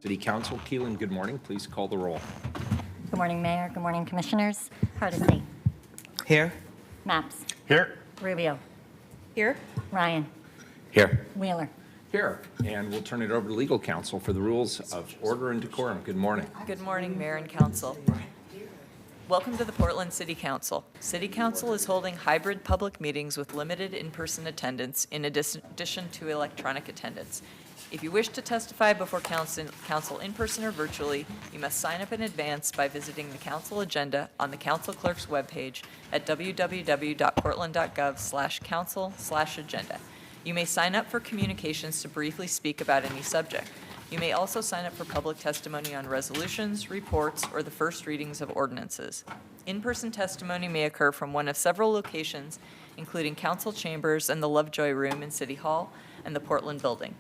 City Council. Keelan, good morning. Please call the roll. Good morning, Mayor. Good morning, Commissioners. Hardesty. Here. Maps. Here. Rubio. Here. Ryan. Here. Wheeler. Here. And we'll turn it over to Legal Counsel for the rules of order and decorum. Good morning. Good morning, Mayor and Council. Welcome to the Portland City Council. City Council is holding hybrid public meetings with limited in-person attendance in addition to electronic attendance. If you wish to testify before council in person or virtually, you must sign up in advance by visiting the council agenda on the council clerk's webpage at www.portland.gov/council/agenda. You may sign up for communications to briefly speak about any subject. You may also sign up for public testimony on resolutions, reports, or the first readings of ordinances. In-person testimony may occur from one of several locations, including council chambers and the Lovejoy Room in City Hall and the Portland Building.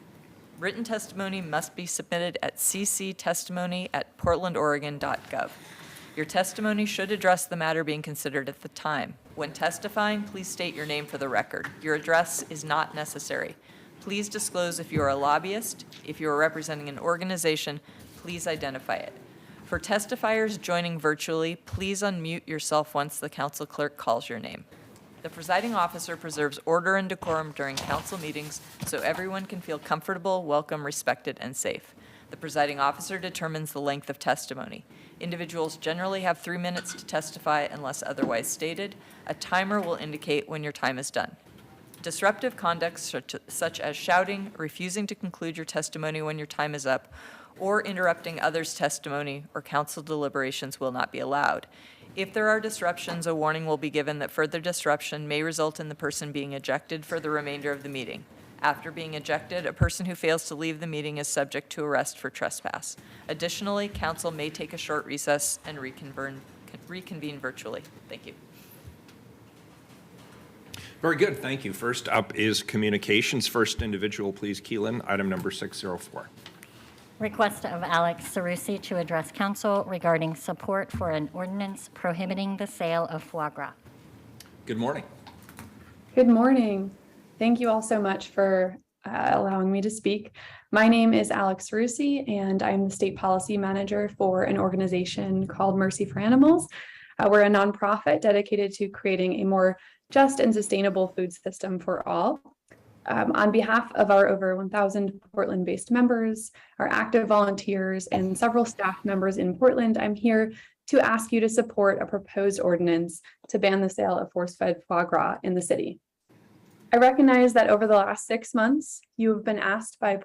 Written testimony must be submitted at cctestimony@portlandoregon.gov. Your testimony should address the matter being considered at the time. When testifying, please state your name for the record. Your address is not necessary. Please disclose if you are a lobbyist. If you are representing an organization, please identify it. For testifiers joining virtually, please unmute yourself once the council clerk calls your name. The presiding officer preserves order and decorum during council meetings so everyone can feel comfortable, welcome, respected, and safe. The presiding officer determines the length of testimony. Individuals generally have 3 minutes to testify unless otherwise stated. A timer will indicate when your time is done. Disruptive conduct such as shouting, refusing to conclude your testimony when your time is up, or interrupting others' testimony or council deliberations will not be allowed. If there are disruptions, a warning will be given that further disruption may result in the person being ejected for the remainder of the meeting. After being ejected, a person who fails to leave the meeting is subject to arrest for trespass. Additionally, council may take a short recess and reconvene virtually. Thank you. Very good. Thank you. First up is communications. First individual, please, Keelan, item number 604. Request of Alex Sarusi to address council regarding support for an ordinance prohibiting the sale of foie gras. Good morning. Good morning. Thank you all so much for allowing me to speak. My name is Alex Sarusi, and I'm the state policy manager for an organization called Mercy for Animals. We're a nonprofit dedicated to creating a more just and sustainable food system for all. On behalf of our over 1,000 Portland-based members, our active volunteers, and several staff members in Portland, I'm here to ask you to support a proposed ordinance to ban the sale of force-fed foie gras in the city. I recognize that over the last 6 months, you have been asked by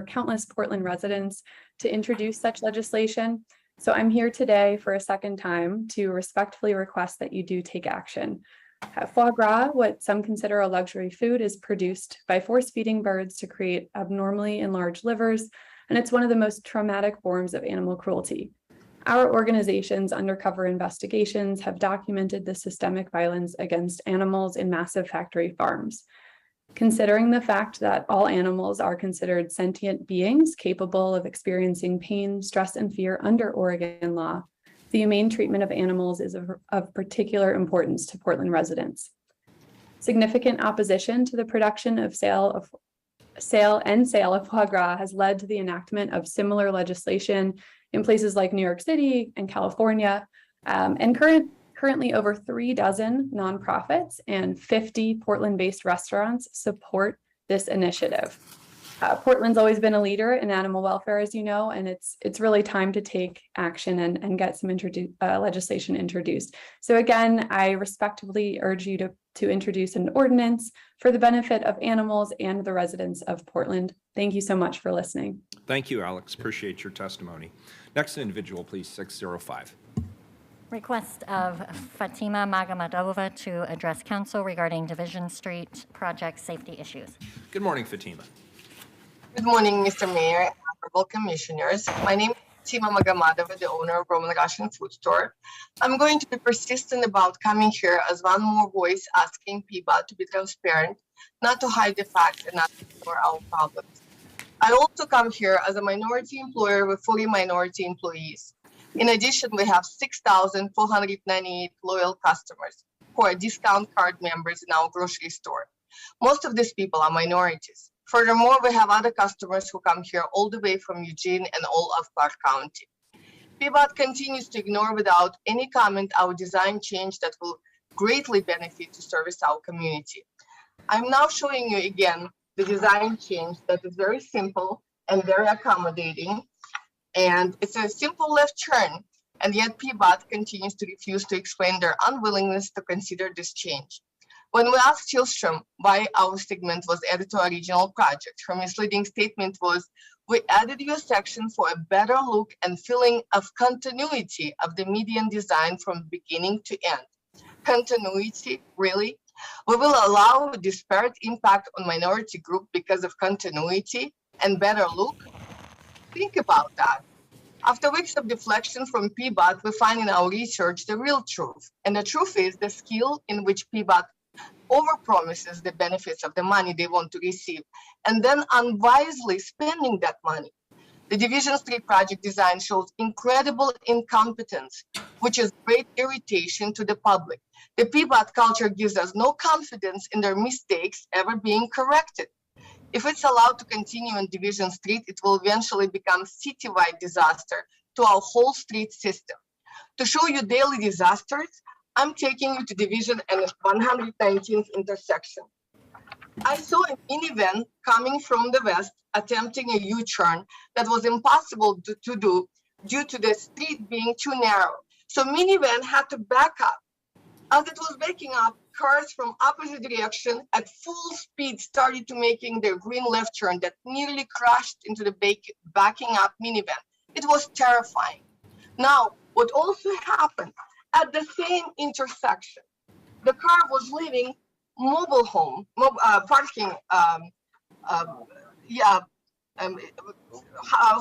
countless Portland residents to introduce such legislation. So I'm here today for a second time to respectfully request that you do take action. Foie gras, what some consider a luxury food, is produced by force-feeding birds to create abnormally enlarged livers, and it's one of the most traumatic forms of animal cruelty. Our organization's undercover investigations have documented the systemic violence against animals in massive factory farms. Considering the fact that all animals are considered sentient beings capable of experiencing pain, stress, and fear under Oregon law, the humane treatment of animals is of particular importance to Portland residents. Significant opposition to the production of sale of foie gras has led to the enactment of similar legislation in places like New York City and California, and currently over 36 nonprofits and 50 Portland-based restaurants support this initiative. Portland's always been a leader in animal welfare, as you know, and it's really time to take action and get some legislation introduced. So again, I respectfully urge you to introduce an ordinance for the benefit of animals and the residents of Portland. Thank you so much for listening. Thank you, Alex. Appreciate your testimony. Next individual, please, 605. Request of Fatima Magamadova to address council regarding Division Street project safety issues. Good morning, Fatima. Good morning, Mr. Mayor and honorable commissioners. My name is Fatima Magamadova, the owner of Roman Russian Food Store. I'm going to be persistent about coming here as one more voice asking PIBA to be transparent, not to hide the facts and not to ignore our problems. I also come here as a minority employer with fully minority employees. In addition, we have 6,498 loyal customers who are discount card members in our grocery store. Most of these people are minorities. Furthermore, we have other customers who come here all the way from Eugene and all of Clark County. PBOT continues to ignore without any comment our design change that will greatly benefit to service our community. I'm now showing you again the design change that is very simple and very accommodating. And it's a simple left turn, and yet PBOT continues to refuse to explain their unwillingness to consider this change. When we asked Hillstrom why our segment was added to our regional project, her misleading statement was, "We added you a section for a better look and feeling of continuity of the median design from beginning to end." Continuity, really? We will allow a disparate impact on minority group because of continuity and better look? Think about that. After weeks of deflection from PBOT, we find in our research the real truth. And the truth is the skill in which PBOT overpromises the benefits of the money they want to receive, and then unwisely spending that money. The Division Street project design shows incredible incompetence, which is great irritation to the public. The PBOT culture gives us no confidence in their mistakes ever being corrected. If it's allowed to continue on Division Street, it will eventually become citywide disaster to our whole street system. To show you daily disasters, I'm taking you to Division and 119th intersection. I saw a minivan coming from the west attempting a U-turn that was impossible to do due to the street being too narrow. So minivan had to back up. As it was backing up, cars from opposite direction at full speed started to making their green left turn that nearly crashed into the backing up minivan. It was terrifying. Now, what also happened at the same intersection, the car was leaving mobile home, parking,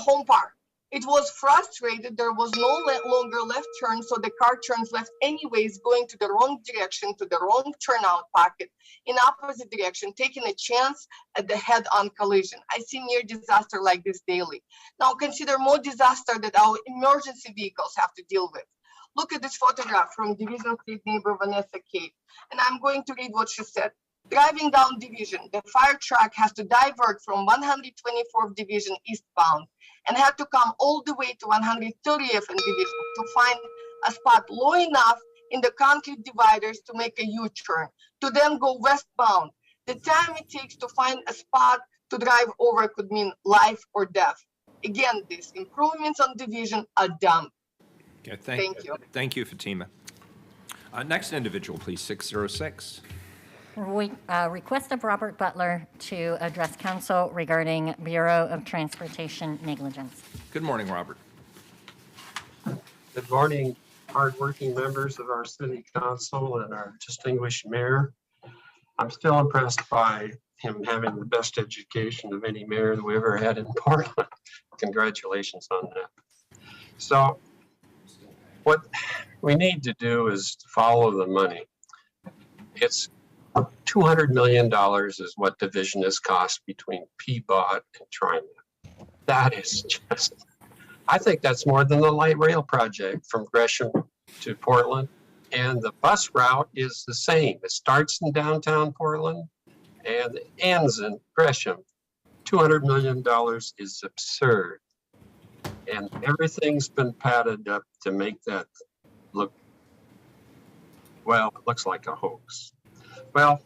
home park. It was frustrated. There was no longer left turn, so the car turns left anyways, going to the wrong direction, to the wrong turnout pocket in opposite direction, taking a chance at the head-on collision. I see near disaster like this daily. Now consider more disaster that our emergency vehicles have to deal with. Look at this photograph from Division Street neighbor Vanessa Kate, and I'm going to read what she said. Driving down Division, the fire truck has to divert from 124th Division eastbound and had to come all the way to 130th and Division to find a spot low enough in the concrete dividers to make a U-turn, to then go westbound. The time it takes to find a spot to drive over could mean life or death. Again, these improvements on Division are dumb. Okay, Thank you. Thank you, Fatima. Next individual, please, 606. Request of Robert Butler to address council regarding Bureau of Transportation negligence. Good morning, Robert. Good morning, hardworking members of our city council and our distinguished mayor. I'm still impressed by him having the best education of any mayor that we ever had in Portland. Congratulations on that. So what we need to do is to follow the money. It's $200 million is what division has cost between PBOT and TriMet. That is just, I think that's more than the light rail project from Gresham to Portland. And the bus route is the same. It starts in downtown Portland and ends in Gresham. $200 million is absurd. And everything's been padded up to make that look, well, it looks like a hoax. Well,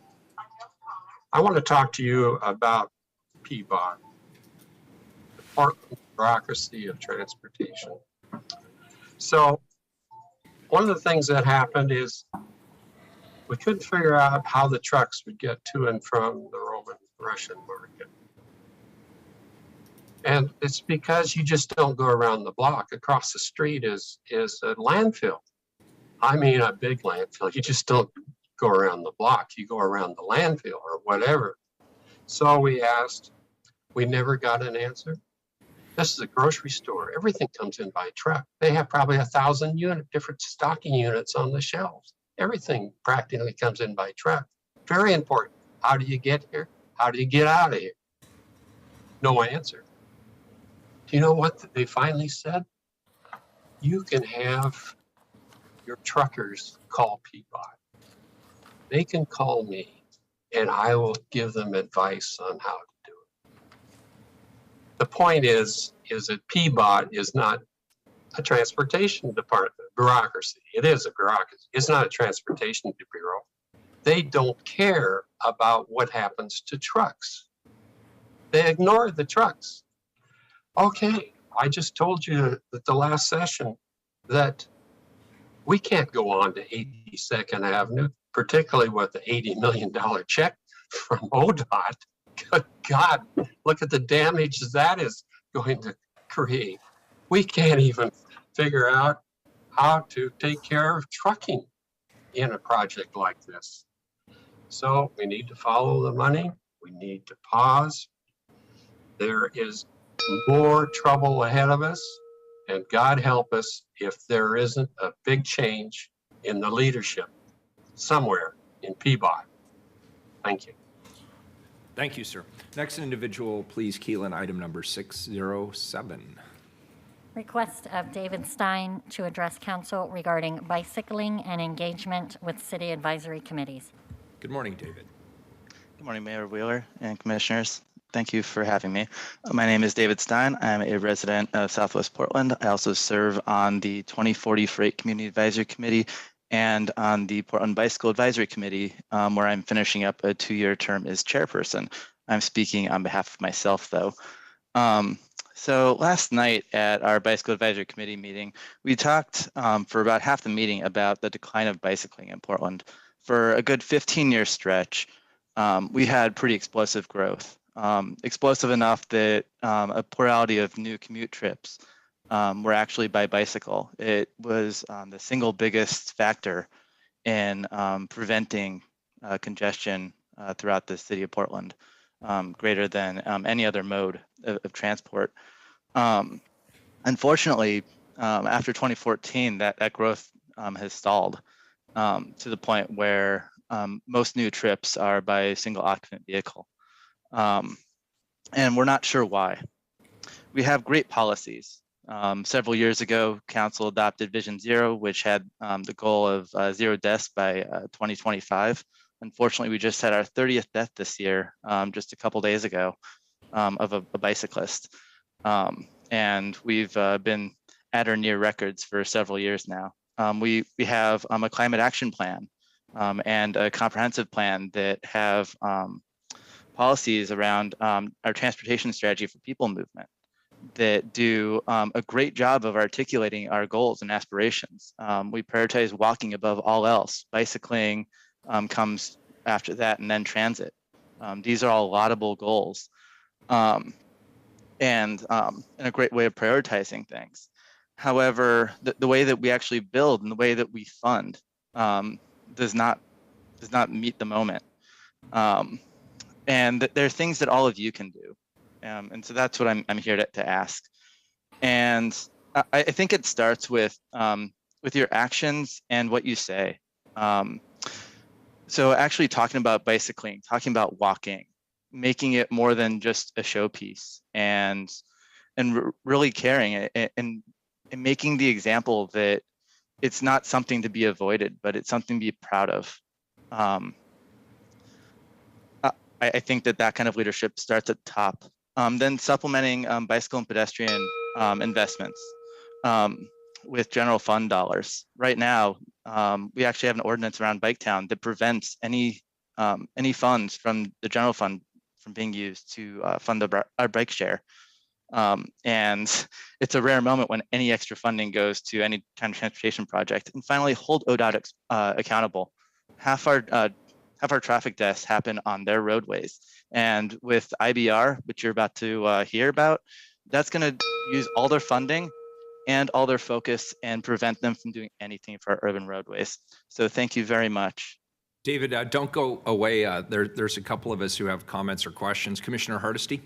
I want to talk to you about PBOT, the Portland bureaucracy of transportation. So one of the things that happened is we couldn't figure out how the trucks would get to and from the Roman-Russian market. And it's because you just don't go around the block. Across the street is a landfill. I mean, a big landfill. You just don't go around the block. You go around the landfill or whatever. So we asked, we never got an answer. This is a grocery store. Everything comes in by truck. They have probably 1,000 different stocking units on the shelves. Everything practically comes in by truck. Very important. How do you get here? How do you get out of here? No answer. Do you know what they finally said? You can have your truckers call PBOT. They can call me and I will give them advice on how to do it. the point is that PBOT is not a transportation department bureaucracy. It is a bureaucracy. It's not a transportation bureau. They don't care about what happens to trucks. They ignore the trucks. Okay, I just told you at the last session that we can't go on to 82nd Avenue, particularly with the $80 million check from ODOT. Good God, look at the damage that is going to create. We can't even figure out how to take care of trucking in a project like this. So we need to follow the money. We need to pause. There is more trouble ahead of us, and God help us if there isn't a big change in the leadership somewhere in PBOT. Thank you. Thank you, sir. Next individual, please keel in item number 607. Request of David Stein to address council regarding bicycling and engagement with city advisory committees. Good morning, David. Good morning, Mayor Wheeler and commissioners. Thank you for having me. My name is David Stein. I'm a resident of Southwest Portland. I also serve on the 2040 Freight Community Advisory Committee and on the Portland Bicycle Advisory Committee, where I'm finishing up a 2-year term as chairperson. I'm speaking on behalf of myself, though. So last night at our Bicycle Advisory Committee meeting, we talked for about half the meeting about the decline of bicycling in Portland. For a good 15-year stretch, we had pretty explosive growth. Explosive enough that a plurality of new commute trips were actually by bicycle. It was the single biggest factor in preventing congestion throughout the city of Portland, greater than any other mode of transport. Unfortunately, after 2014, that growth has stalled to the point where most new trips are by a single occupant vehicle. And we're not sure why. We have great policies. Several years ago, council adopted Vision Zero, which had the goal of 0 deaths by 2025. Unfortunately, we just had our 30th death this year, just a couple days ago, of a bicyclist. And we've been at or near records for several years now. We have a climate action plan and a comprehensive plan that have policies around our transportation strategy for people movement that do a great job of articulating our goals and aspirations. We prioritize walking above all else. Bicycling comes after that, and then transit. These are all laudable goals and a great way of prioritizing things. However, the way that we actually build and the way that we fund does not meet the moment. And there are things that all of you can do. And so that's what I'm here to ask. And I think it starts with your actions and what you say. So actually talking about bicycling, talking about walking, making it more than just a showpiece, and really caring and making the example that it's not something to be avoided, but it's something to be proud of. I think that kind of leadership starts at the top. Then supplementing bicycle and pedestrian investments with general fund dollars. Right now, we actually have an ordinance around Biketown that prevents any funds from the general fund from being used to fund our bike share. And it's a rare moment when any extra funding goes to any kind of transportation project. And finally, hold ODOT accountable. Half our traffic deaths happen on their roadways. And with IBR, which you're about to hear about, that's going to use all their funding and all their focus and prevent them from doing anything for our urban roadways. So thank you very much. David, don't go away. There's a couple of us who have comments or questions. Commissioner Hardesty?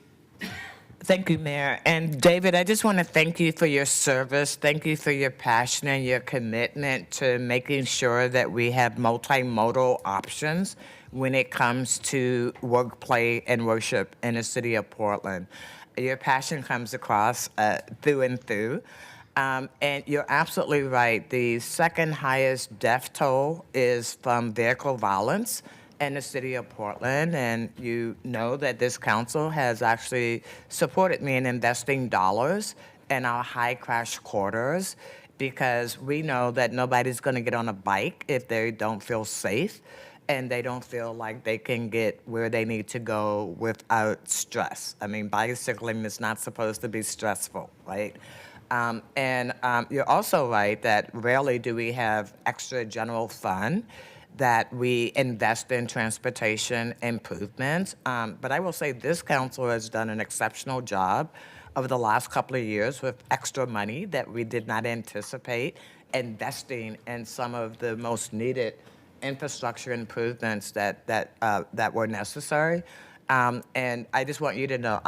Thank you, Mayor. And David, I just want to thank you for your service. Thank you for your passion and your commitment to making sure that we have multimodal options when it comes to work, play, and worship in the city of Portland. Your passion comes across through and through. And you're absolutely right. The second highest death toll is from vehicle violence. and the city of Portland. And you know that this council has actually supported me in investing dollars in our high crash corridors, because we know that nobody's going to get on a bike if they don't feel safe and they don't feel like they can get where they need to go without stress. I mean, bicycling is not supposed to be stressful, right? You're also right that rarely do we have extra general fund that we invest in transportation improvements. But I will say this council has done an exceptional job over the last couple of years with extra money that we did not anticipate, investing in some of the most needed infrastructure improvements that were necessary. And I just want you to know,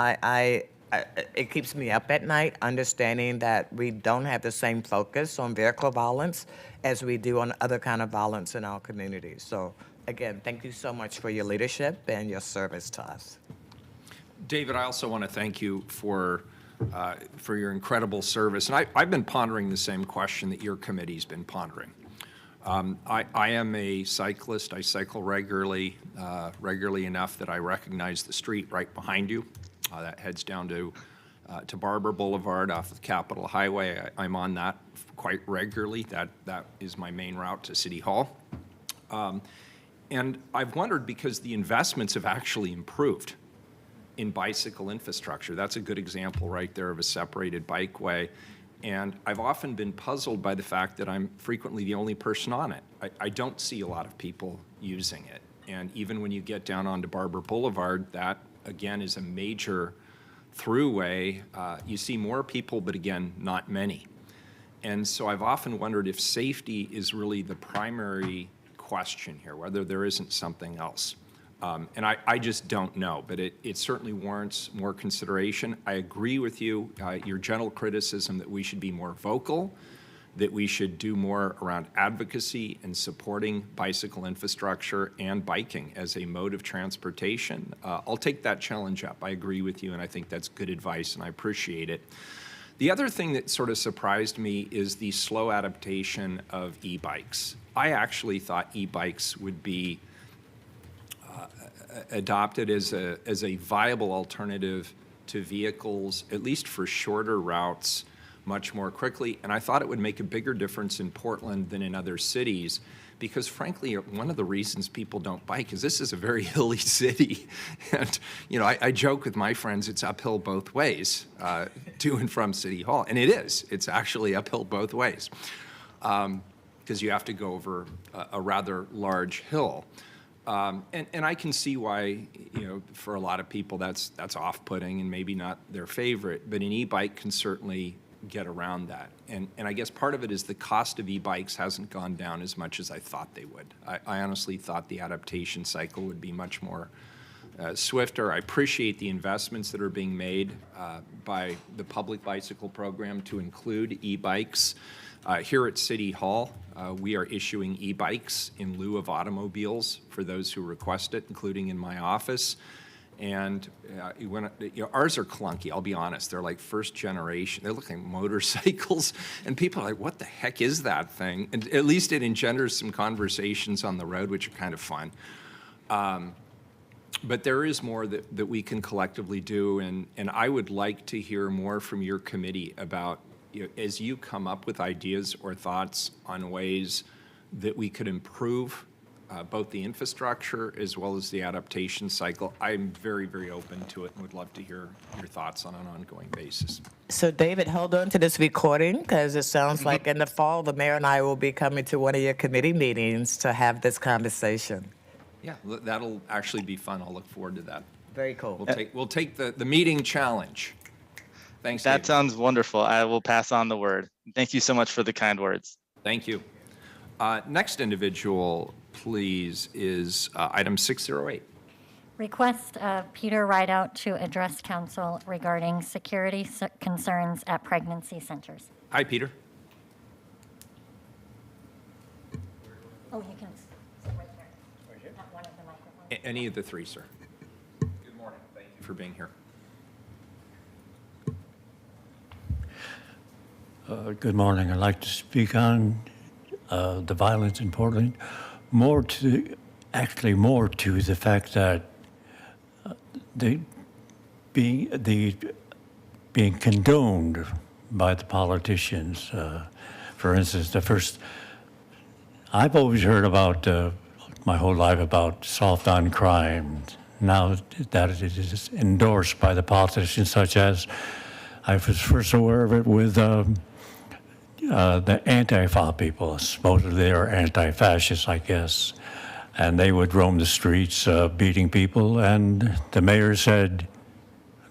it keeps me up at night understanding that we don't have the same focus on vehicle violence as we do on other kind of violence in our communities. So again, thank you so much for your leadership and your service to us. David, I also want to thank you for your incredible service. And I've been pondering the same question that your committee's been pondering. I am a cyclist. I cycle regularly enough that I recognize the street right behind you that heads down to Barber Boulevard off of Capitol Highway. I'm on that quite regularly. That is my main route to City Hall. And I've wondered, because the investments have actually improved in bicycle infrastructure. That's a good example right there of a separated bikeway. And I've often been puzzled by the fact that I'm frequently the only person on it. I don't see a lot of people using it. And even when you get down onto Barber Boulevard, that again is a major throughway. You see more people, but again, not many. And so I've often wondered if safety is really the primary question here, whether there isn't something else. And I just don't know, but it certainly warrants more consideration. I agree with you, your general criticism that we should be more vocal, that we should do more around advocacy and supporting bicycle infrastructure and biking as a mode of transportation. I'll take that challenge up. I agree with you, and I think that's good advice, and I appreciate it. The other thing that sort of surprised me is the slow adaptation of e-bikes. I actually thought e-bikes would be adopted as a viable alternative to vehicles, at least for shorter routes, much more quickly. And I thought it would make a bigger difference in Portland than in other cities, because frankly, one of the reasons people don't bike is this is a very hilly city. And, you know, I joke with my friends, it's uphill both ways to and from City Hall. And it is. It's actually uphill both ways because you have to go over a rather large hill. And I can see why, you know, for a lot of people that's off-putting and maybe not their favorite, but an e-bike can certainly get around that. And I guess part of it is the cost of e-bikes hasn't gone down as much as I thought they would. I honestly thought the adaptation cycle would be much more swifter. I appreciate the investments that are being made by the public bicycle program to include e-bikes. Here at City Hall, we are issuing e-bikes in lieu of automobiles for those who request it, including in my office. And ours are clunky, I'll be honest. They're like first generation. They're looking like motorcycles. And people are like, what the heck is that thing? And at least it engenders some conversations on the road, which are kind of fun. But there is more that we can collectively do. And I would like to hear more from your committee about, as you come up with ideas or thoughts on ways that we could improve both the infrastructure as well as the adaptation cycle. I'm very, very open to it and would love to hear your thoughts on an ongoing basis. So David, hold on to this recording, because it sounds like in the fall, the mayor and I will be coming to one of your committee meetings to have this conversation. Yeah, that'll actually be fun. I'll look forward to that. Very cool. We'll take the meeting challenge. Thanks, That David. sounds wonderful. I will pass on the word. Thank you so much for the kind words. Thank you. Next individual, please, is item 608. Request of Peter Rideout to address council regarding security concerns at pregnancy centers. Hi, Peter. Oh, you can sit right there. At one of the microphones. Any of the three, sir. Good morning. Thank you for being here. Good morning. I'd like to speak on the violence in Portland. More to actually more to the fact that the being condoned by the politicians. For instance, I've always heard about my whole life about soft on crime. Now that it is endorsed by the politicians, such as I was first aware of it with the Antifa people. Supposedly they are anti-fascists, I guess. And they would roam the streets beating people. And the mayor said,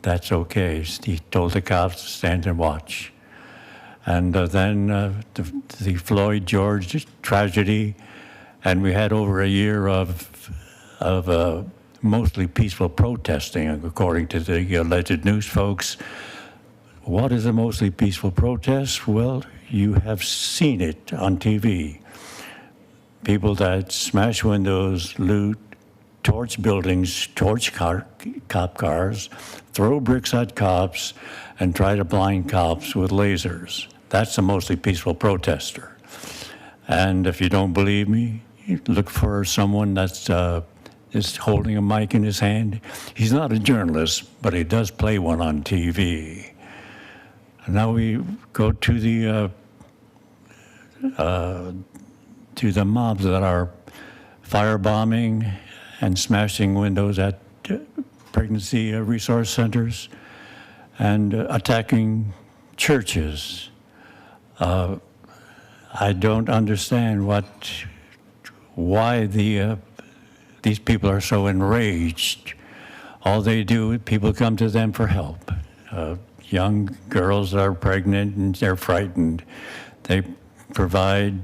that's okay. He told the cops to stand and watch. And then the Floyd George tragedy. And we had over a year of mostly peaceful protesting, according to the alleged news folks. What is a mostly peaceful protest? Well, you have seen it on TV. People that smash windows, loot, torch buildings, torch cop cars, throw bricks at cops, and try to blind cops with lasers. That's a mostly peaceful protester. And if you don't believe me, look for someone that's is holding a mic in his hand. He's not a journalist, but he does play one on TV. And now we go to the mobs that are firebombing and smashing windows at pregnancy resource centers and attacking churches. I don't understand why these people are so enraged. All they do, people come to them for help. Young girls are pregnant and they're frightened. They provide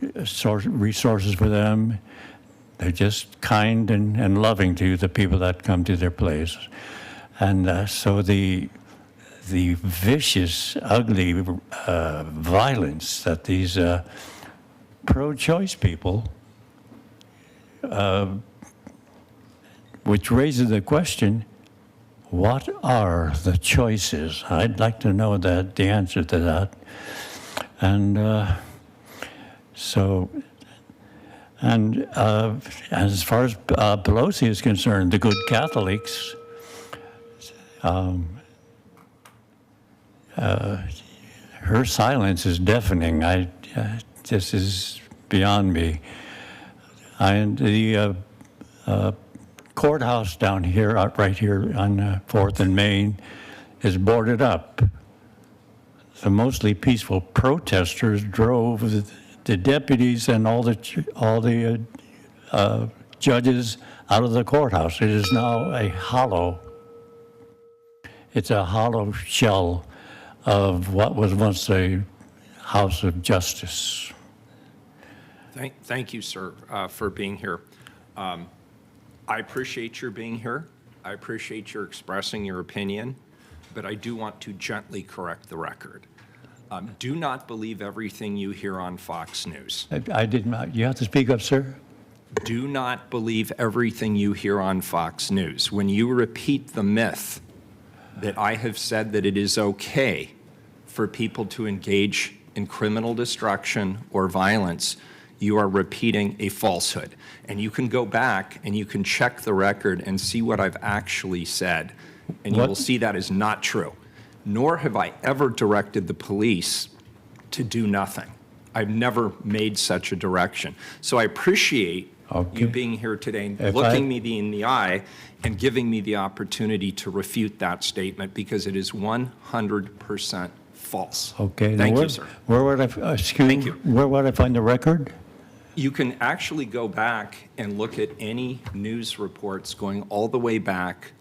resources for them. They're just kind and loving to the people that come to their place. And so the vicious, ugly violence that these pro-choice people, which raises the question, what are the choices? I'd like to know the answer to that. And as far as Pelosi is concerned, the good Catholics, her silence is deafening. This is beyond me. The courthouse down here, right here on 4th and Main, is boarded up. The mostly peaceful protesters drove the deputies and all the judges out of the courthouse. It is now it's a hollow shell of what was once a house of justice. Thank you, sir, for being here. I appreciate your being here. I appreciate your expressing your opinion, but I do want to gently correct the record. Do not believe everything you hear on Fox News. I did not. You have to speak up, sir. Do not believe everything you hear on Fox News. When you repeat the myth that I have said that it is okay for people to engage in criminal destruction or violence, you are repeating a falsehood. And you can go back and you can check the record and see what I've actually said, and you will see that is not true. Nor have I ever directed the police to do nothing. I've never made such a direction. So I appreciate you being here today, looking me in the eye and giving me the opportunity to refute that statement, because it is 100% false. Okay. Thank you, sir. Where would I find the record? You can actually go back and look at any news reports going all the way back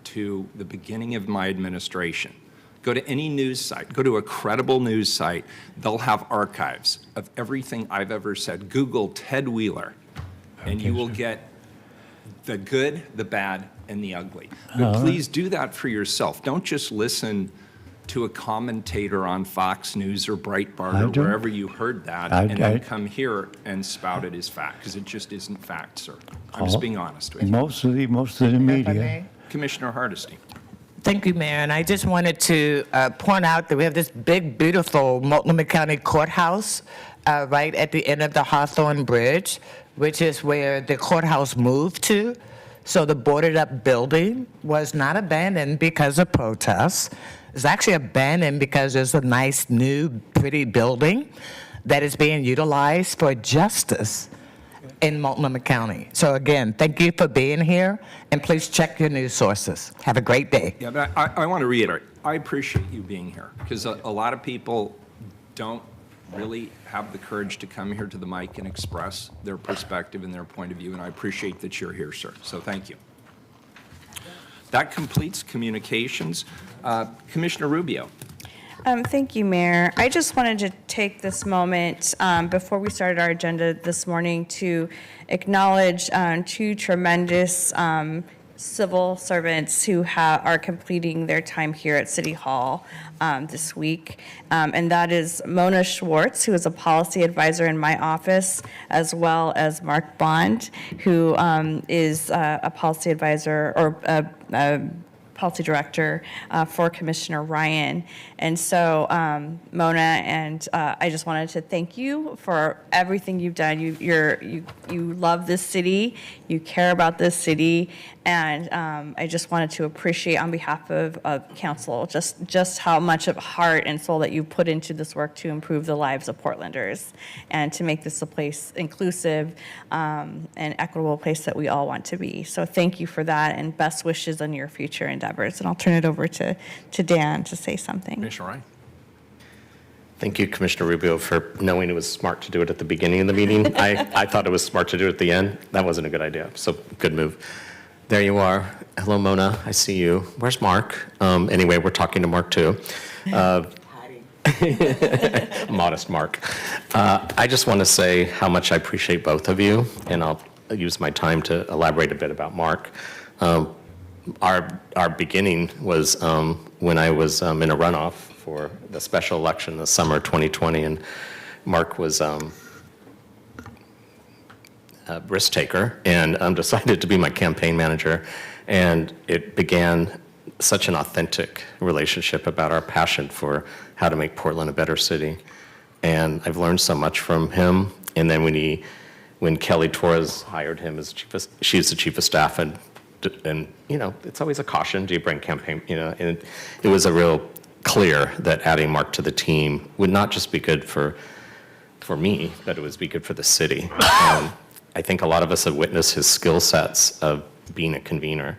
to the beginning of my administration. Go to any news site, go to a credible news site, they'll have archives of everything I've ever said. Google Ted Wheeler, and you will get the good, the bad, and the ugly. But please do that for yourself. Don't just listen to a commentator on Fox News or Breitbart or wherever you heard that and then come here and spout it as fact, because it just isn't fact, sir. I'm just being honest with you. Most of the media. Commissioner Hardesty. Thank you, Mayor. And I just wanted to point out that we have this big, beautiful Multnomah County Courthouse right at the end of the Hawthorne Bridge. which is where the courthouse moved to. So the boarded up building was not abandoned because of protests. It's actually abandoned because there's a nice, new, pretty building that is being utilized for justice in Multnomah County. So again, thank you for being here, and please check your news sources. Have a great day. Yeah, but I want to reiterate, I appreciate you being here, because a lot of people don't really have the courage to come here to the mic and express their perspective and their point of view, and I appreciate that you're here, sir. So thank you. That completes communications. Commissioner Rubio. Thank you, Mayor. I just wanted to take this moment before we started our agenda this morning to acknowledge two tremendous civil servants who are completing their time here at City Hall this week. And that is Mona Schwartz, who is a policy advisor in my office, as well as Mark Bond, who is a policy advisor or a policy director for Commissioner Ryan. And so, Mona, and I just wanted to thank you for everything you've done. You love this city, you care about this city, and I just wanted to appreciate on behalf of council just how much of heart and soul that you put into this work to improve the lives of Portlanders and to make this a place inclusive and equitable place that we all want to be. So thank you for that, and best wishes on your future endeavors. And I'll turn it over to Dan to say something. Commissioner Ryan. Thank you, Commissioner Rubio, for knowing it was smart to do it at the beginning of the meeting. I thought it was smart to do it at the end. That wasn't a good idea, so good move. There you are. Hello, Mona. I see you. Where's Mark? Anyway, we're talking to Mark, too. Modest Mark. I just want to say how much I appreciate both of you, and I'll use my time to elaborate a bit about Mark. Our beginning was when I was in a runoff for the special election in the summer of 2020, and Mark was a risk taker and decided to be my campaign manager, and it began such an authentic relationship about our passion for how to make Portland a better city. And I've learned so much from him. And then when Kelly Torres hired him as she's the chief of staff, and you know, it's always a caution. Do you bring campaign? You know, and it was a real clear that adding Mark to the team would not just be good for me, but it would be good for the city. I think a lot of us have witnessed his skill sets of being a convener.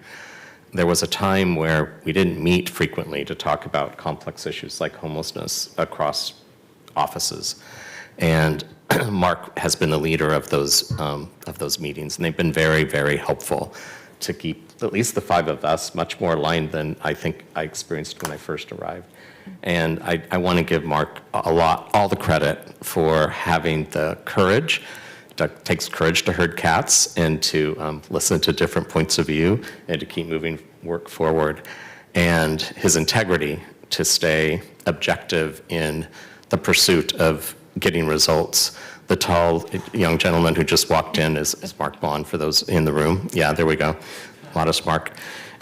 There was a time where we didn't meet frequently to talk about complex issues like homelessness across offices, and Mark has been the leader of those meetings, and they've been very, very helpful to keep at least the five of us much more aligned than I think I experienced when I first arrived. And I want to give Mark all the credit for having the courage. It takes courage to herd cats and to listen to different points of view and to keep moving work forward. And his integrity to stay objective in the pursuit of getting results. The tall young gentleman who just walked in is Mark Bond, for those in the room. Yeah, there we go. Modest Mark.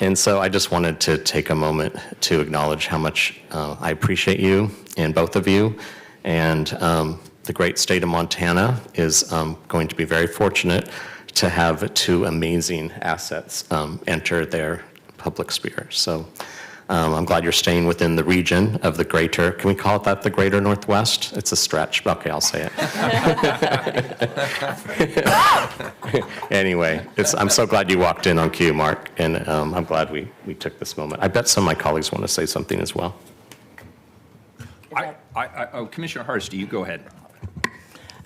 And so I just wanted to take a moment to acknowledge how much I appreciate you and both of you. And the great state of Montana is going to be very fortunate to have two amazing assets enter their public sphere. So I'm glad you're staying within the region of the greater, can we call it that, the greater Northwest? It's a stretch. Okay, I'll say it. Anyway, I'm so glad you walked in on cue, Mark, and I'm glad we took this moment. I bet some of my colleagues want to say something as well. Commissioner Hurst, you go ahead.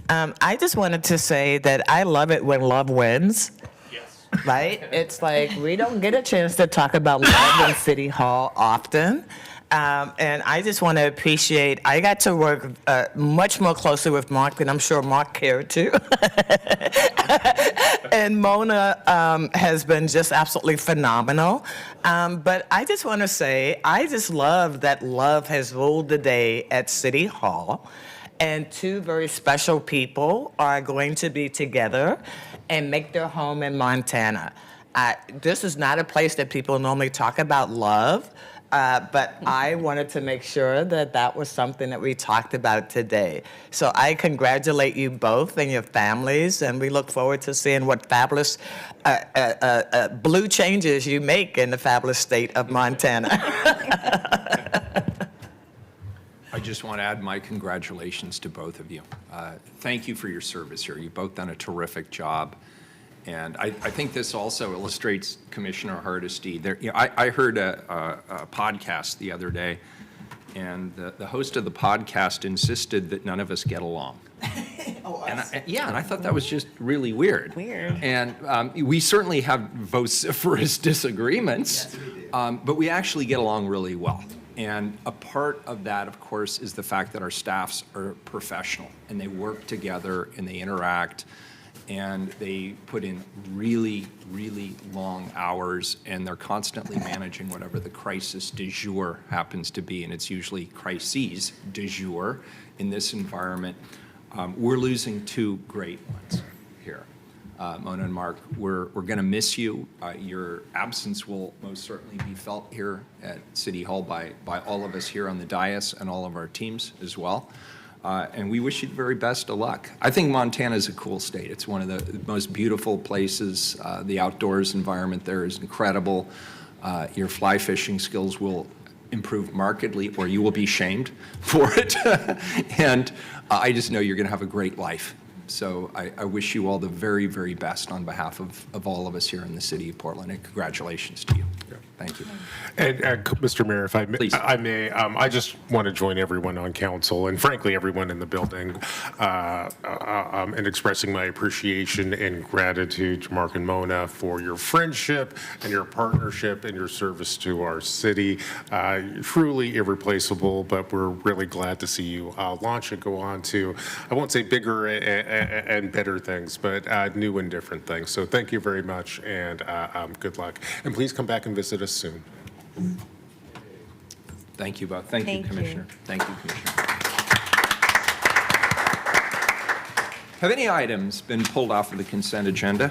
I just wanted to say that I love it when love wins. Yes. Right? It's like we don't get a chance to talk about love in City Hall often. And I just want to appreciate, I got to work much more closely with Mark, and I'm sure Mark cared too. And Mona has been just absolutely phenomenal. But I just want to say, I just love that love has ruled the day at City Hall. And two very special people are going to be together and make their home in Montana. This is not a place that people normally talk about love. but I wanted to make sure that that was something that we talked about today. So I congratulate you both and your families, and we look forward to seeing what fabulous blue changes you make in the fabulous state of Montana. I just want to add my congratulations to both of you. Thank you for your service here. You've both done a terrific job. And I think this also illustrates Commissioner Hardesty. I heard a podcast the other day, and the host of the podcast insisted that none of us get along. And I thought that was just really weird. And we certainly have vociferous disagreements, yes, we do. But we actually get along really well. And a part of that, of course, is the fact that our staffs are professional, and they work together, and they interact, and they put in really, really long hours, and they're constantly managing whatever the crisis du jour happens to be, and it's usually crises du jour in this environment. We're losing two great ones here. Mona and Mark, we're going to miss you. Your absence will most certainly be felt here at City Hall by all of us here on the dais and all of our teams as well. And we wish you the very best of luck. I think Montana is a cool state. It's one of the most beautiful places. The outdoors environment there is incredible. Your fly fishing skills will improve markedly, or you will be shamed for it. And I just know you're going to have a great life. So I wish you all the very, very best on behalf of all of us here in the city of Portland, and congratulations to you. Thank you. And Mr. Mayor, if I may, Please. I just want to join everyone on council and frankly everyone in the building in expressing my appreciation and gratitude to Mark and Mona for your friendship and your partnership and your service to our city. Truly irreplaceable, but we're really glad to see you launch and go on to, I won't say bigger and better things, but new and different things. So thank you very much, and good luck. And please come back and visit us soon. Thank you both. Thank you, Commissioner. Thank you, Commissioner. Have any items been pulled off of the consent agenda?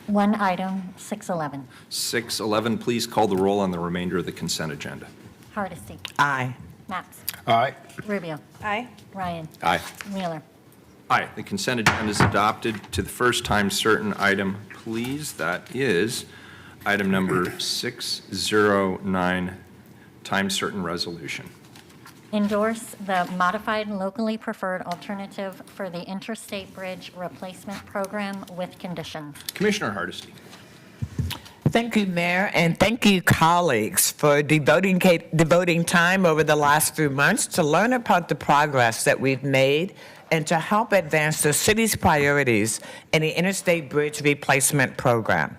One item, 611. 611, please call the roll on the remainder of the consent agenda. Hardesty. Aye. Maps. Aye. Rubio. Aye. Ryan. Aye. Wheeler. Aye. The consent agenda is adopted. To the first time certain item, please. That is item number 609, time certain resolution. Endorse the modified locally preferred alternative for the Interstate Bridge Replacement Program with conditions. Commissioner Hardesty. Thank you, Mayor, and thank you, colleagues, for devoting time over the last few months to learn about the progress that we've made and to help advance the city's priorities in the Interstate Bridge Replacement Program.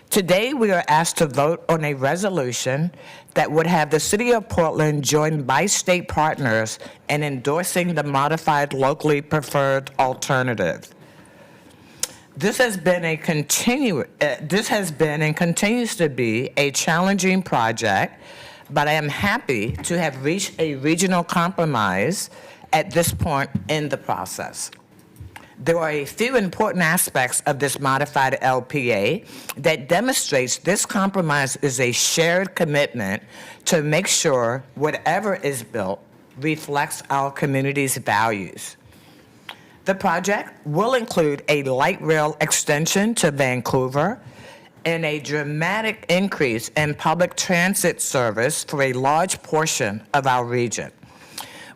Today, we are asked to vote on a resolution that would have the City of Portland join by state partners in endorsing the modified locally preferred alternative. This has been and continues to be a challenging project, but I am happy to have reached a regional compromise at this point in the process. There are a few important aspects of this modified LPA that demonstrates this compromise is a shared commitment to make sure whatever is built reflects our community's values. The project will include a light rail extension to Vancouver and a dramatic increase in public transit service for a large portion of our region.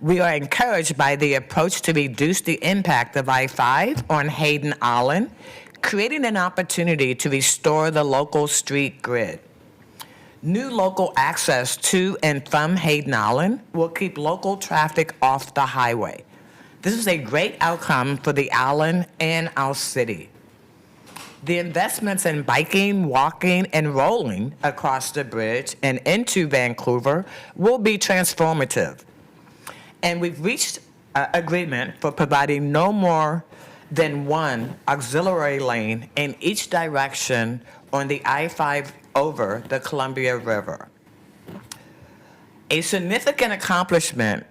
We are encouraged by the approach to reduce the impact of I-5 on Hayden Island, creating an opportunity to restore the local street grid. New local access to and from Hayden Island will keep local traffic off the highway. This is a great outcome for the island and our city. The investments in biking, walking, and rolling across the bridge and into Vancouver will be transformative. And we've reached agreement for providing no more than one auxiliary lane in each direction on the I-5 over the Columbia River. A significant accomplishment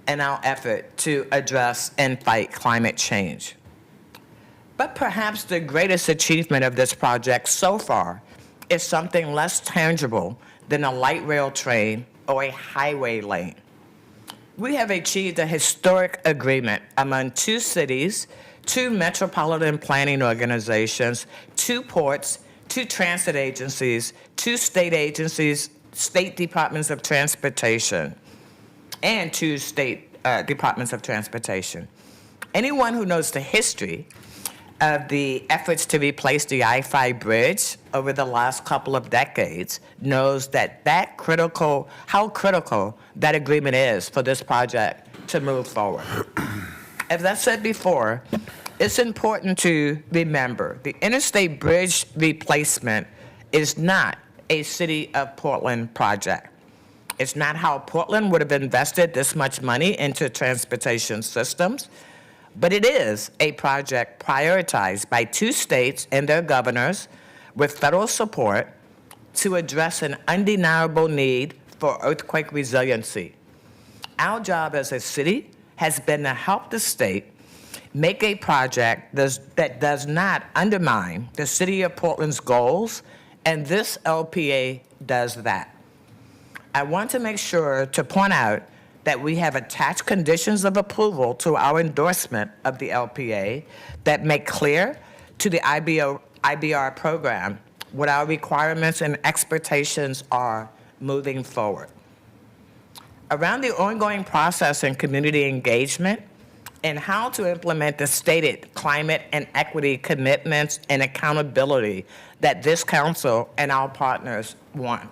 in our effort to address and fight climate change. But perhaps the greatest achievement of this project so far is something less tangible than a light rail train or a highway lane. We have achieved a historic agreement among 2 cities, 2 metropolitan planning organizations, 2 ports, 2 transit agencies, 2 state agencies, state departments of transportation, and 2 state departments of transportation. Anyone who knows the history of the efforts to replace the I-5 bridge over the last couple of decades knows that how critical that agreement is for this project to move forward. As I said before, it's important to remember the interstate bridge replacement is not a City of Portland project. It's not how Portland would have invested this much money into transportation systems, but it is a project prioritized by 2 states and their governors with federal support to address an undeniable need for earthquake resiliency. Our job as a city has been to help the state make a project that does not undermine the City of Portland's goals, and this LPA does that. I want to make sure to point out that we have attached conditions of approval to our endorsement of the LPA that make clear to the IBR program what our requirements and expectations are moving forward. Around the ongoing process and community engagement and how to implement the stated climate and equity commitments and accountability that this council and our partners want.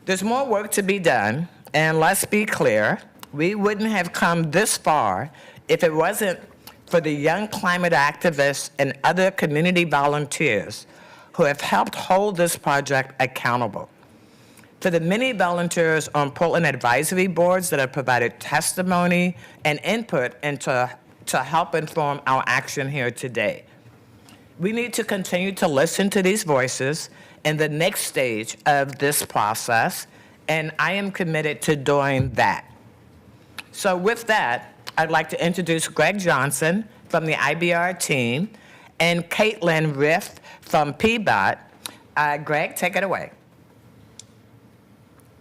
There's more work to be done, and let's be clear, we wouldn't have come this far if it wasn't for the young climate activists and other community volunteers who have helped hold this project accountable. To the many volunteers on Portland advisory boards that have provided testimony and input to help inform our action here today. We need to continue to listen to these voices in the next stage of this process, and I am committed to doing that. So with that, I'd like to introduce Greg Johnson from the IBR team and Caitlin Riff from PBOT. Greg, take it away.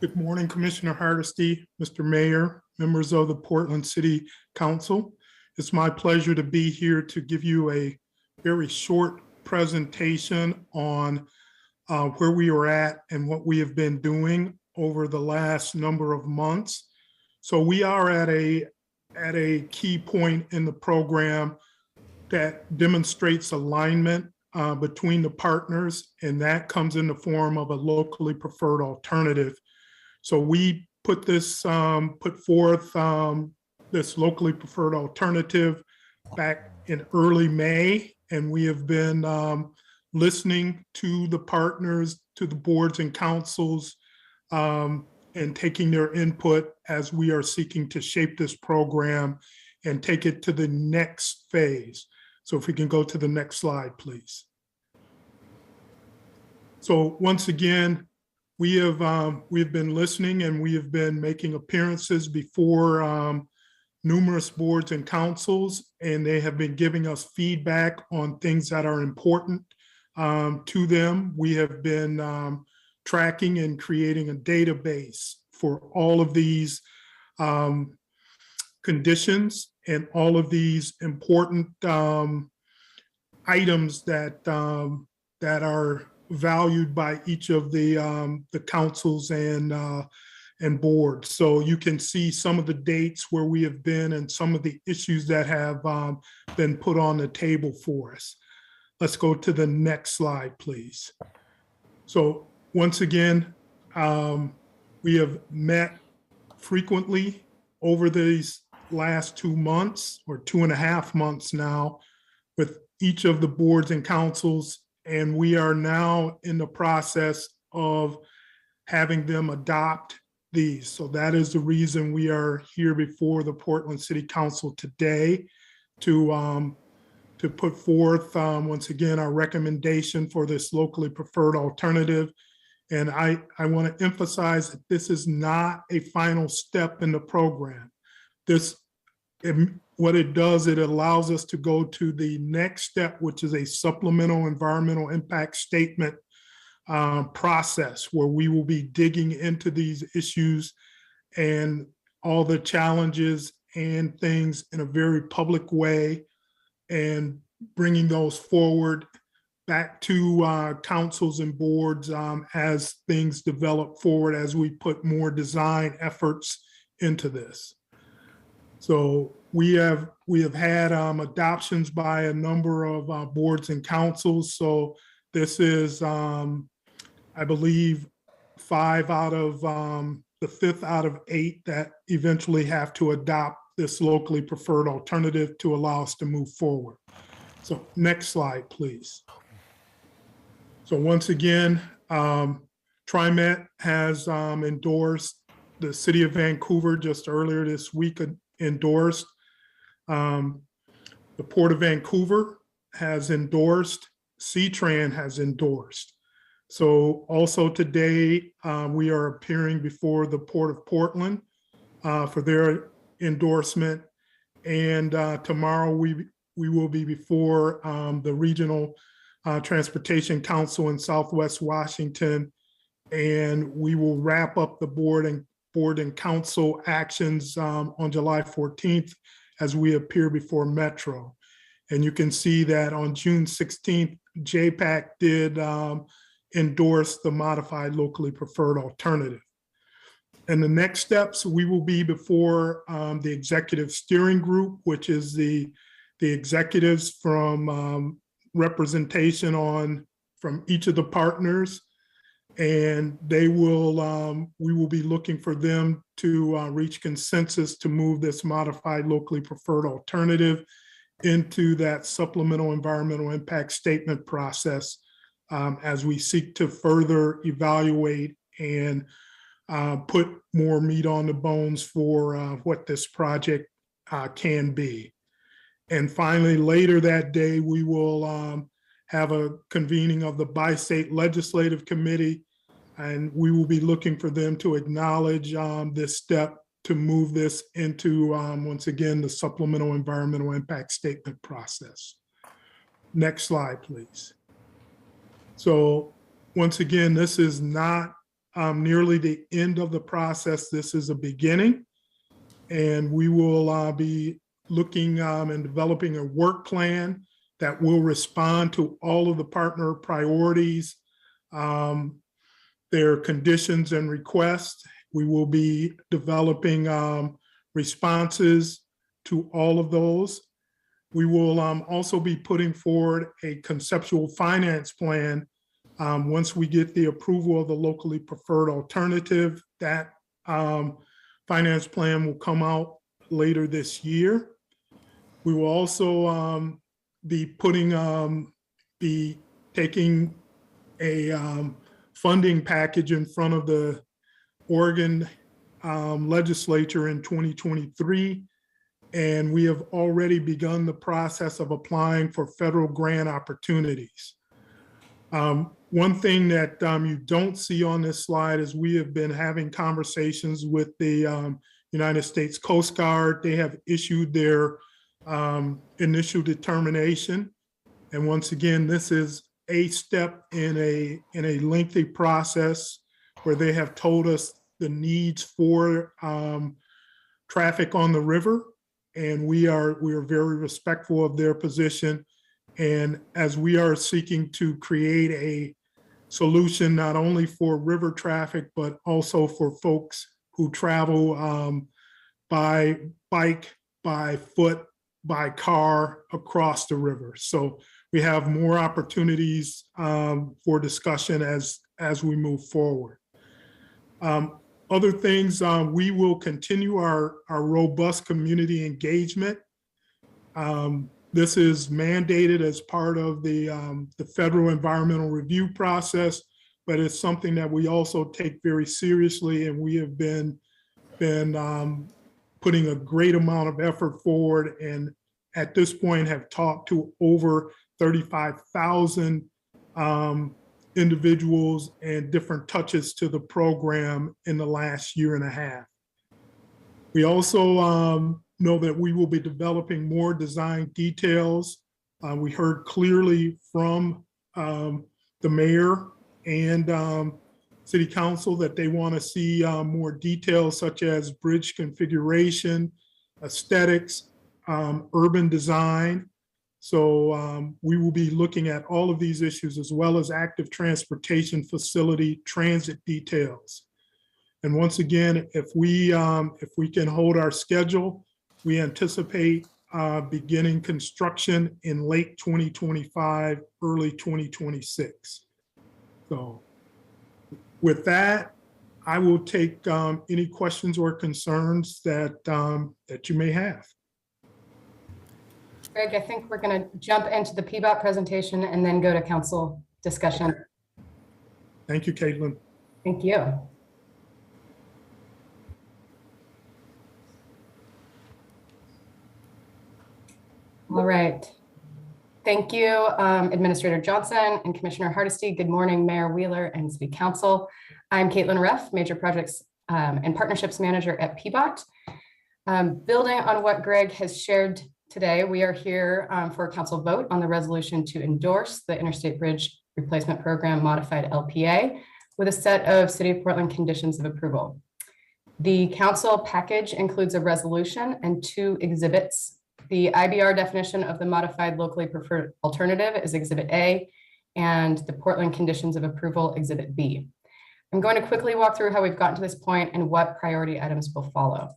Good morning, Commissioner Hardesty, Mr. Mayor, members of the Portland City Council. It's my pleasure to be here to give you a very short presentation on where we are at and what we have been doing over the last number of months. So we are at a key point in the program that demonstrates alignment between the partners, and that comes in the form of a locally preferred alternative. So we put forth this locally preferred alternative back in early May, and we have been listening to the partners, to the boards and councils, and taking their input as we are seeking to shape this program and take it to the next phase. So if we can go to the next slide, please. So once again, we have been listening, and we have been making appearances before numerous boards and councils, and they have been giving us feedback on things that are important to them. We have been tracking and creating a database for all of these conditions and all of these important items that are valued by each of the councils and boards. So you can see some of the dates where we have been and some of the issues that have been put on the table for us. Let's go to the next slide, please. So once again, we have met frequently over these last 2 months or 2.5 months now with each of the boards and councils, and we are now in the process of having them adopt these. So that is the reason we are here before the Portland City Council today to put forth, once again, our recommendation for this locally preferred alternative. And I want to emphasize that this is not a final step in the program. What it does, it allows us to go to the next step, which is a supplemental environmental impact statement process where we will be digging into these issues and all the challenges and things in a very public way and bringing those forward back to councils and boards as things develop forward, as we put more design efforts into this. So we have had adoptions by a number of boards and councils. So this is, I believe, the fifth out of 8 that eventually have to adopt this locally preferred alternative to allow us to move forward. So next slide, please. So once again, TriMet has endorsed, the City of Vancouver just earlier this week endorsed. The Port of Vancouver has endorsed, CTRAN has endorsed. So also today, we are appearing before the Port of Portland for their endorsement. And tomorrow we will be before the Regional Transportation Council in Southwest Washington. And we will wrap up the board and council actions on July 14th as we appear before Metro. And you can see that on June 16th, JPAC did endorse the modified locally preferred alternative. And the next steps, we will be before the executive steering group, which is the executives from representation from each of the partners. And they will, we will be looking for them to reach consensus to move this modified locally preferred alternative into that supplemental environmental impact statement process as we seek to further evaluate and put more meat on the bones for what this project can be. And finally, later that day, we will have a convening of the Bi-State Legislative Committee, and we will be looking for them to acknowledge this step to move this into, once again, the supplemental environmental impact statement process. Next slide, please. So once again, this is not nearly the end of the process. This is a beginning, and we will be looking and developing a work plan that will respond to all of the partner priorities, their conditions and requests. We will be developing responses to all of those. We will also be putting forward a conceptual finance plan once we get the approval of the locally preferred alternative. That finance plan will come out later this year. We will also be taking a funding package in front of the Oregon legislature in 2023. And we have already begun the process of applying for federal grant opportunities. One thing that you don't see on this slide is we have been having conversations with the United States Coast Guard. They have issued their initial determination. And once again, this is a step in a lengthy process where they have told us the needs for traffic on the river. And we are very respectful of their position. And as we are seeking to create a solution not only for river traffic, but also for folks who travel by bike, by foot, by car across the river. So we have more opportunities for discussion as we move forward. Other things, we will continue our robust community engagement. This is mandated as part of the federal environmental review process, but it's something that we also take very seriously, and we have been putting a great amount of effort forward, and at this point have talked to over 35,000 individuals and different touches to the program in the last year and a half. We also know that we will be developing more design details. We heard clearly from the mayor and City Council that they want to see more details such as bridge configuration, aesthetics, urban design. So we will be looking at all of these issues as well as active transportation facility transit details. And once again, if we can hold our schedule, we anticipate beginning construction in late 2025, early 2026. So with that, I will take any questions or concerns that you may have. Greg, I think we're going to jump into the PBOT presentation and then go to council discussion. Thank you, Caitlin. Thank you. All right. Thank you, Administrator Johnson and Commissioner Hardesty. Good morning, Mayor Wheeler and City Council. I'm Caitlin Reff, Major Projects and Partnerships Manager at PBOT. Building on what Greg has shared today, we are here for a council vote on the resolution to endorse the Interstate Bridge Replacement Program Modified LPA with a set of City of Portland conditions of approval. The council package includes a resolution and 2 exhibits. The IBR definition of the modified locally preferred alternative is Exhibit A, and the Portland conditions of approval, Exhibit B. I'm going to quickly walk through how we've gotten to this point and what priority items will follow.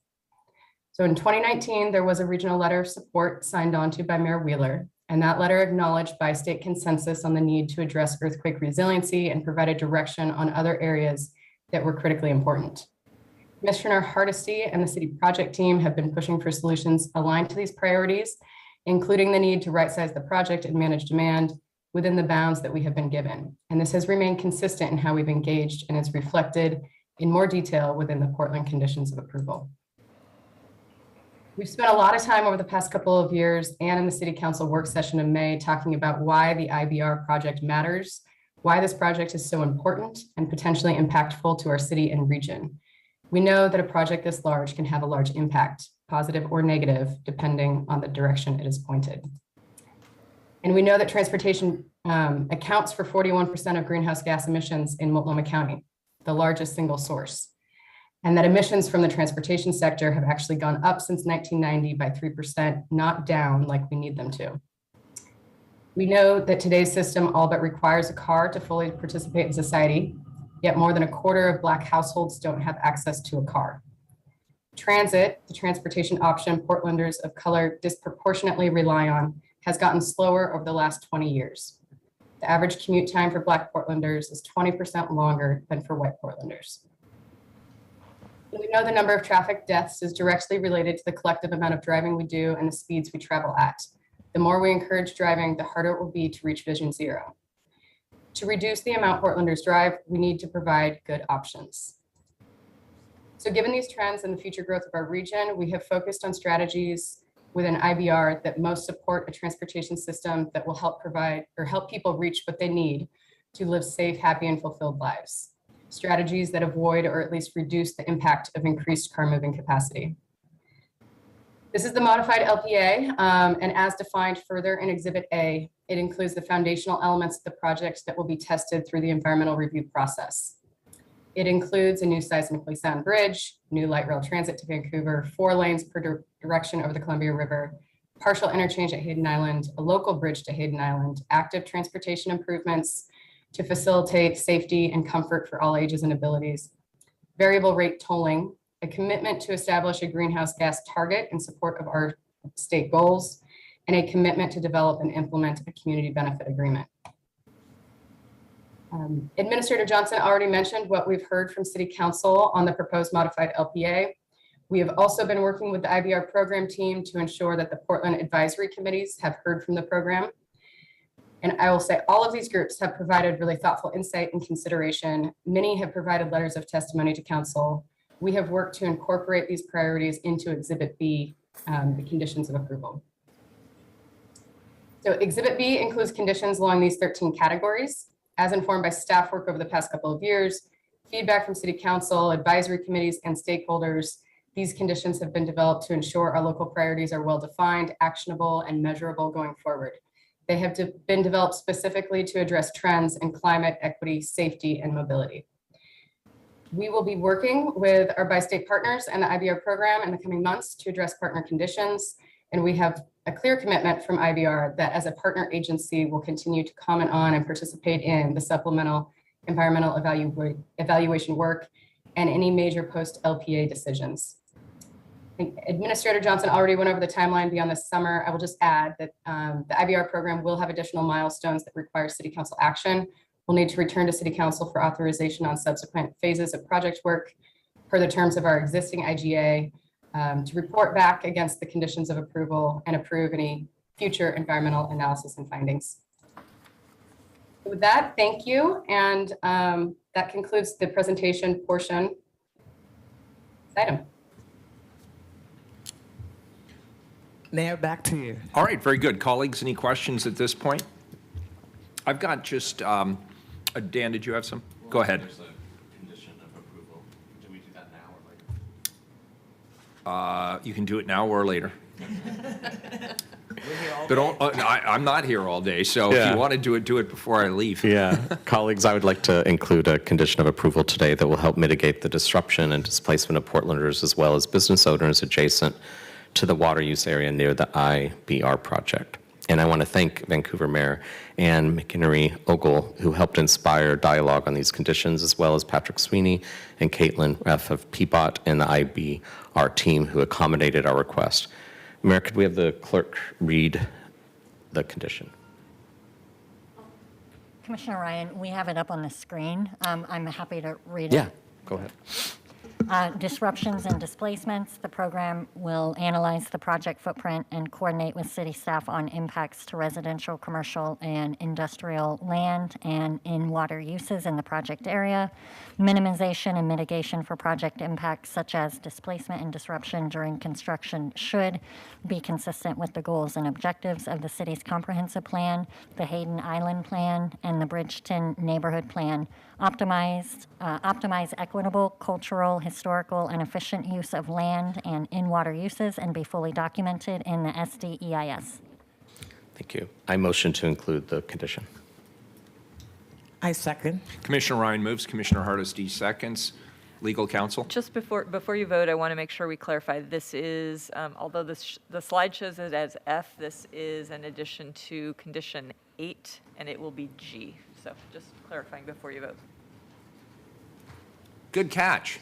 So in 2019, there was a regional letter of support signed onto by Mayor Wheeler, and that letter acknowledged by state consensus on the need to address earthquake resiliency and provided direction on other areas that were critically important. Commissioner Hardesty and the city project team have been pushing for solutions aligned to these priorities, including the need to right-size the project and manage demand within the bounds that we have been given. And this has remained consistent in how we've engaged and is reflected in more detail within the Portland conditions of approval. We've spent a lot of time over the past couple of years and in the City Council work session in May talking about why the IBR project matters, why this project is so important and potentially impactful to our city and region. We know that a project this large can have a large impact, positive or negative, depending on the direction it is pointed. And we know that transportation accounts for 41% of greenhouse gas emissions in Multnomah County, the largest single source. And that emissions from the transportation sector have actually gone up since 1990 by 3%, not down like we need them to. We know that today's system all but requires a car to fully participate in society, yet more than a quarter of Black households don't have access to a car. Transit, the transportation option Portlanders of color disproportionately rely on, has gotten slower over the last 20 years. The average commute time for Black Portlanders is 20% longer than for white Portlanders. We know the number of traffic deaths is directly related to the collective amount of driving we do and the speeds we travel at. The more we encourage driving, the harder it will be to reach Vision Zero. To reduce the amount Portlanders drive, we need to provide good options. So given these trends and the future growth of our region, we have focused on strategies within IBR that most support a transportation system that will help provide or help people reach what they need to live safe, happy, and fulfilled lives. Strategies that avoid or at least reduce the impact of increased car moving capacity. This is the modified LPA, and as defined further in Exhibit A, it includes the foundational elements of the project that will be tested through the environmental review process. It includes a new seismically sound bridge, new light rail transit to Vancouver, 4 lanes per direction over the Columbia River, partial interchange at Hayden Island, a local bridge to Hayden Island, active transportation improvements to facilitate safety and comfort for all ages and abilities, variable rate tolling, a commitment to establish a greenhouse gas target in support of our state goals, and a commitment to develop and implement a community benefit agreement. Administrator Johnson already mentioned what we've heard from City Council on the proposed modified LPA. We have also been working with the IBR program team to ensure that the Portland advisory committees have heard from the program. And I will say all of these groups have provided really thoughtful insight and consideration. Many have provided letters of testimony to council. We have worked to incorporate these priorities into Exhibit B, the conditions of approval. So Exhibit B includes conditions along these 13 categories, as informed by staff work over the past couple of years, feedback from City Council, advisory committees, and stakeholders. These conditions have been developed to ensure our local priorities are well-defined, actionable, and measurable going forward. They have been developed specifically to address trends in climate, equity, safety, and mobility. We will be working with our bi-state partners and the IBR program in the coming months to address partner conditions. And we have a clear commitment from IBR that as a partner agency will continue to comment on and participate in the supplemental environmental evaluation work and any major post-LPA decisions. I think Administrator Johnson already went over the timeline beyond this summer. I will just add that the IBR program will have additional milestones that require City Council action. We'll need to return to City Council for authorization on subsequent phases of project work per the terms of our existing IGA, to report back against the conditions of approval and approve any future environmental analysis and findings. With that, thank you. And that concludes the presentation portion. Item. Mayor, back to you. All right, very good. Colleagues, any questions at this point? I've got just, Dan, did you have some? Go ahead. There's a condition of approval. Do we do that now or later? You can do it now or later. But I'm not here all day, so if you want to do it before I leave. Yeah, colleagues, I would like to include a condition of approval today that will help mitigate the disruption and displacement of Portlanders as well as business owners adjacent to the water use area near the IBR project. And I want to thank Vancouver Mayor Anne McInerney-Ogle, who helped inspire dialogue on these conditions, as well as Patrick Sweeney and Caitlin Reff of PBOT and the IBR team who accommodated our request. Mayor, could we have the clerk read the condition? Commissioner Ryan, we have it up on the screen. I'm happy to read it. Yeah, go ahead. Disruptions and displacements. The program will analyze the project footprint and coordinate with city staff on impacts to residential, commercial, and industrial land and in-water uses in the project area. Minimization and mitigation for project impacts such as displacement and disruption during construction should be consistent with the goals and objectives of the city's comprehensive plan, the Hayden Island Plan, and the Bridgeton Neighborhood Plan. Optimize equitable, cultural, historical, and efficient use of land and in-water uses and be fully documented in the SDEIS. Thank you. I motion to include the condition. I second. Commissioner Ryan moves, Commissioner Hardesty seconds. Legal counsel? Just before you vote, I want to make sure we clarify, this is, although the slide shows it as F, this is an addition to condition 8, and it will be G. So just clarifying before you vote. Good catch.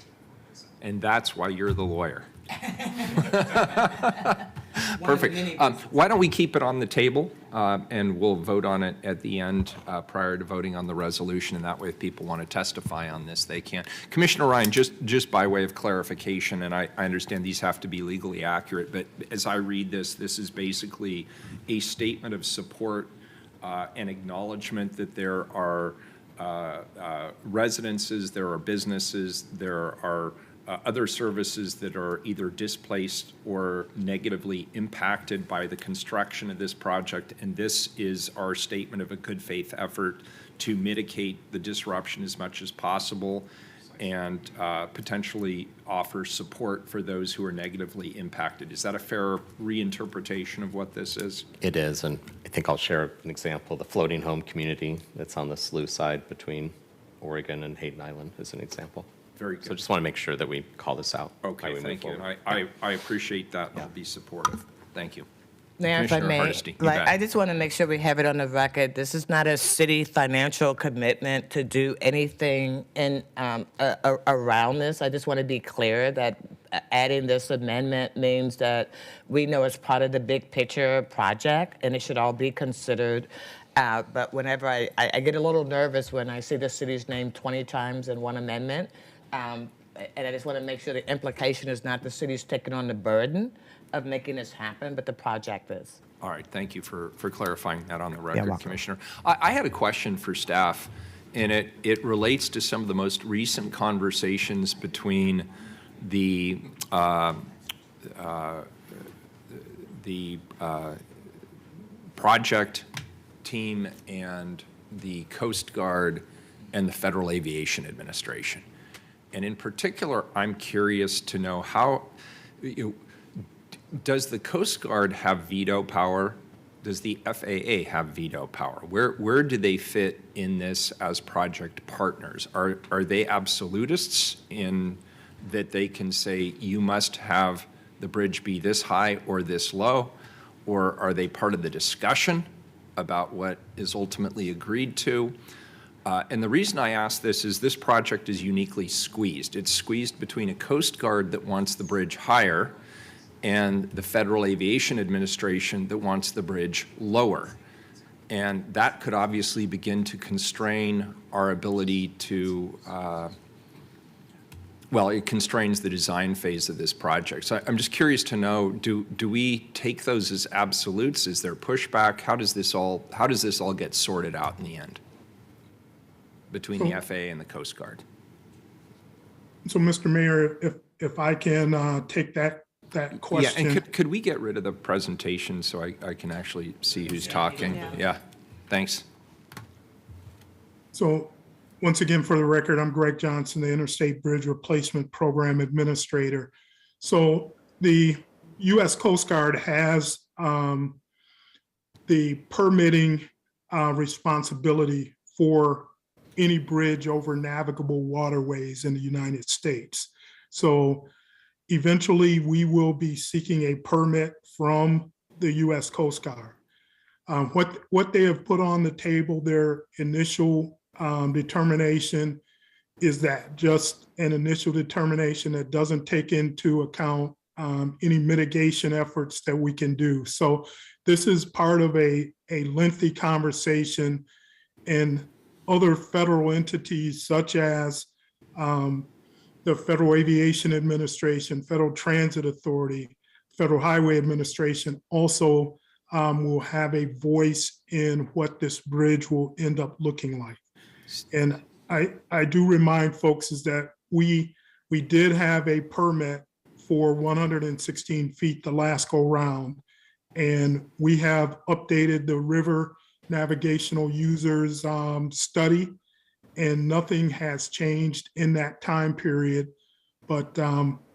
And that's why you're the lawyer. Perfect. Why don't we keep it on the table, and we'll vote on it at the end prior to voting on the resolution, and that way if people want to testify on this, they can. Commissioner Ryan, just by way of clarification, and I understand these have to be legally accurate, but as I read this, this is basically a statement of support and acknowledgement that there are residences, there are businesses, there are other services that are either displaced or negatively impacted by the construction of this project, and this is our statement of a good faith effort to mitigate the disruption as much as possible and potentially offer support for those who are negatively impacted. Is that a fair reinterpretation of what this is? It is, and I think I'll share an example. The floating home community that's on the slough side between Oregon and Hayden Island is an example. Very good. So just want to make sure that we call this out. Okay, thank you. I appreciate that. I'll be supportive. Thank you. Mayor, if I Commissioner may, Hardesty, you bet. I just want to make sure we have it on the record. This is not a city financial commitment to do anything around this. I just want to be clear that adding this amendment means that we know it's part of the big picture project and it should all be considered. But whenever I get a little nervous when I see the city's name 20 times in one amendment. And I just want to make sure the implication is not the city's taking on the burden of making this happen, but the project is. All right, thank you for clarifying that on the record, Commissioner. I had a question for staff, and it relates to some of the most recent conversations between the project team and the Coast Guard and the Federal Aviation Administration. And in particular, I'm curious to know how, does the Coast Guard have veto power does the FAA have veto power? Where do they fit in this as project partners? Are they absolutists in that they can say, you must have the bridge be this high or this low? Or are they part of the discussion about what is ultimately agreed to? And the reason I ask this is this project is uniquely squeezed. It's squeezed between a Coast Guard that wants the bridge higher and the Federal Aviation Administration that wants the bridge lower. And that could obviously begin to constrain our ability to, well, it constrains the design phase of this project. So I'm just curious to know, do we take those as absolutes? Is there pushback? How does this all get sorted out in the end between the FAA and the Coast Guard? So, Mr. Mayor, if I can take that question. Yeah, and could we get rid of the presentation so I can actually see who's talking? Yeah, thanks. So, once again, for the record, I'm Greg Johnson, the Interstate Bridge Replacement Program Administrator. So the U.S. Coast Guard has the permitting responsibility for any bridge over navigable waterways in the United States. So eventually we will be seeking a permit from the U.S. Coast Guard. What they have put on the table, their initial determination is that just an initial determination that doesn't take into account any mitigation efforts that we can do. So this is part of a lengthy conversation, and other federal entities such as the Federal Aviation Administration, Federal Transit Authority, Federal Highway Administration also will have a voice in what this bridge will end up looking like. And I do remind folks is that we did have a permit for 116 feet the last go round, and we have updated the river navigational users study, and nothing has changed in that time period. But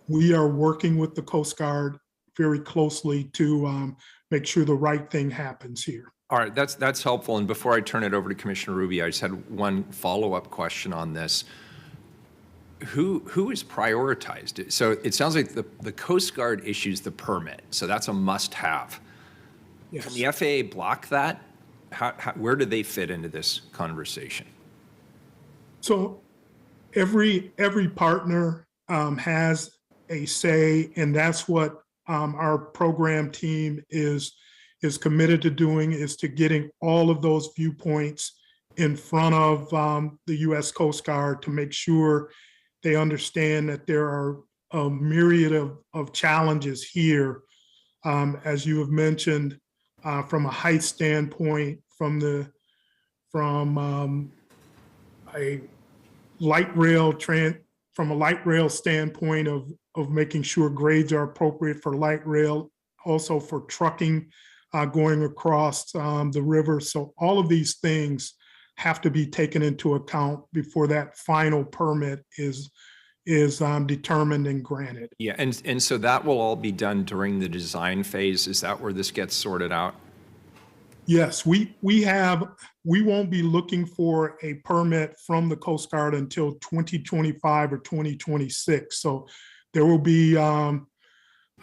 we are working with the Coast Guard very closely to make sure the right thing happens here. All right, that's helpful. And before I turn it over to Commissioner Rubio, I just had one follow-up question on this. Who is prioritized? So it sounds like the Coast Guard issues the permit, so that's a must-have. Yes. Can the FAA block that? Where do they fit into this conversation? So every partner has a say, and that's what our program team is committed to doing, is to getting all of those viewpoints in front of the U.S. Coast Guard to make sure they understand that there are a myriad of challenges here, as you have mentioned, from a height standpoint, from a light rail standpoint of making sure grades are appropriate for light rail, also for trucking going across the river. So all of these things have to be taken into account before that final permit is determined and granted. Yeah, and so that will all be done during the design phase. Is that where this gets sorted out? Yes, we won't be looking for a permit from the Coast Guard until 2025 or 2026. So there will be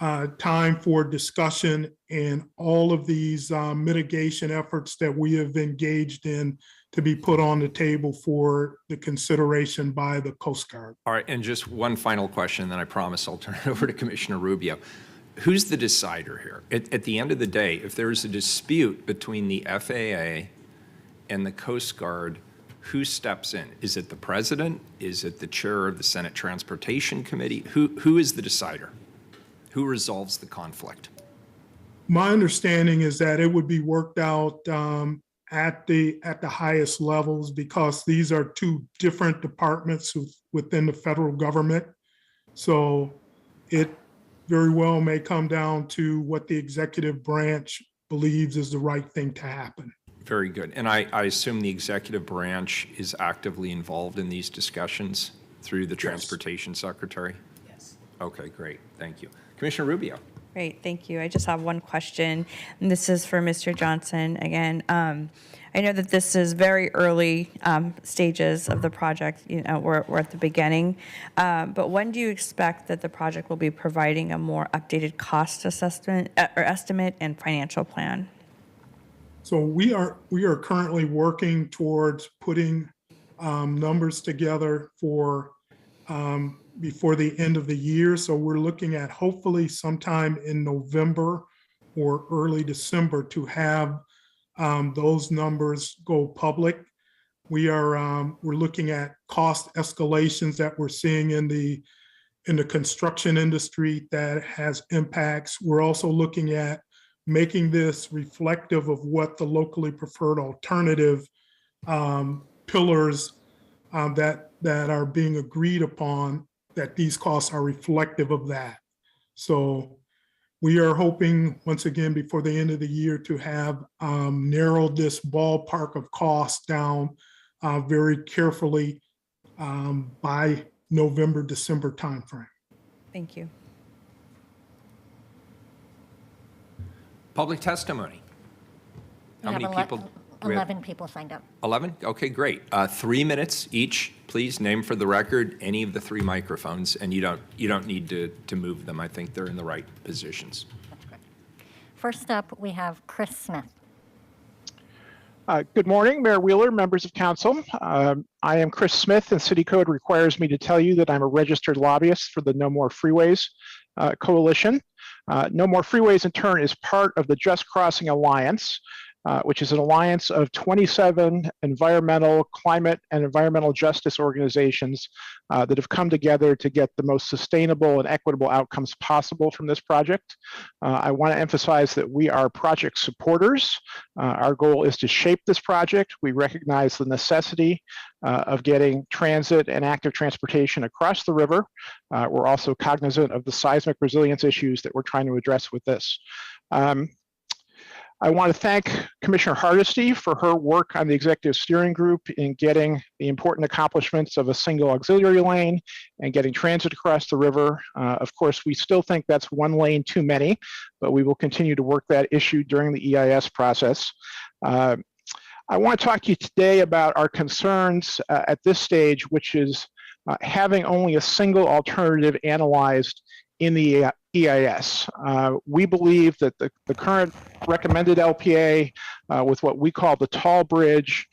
time for discussion and all of these mitigation efforts that we have engaged in to be put on the table for the consideration by the Coast Guard. All right, and just one final question, then I promise I'll turn it over to Commissioner Rubio. Who's the decider here? At the end of the day, if there is a dispute between the FAA and the Coast Guard, who steps in? Is it the president? Is it the chair of the Senate Transportation Committee? Who is the decider? Who resolves the conflict? My understanding is that it would be worked out at the highest levels, because these are two different departments within the federal government. So it very well may come down to what the executive branch believes is the right thing to happen. Very good. And I assume the executive branch is actively involved in these discussions through the Transportation Secretary? Yes. Okay, great. Thank you. Commissioner Rubio. Great, thank you. I just have one question, and this is for Mr. Johnson again. I know that this is very early stages of the project. You know, we're at the beginning, but when do you expect that the project will be providing a more updated cost assessment or estimate and financial plan? So we are currently working towards putting numbers together for before the end of the year. So we're looking at hopefully sometime in November or early December to have those numbers go public. We're looking at cost escalations that we're seeing in the construction industry that has impacts. We're also looking at making this reflective of what the locally preferred alternative pillars that are being agreed upon, that these costs are reflective of that. So we are hoping, once again, before the end of the year to have narrowed this ballpark of costs down very carefully by November, December timeframe. Thank you. Public testimony. How We many have people? we have 11 people signed up. 11? Okay, great. 3 minutes each, please. Name for the record any of the 3 microphones, and you don't need to move them. I think they're in the right positions. That's great. First up, we have Chris Smith. Good morning, Mayor Wheeler, members of council. I am Chris Smith, and City Code requires me to tell you that I'm a registered lobbyist for the No More Freeways Coalition. No More Freeways, in turn, is part of the Just Crossing Alliance, which is an alliance of 27 environmental, climate, and environmental justice organizations that have come together to get the most sustainable and equitable outcomes possible from this project. I want to emphasize that we are project supporters. Our goal is to shape this project. We recognize the necessity of getting transit and active transportation across the river. We're also cognizant of the seismic resilience issues that we're trying to address with this. I want to thank Commissioner Hardesty for her work on the executive steering group in getting the important accomplishments of a single auxiliary lane and getting transit across the river. Of course, we still think that's 1 lane too many, but we will continue to work that issue during the EIS process. I want to talk to you today about our concerns at this stage, which is having only a single alternative analyzed in the EIS. We believe that the current recommended LPA with what we call the tall bridge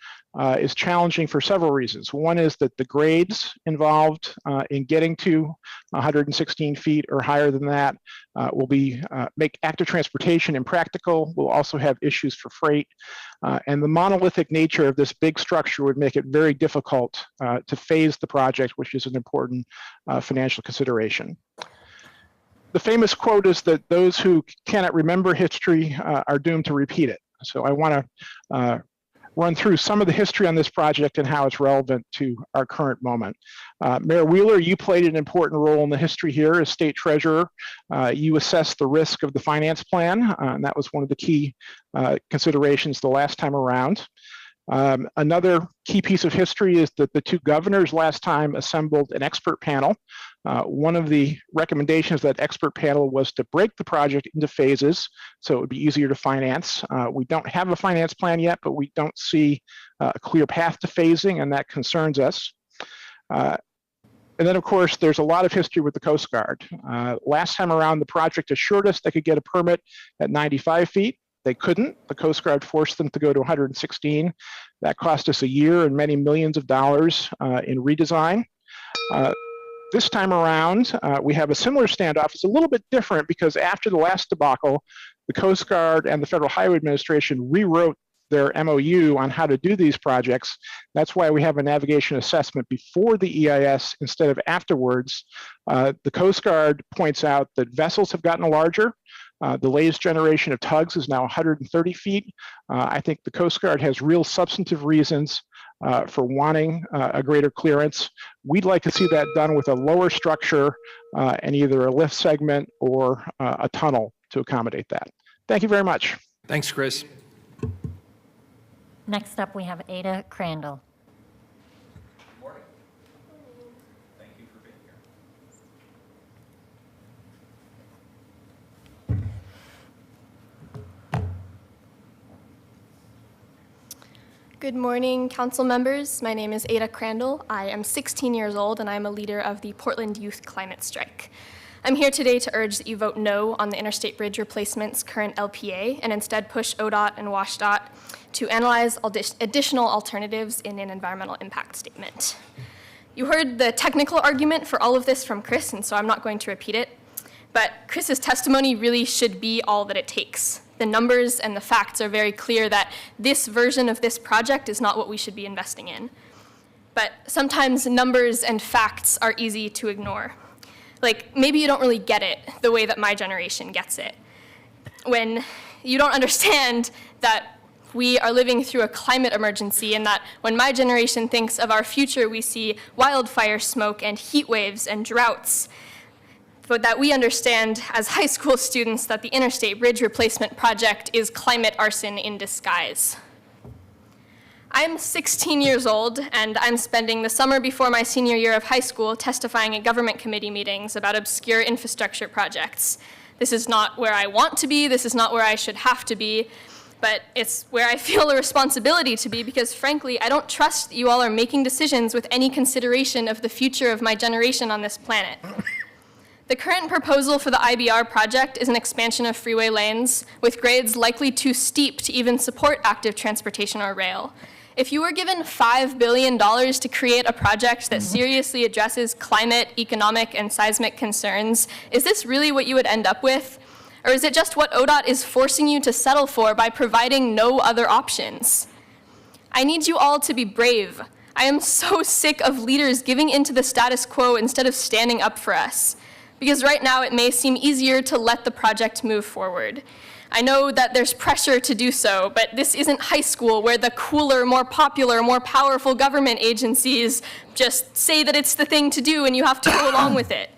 is challenging for several reasons. One is that the grades involved in getting to 116 feet or higher than that will make active transportation impractical. We'll also have issues for freight. And the monolithic nature of this big structure would make it very difficult to phase the project, which is an important financial consideration. The famous quote is that those who cannot remember history are doomed to repeat it. So I want to run through some of the history on this project and how it's relevant to our current moment. Mayor Wheeler, you played an important role in the history here as state treasurer. You assessed the risk of the finance plan, and that was one of the key considerations the last time around. Another key piece of history is that the 2 governors last time assembled an expert panel. One of the recommendations of that expert panel was to break the project into phases so it would be easier to finance. We don't have a finance plan yet, but we don't see a clear path to phasing, and that concerns us. And then, of course, there's a lot of history with the Coast Guard. Last time around, the project assured us they could get a permit at 95 feet. They couldn't. The Coast Guard forced them to go to 116. That cost us a year and many millions of dollars in redesign. This time around, we have a similar standoff. It's a little bit different because after the last debacle, the Coast Guard and the Federal Highway Administration rewrote their MOU on how to do these projects. That's why we have a navigation assessment before the EIS instead of afterwards. The Coast Guard points out that vessels have gotten larger. The latest generation of tugs is now 130 feet. I think the Coast Guard has real substantive reasons for wanting a greater clearance. We'd like to see that done with a lower structure and either a lift segment or a tunnel to accommodate that. Thank you very much. Thanks, Chris. Next up, we have Ada Crandall. Good morning. Thank you for being here. Good morning, council members. My name is Ada Crandall. I am 16 years old and I'm a leader of the Portland Youth Climate Strike. I'm here today to urge that you vote no on the Interstate Bridge Replacement's current LPA and instead push ODOT and WashDOT to analyze additional alternatives in an environmental impact statement. You heard the technical argument for all of this from Chris, and so I'm not going to repeat it, but Chris's testimony really should be all that it takes. The numbers and the facts are very clear that this version of this project is not what we should be investing in. But sometimes numbers and facts are easy to ignore. Like, maybe you don't really get it the way that my generation gets it. When you don't understand that we are living through a climate emergency and that when my generation thinks of our future, we see wildfire smoke and heat waves and droughts. But that we understand as high school students that the Interstate Bridge Replacement Project is climate arson in disguise. I'm 16 years old, and I'm spending the summer before my senior year of high school testifying at government committee meetings about obscure infrastructure projects. This is not where I want to be, this is not where I should have to be, but it's where I feel a responsibility to be because, frankly, I don't trust that you all are making decisions with any consideration of the future of my generation on this planet. The current proposal for the IBR project is an expansion of freeway lanes with grades likely too steep to even support active transportation or rail. If you were given $5 billion to create a project that seriously addresses climate, economic, and seismic concerns, is this really what you would end up with? Or is it just what ODOT is forcing you to settle for by providing no other options? I need you all to be brave. I am so sick of leaders giving into the status quo instead of standing up for us. Because right now it may seem easier to let the project move forward. I know that there's pressure to do so, but this isn't high school where the cooler, more popular, more powerful government agencies just say that it's the thing to do and you have to go along with it.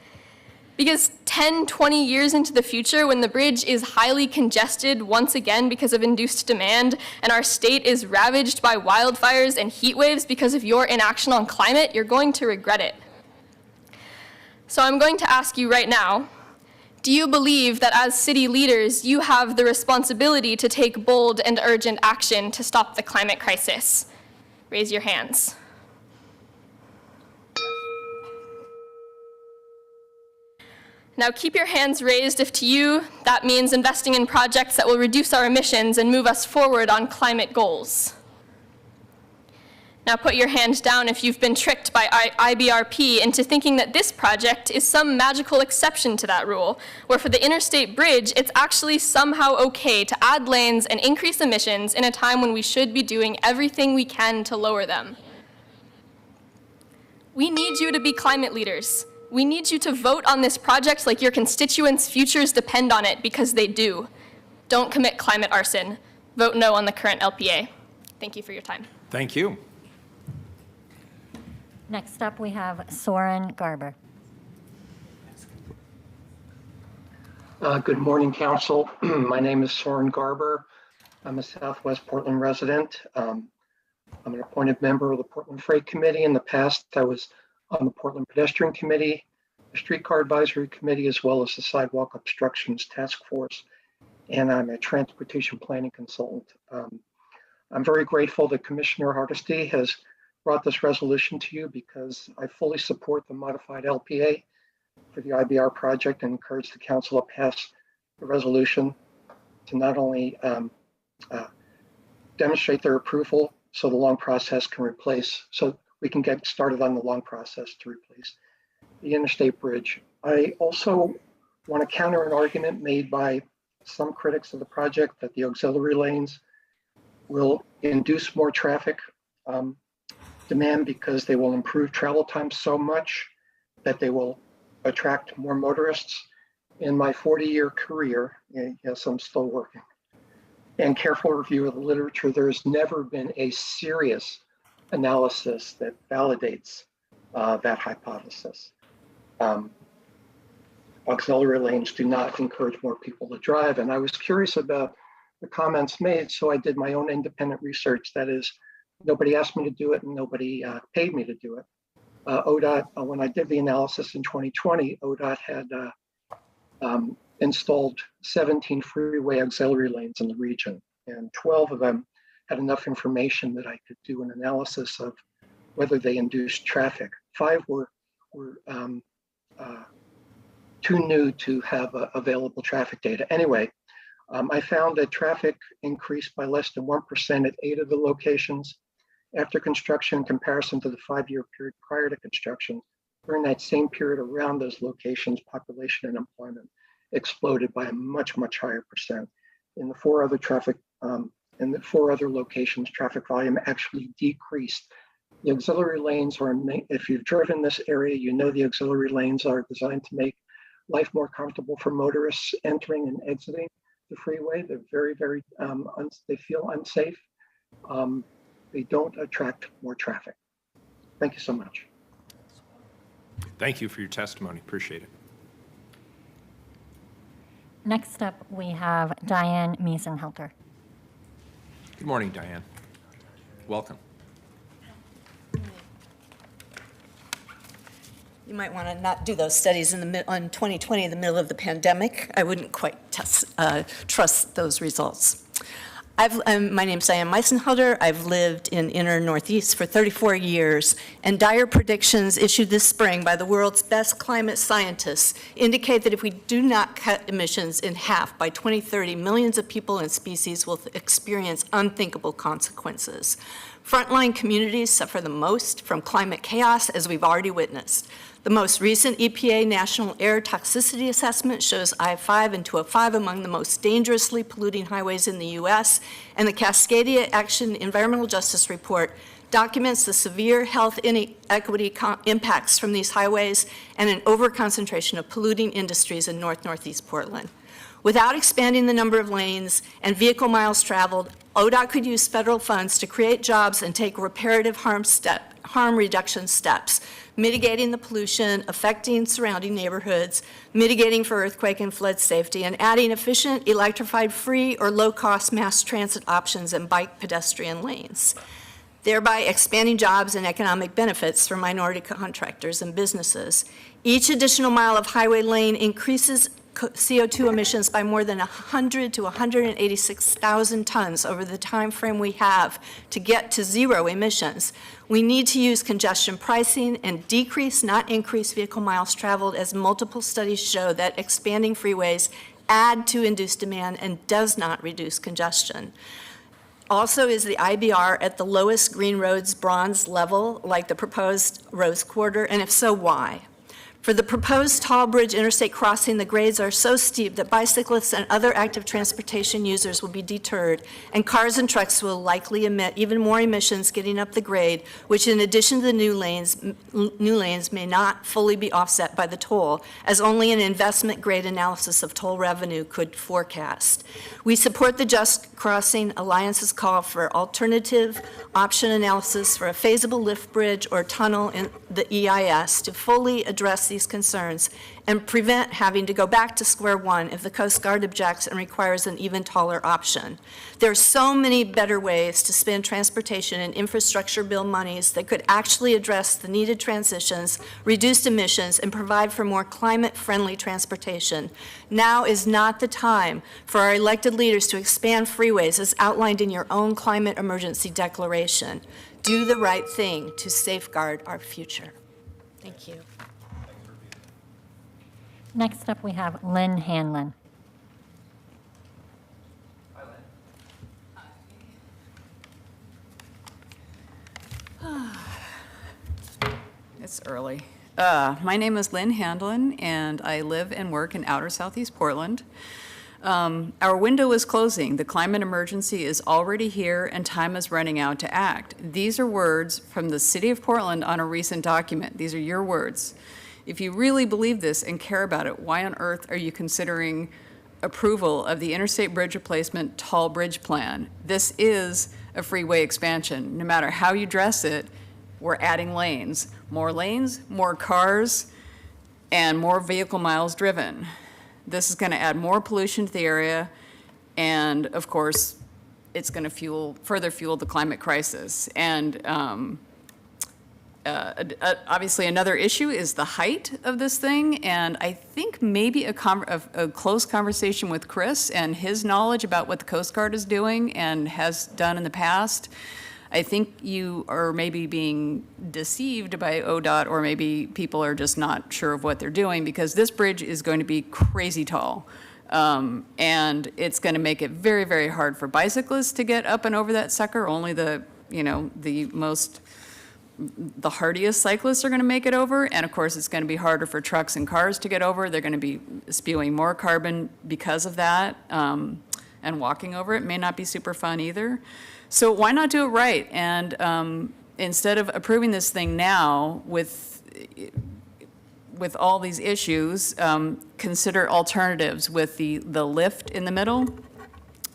Because 10, 20 years into the future, when the bridge is highly congested once again because of induced demand, and our state is ravaged by wildfires and heat waves because of your inaction on climate, you're going to regret it. So I'm going to ask you right now, do you believe that as city leaders, you have the responsibility to take bold and urgent action to stop the climate crisis? Raise your hands. Now keep your hands raised if to you that means investing in projects that will reduce our emissions and move us forward on climate goals. Now put your hand down if you've been tricked by IBRP into thinking that this project is some magical exception to that rule, where for the interstate bridge, it's actually somehow okay to add lanes and increase emissions in a time when we should be doing everything we can to lower them. We need you to be climate leaders. We need you to vote on this project like your constituents' futures depend on it, because they do. Don't commit climate arson. Vote no on the current LPA. Thank you for your time. Thank you. Next up, we have Soren Garber. Good morning, Council. My name is Soren Garber. I'm a Southwest Portland resident. I'm an appointed member of the Portland Freight Committee. In the past, I was on the Portland Pedestrian Committee, the Streetcar Advisory Committee, as well as the Sidewalk Obstructions Task Force. And I'm a transportation planning consultant. I'm very grateful that Commissioner Hardesty has brought this resolution to you because I fully support the modified LPA for the IBR project and encourage the council to pass the resolution to not only demonstrate their approval so the long process can replace, so we can get started on the long process to replace the interstate bridge. I also want to counter an argument made by some critics of the project that the auxiliary lanes will induce more traffic demand because they will improve travel time so much that they will attract more motorists. In my 40-year career, yes, I'm still working, and careful review of the literature, there's never been a serious analysis that validates that hypothesis. Auxiliary lanes do not encourage more people to drive, and I was curious about the comments made, so I did my own independent research. That is, nobody asked me to do it and nobody paid me to do it. ODOT, when I did the analysis in 2020, ODOT had installed 17 freeway auxiliary lanes in the region, and 12 of them had enough information that I could do an analysis of whether they induced traffic. 5 were too new to have available traffic data. Anyway, I found that traffic increased by less than 1% at 8 of the locations after construction in comparison to the 5-year period prior to construction. During that same period around those locations, population and employment exploded by a much, much higher percent. In the 4 other locations, traffic volume actually decreased. The auxiliary lanes are, if you've driven this area, you know the auxiliary lanes are designed to make life more comfortable for motorists entering and exiting the freeway. They're very, very, they feel unsafe. They don't attract more traffic. Thank you so much. Thank you for your testimony. Appreciate it. Next up, we have Diane Miesenhelter. Good morning, Diane. Welcome. You might want to not do those studies on 2020 in the middle of the pandemic. I wouldn't quite trust those results. My name's Diane Miesenhelter. I've lived in inner Northeast for 34 years, and dire predictions issued this spring by the world's best climate scientists indicate that if we do not cut emissions in half by 2030, millions of people and species will experience unthinkable consequences. Frontline communities suffer the most from climate chaos, as we've already witnessed. The most recent EPA National Air Toxicity Assessment shows I-5 and 205 among the most dangerously polluting highways in the U.S., and the Cascadia Action Environmental Justice Report documents the severe health inequity impacts from these highways and an overconcentration of polluting industries in Northeast Portland. Without expanding the number of lanes and vehicle miles traveled, ODOT could use federal funds to create jobs and take reparative harm reduction steps, mitigating the pollution affecting surrounding neighborhoods, mitigating for earthquake and flood safety, and adding efficient, electrified, free, or low-cost mass transit options and bike pedestrian lanes, thereby expanding jobs and economic benefits for minority contractors and businesses. Each additional mile of highway lane increases CO2 emissions by more than 100 to 186,000 tons over the time frame we have to get to zero emissions. We need to use congestion pricing and decrease, not increase, vehicle miles traveled, as multiple studies show that expanding freeways add to induced demand and does not reduce congestion. Also, is the IBR at the lowest Green Roads bronze level, like the proposed Rose Quarter, and if so, why? For the proposed Tall Bridge interstate crossing, the grades are so steep that bicyclists and other active transportation users will be deterred, and cars and trucks will likely emit even more emissions getting up the grade, which in addition to the new lanes may not fully be offset by the toll, as only an investment grade analysis of toll revenue could forecast. We support the Just Crossing Alliance's call for alternative option analysis for a feasible lift bridge or tunnel in the EIS to fully address these concerns and prevent having to go back to square one if the Coast Guard objects and requires an even taller option. There are so many better ways to spend transportation and infrastructure bill monies that could actually address the needed transitions, reduced emissions, and provide for more climate-friendly transportation. Now is not the time for our elected leaders to expand freeways as outlined in your own climate emergency declaration. Do the right thing to safeguard our future. Thank you. Next up, we have Lynn Hanlon. It's early. My name is Lynn Hanlon, and I live and work in outer Southeast Portland. Our window is closing. The climate emergency is already here, and time is running out to act. These are words from the City of Portland on a recent document. These are your words. If you really believe this and care about it, why on earth are you considering approval of the Interstate Bridge Replacement Tall Bridge Plan? This is a freeway expansion. No matter how you dress it, we're adding lanes, more cars, and more vehicle miles driven. This is going to add more pollution to the area, and of course, it's going to further fuel the climate crisis. And Obviously, another issue is the height of this thing, and I think maybe a close conversation with Chris and his knowledge about what the Coast Guard is doing and has done in the past. I think you are maybe being deceived by ODOT, or maybe people are just not sure of what they're doing, because this bridge is going to be crazy tall. And it's going to make it very, very hard for bicyclists to get up and over that sucker. Only the hardiest cyclists are going to make it over. And of course, it's going to be harder for trucks and cars to get over. They're going to be spewing more carbon because of that. And walking over it may not be super fun either. So why not do it right? And instead of approving this thing now with all these issues, consider alternatives with the lift in the middle,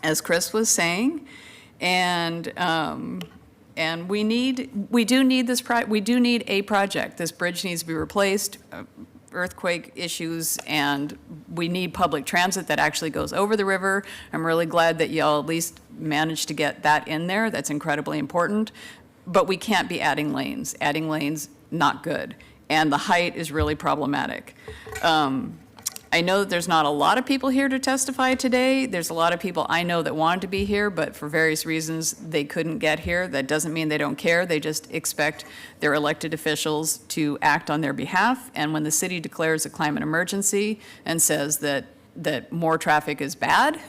as Chris was saying. And we do need a project. This bridge needs to be replaced, earthquake issues, and we need public transit that actually goes over the river. I'm really glad that y'all at least managed to get that in there. That's incredibly important. But we can't be adding lanes. Adding lanes, not good. And the height is really problematic. I know that there's not a lot of people here to testify today. There's a lot of people I know that wanted to be here, but for various reasons, they couldn't get here. That doesn't mean they don't care. They just expect their elected officials to act on their behalf. And when the city declares a climate emergency and says that more traffic is bad,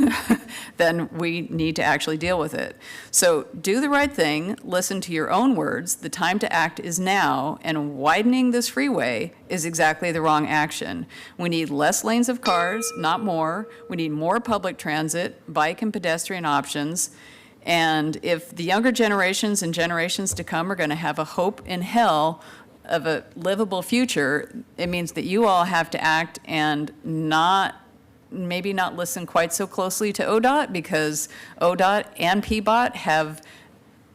then we need to actually deal with it. So do the right thing, listen to your own words. The time to act is now, and widening this freeway is exactly the wrong action. We need less lanes of cars, not more. We need more public transit, bike and pedestrian options. And if the younger generations and generations to come are going to have a hope in hell of a livable future, it means that you all have to act and maybe not listen quite so closely to ODOT, because ODOT and PBOT have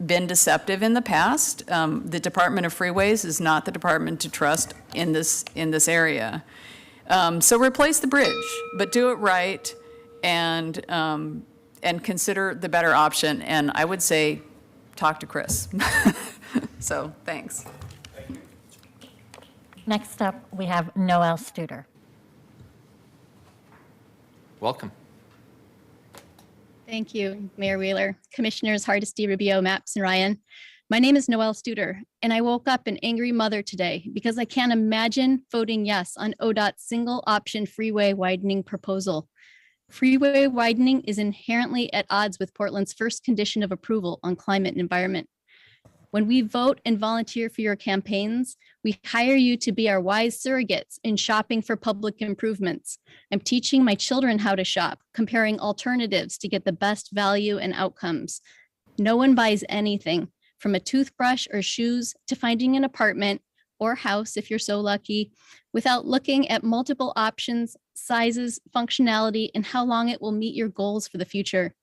been deceptive in the past. The Department of Freeways is not the department to trust in this area. So replace the bridge, but do it right, and consider the better option. And I would say, talk to Chris. So thanks. Next up, we have Noel Studer. Welcome. Thank you, Mayor Wheeler, Commissioners Hardesty, Rubio, Maps, and Ryan. My name is Noelle Studer, and I woke up an angry mother today because I can't imagine voting yes on ODOT's single option freeway widening proposal. Freeway widening is inherently at odds with Portland's first condition of approval on climate and environment. When we vote and volunteer for your campaigns, we hire you to be our wise surrogates in shopping for public improvements. I'm teaching my children how to shop, comparing alternatives to get the best value and outcomes. No one buys anything, from a toothbrush or shoes to finding an apartment or house, if you're so lucky, without looking at multiple options, sizes, functionality, and how long it will meet your goals for the future.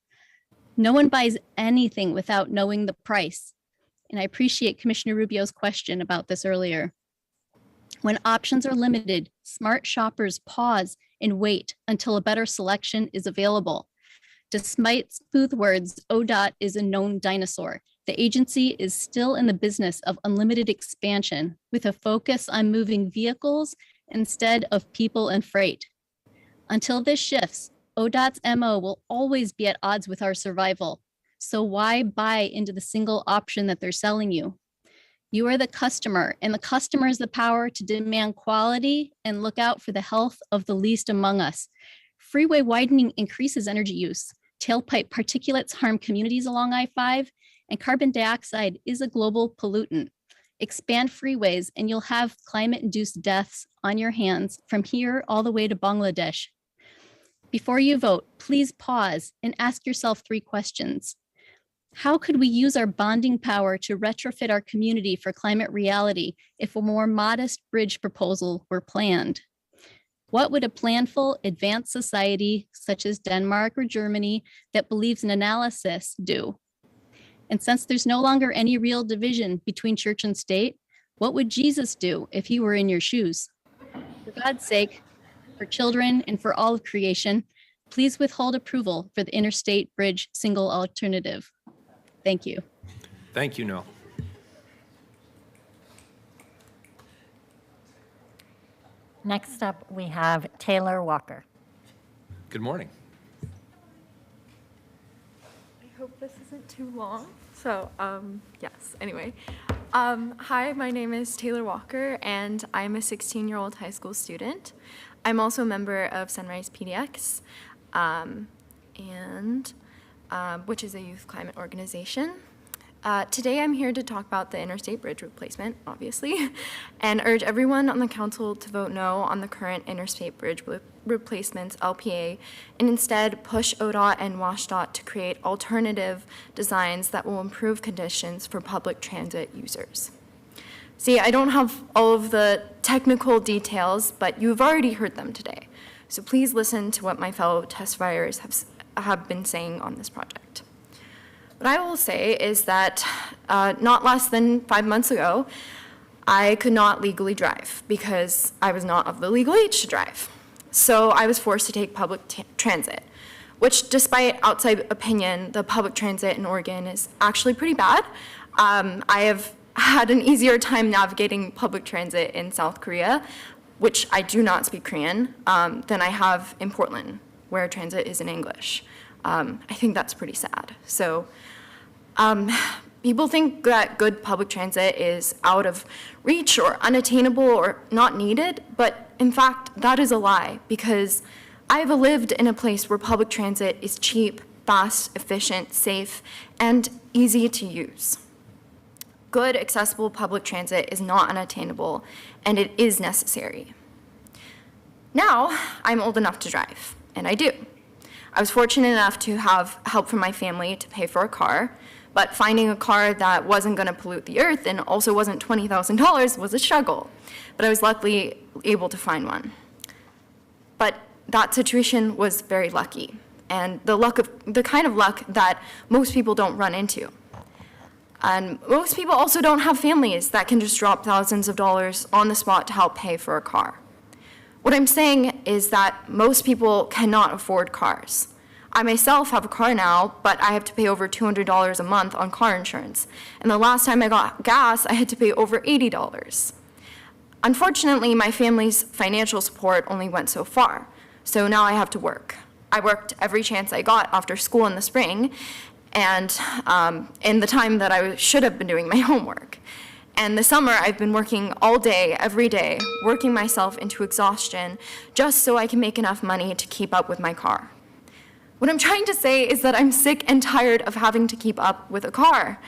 No one buys anything without knowing the price. And I appreciate Commissioner Rubio's question about this earlier. When options are limited, smart shoppers pause and wait until a better selection is available. Despite smooth words, ODOT is a known dinosaur. The agency is still in the business of unlimited expansion with a focus on moving vehicles instead of people and freight. Until this shifts, ODOT's MO will always be at odds with our survival. So why buy into the single option that they're selling you? You are the customer, and the customer has the power to demand quality and look out for the health of the least among us. Freeway widening increases energy use. Tailpipe particulates harm communities along I-5, and carbon dioxide is a global pollutant. Expand freeways, and you'll have climate-induced deaths on your hands from here all the way to Bangladesh. Before you vote, please pause and ask yourself 3 questions. How could we use our bonding power to retrofit our community for climate reality if a more modest bridge proposal were planned? What would a planful, advanced society such as Denmark or Germany that believes in analysis do? And since there's no longer any real division between church and state, what would Jesus do if he were in your shoes? For God's sake, for children and for all of creation, please withhold approval for the interstate bridge single alternative. Thank you. Thank you, Noel. Next up, we have Taylor Walker. Good morning. I hope this isn't too long. So, yes, anyway. Hi, my name is Taylor Walker, and I'm a 16-year-old high school student. I'm also a member of Sunrise PDX, which is a youth climate organization. Today, I'm here to talk about the Interstate Bridge replacement, obviously, and urge everyone on the council to vote no on the current Interstate Bridge replacements LPA, and instead push ODOT and WashDOT to create alternative designs that will improve conditions for public transit users. See, I don't have all of the technical details, but you've already heard them today. So please listen to what my fellow testifiers have been saying on this project. What I will say is that not less than 5 months ago, I could not legally drive because I was not of the legal age to drive. So I was forced to take public transit, which, despite outside opinion, the public transit in Oregon is actually pretty bad. I have had an easier time navigating public transit in South Korea, which I do not speak Korean, than I have in Portland, where transit is in English. I think that's pretty sad. So people think that good public transit is out of reach or unattainable or not needed, but in fact, that is a lie, because I've lived in a place where public transit is cheap, fast, efficient, safe, and easy to use. Good, accessible public transit is not unattainable, and it is necessary. Now, I'm old enough to drive, and I do. I was fortunate enough to have help from my family to pay for a car, but finding a car that wasn't going to pollute the earth and also wasn't $20,000 was a struggle. But I was luckily able to find one. But that situation was very lucky, and the kind of luck that most people don't run into. And most people also don't have families that can just drop thousands of dollars on the spot to help pay for a car. What I'm saying is that most people cannot afford cars. I myself have a car now, but I have to pay over $200 a month on car insurance. And the last time I got gas, I had to pay over $80. Unfortunately, my family's financial support only went so far, so now I have to work. I worked every chance I got after school in the spring, and in the time that I should have been doing my homework. And this summer, I've been working all day, every day, working myself into exhaustion, just so I can make enough money to keep up with my car. What I'm trying to say is that I'm sick and tired of having to keep up with a car.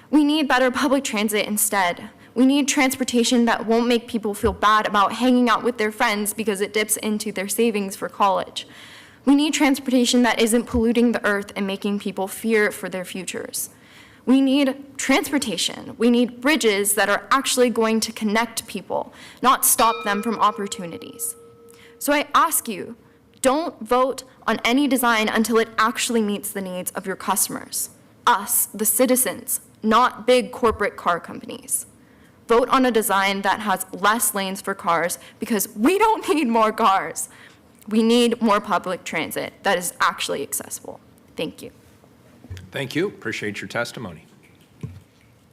We need better public transit instead. We need transportation that won't make people feel bad about hanging out with their friends because it dips into their savings for college. We need transportation that isn't polluting the earth and making people fear for their futures. We need transportation. We need bridges that are actually going to connect people, not stop them from opportunities. So I ask you, don't vote on any design until it actually meets the needs of your customers, us, the citizens, not big corporate car companies. Vote on a design that has less lanes for cars, because we don't need more cars. We need more public transit that is actually accessible. Thank you. Thank you. Appreciate your testimony.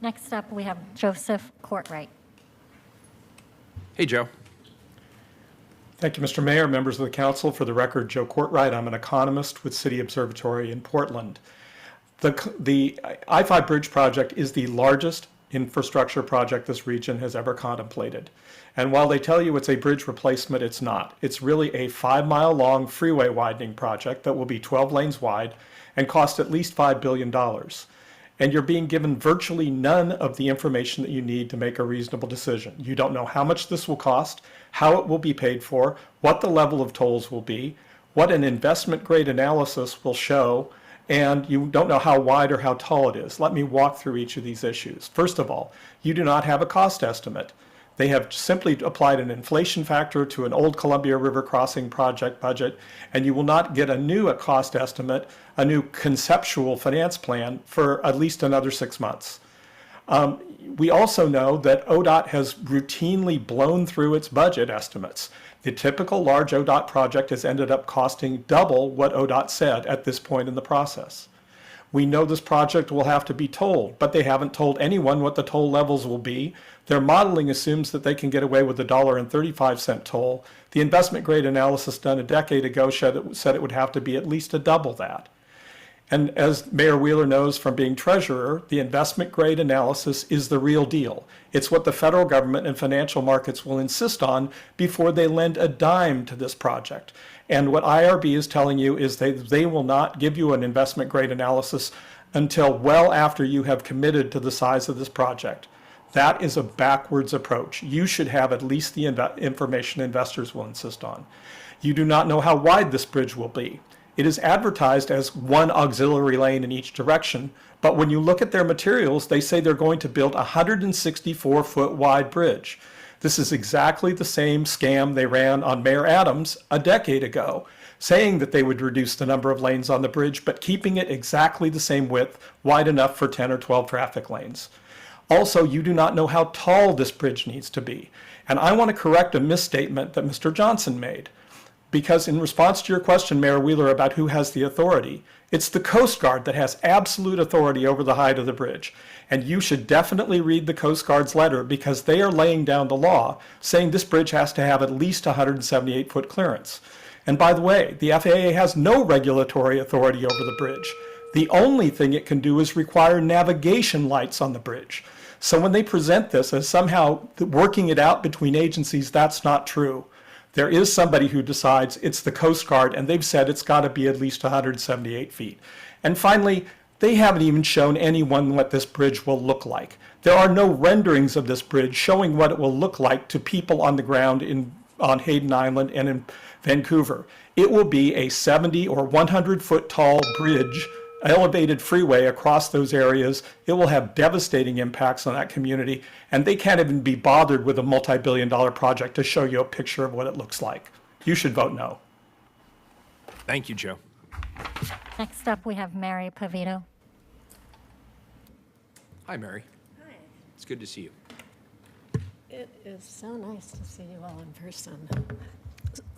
Next up, we have Joseph Courtright. Hey, Joe. Thank you, Mr. Mayor, members of the council. For the record, Joe Courtright. I'm an economist with City Observatory in Portland. The I-5 Bridge project is the largest infrastructure project this region has ever contemplated. And while they tell you it's a bridge replacement, it's not. It's really a 5-mile-long freeway widening project that will be 12 lanes wide and cost at least $5 billion. And you're being given virtually none of the information that you need to make a reasonable decision. You don't know how much this will cost, how it will be paid for, what the level of tolls will be, what an investment grade analysis will show, and you don't know how wide or how tall it is. Let me walk through each of these issues. First of all, you do not have a cost estimate. They have simply applied an inflation factor to an old Columbia River crossing project budget, and you will not get a new cost estimate, a new conceptual finance plan for at least another 6 months. We also know that ODOT has routinely blown through its budget estimates. The typical large ODOT project has ended up costing double what ODOT said at this point in the process. We know this project will have to be tolled, but they haven't told anyone what the toll levels will be. Their modeling assumes that they can get away with a $1.35 toll. The investment grade analysis done a decade ago said it would have to be at least a double that. And as Mayor Wheeler knows from being treasurer, the investment grade analysis is the real deal. It's what the federal government and financial markets will insist on before they lend a dime to this project. And what IRB is telling you is they will not give you an investment grade analysis until well after you have committed to the size of this project. That is a backwards approach. You should have at least the information investors will insist on. You do not know how wide this bridge will be. It is advertised as one auxiliary lane in each direction, but when you look at their materials, they say they're going to build a 164-foot wide bridge. This is exactly the same scam they ran on Mayor Adams a decade ago, saying that they would reduce the number of lanes on the bridge, but keeping it exactly the same width, wide enough for 10 or 12 traffic lanes. Also, you do not know how tall this bridge needs to be. And I want to correct a misstatement that Mr. Johnson made. Because in response to your question, Mayor Wheeler, about who has the authority, it's the Coast Guard that has absolute authority over the height of the bridge. And you should definitely read the Coast Guard's letter because they are laying down the law saying this bridge has to have at least 178-foot clearance. And by the way, the FAA has no regulatory authority over the bridge. The only thing it can do is require navigation lights on the bridge. So when they present this as somehow working it out between agencies, that's not true. There is somebody who decides it's the Coast Guard, and they've said it's got to be at least 178 feet. And finally, they haven't even shown anyone what this bridge will look like. There are no renderings of this bridge showing what it will look like to people on the ground on Hayden Island and in Vancouver. It will be a 70 or 100-foot tall bridge, elevated freeway across those areas. It will have devastating impacts on that community, and they can't even be bothered with a multi-billion-dollar project to show you a picture of what it looks like. You should vote no. Thank you, Joe. Next up, we have Mary Pavito. Hi, Mary. Hi. It's good to see you. It is so nice to see you all in person.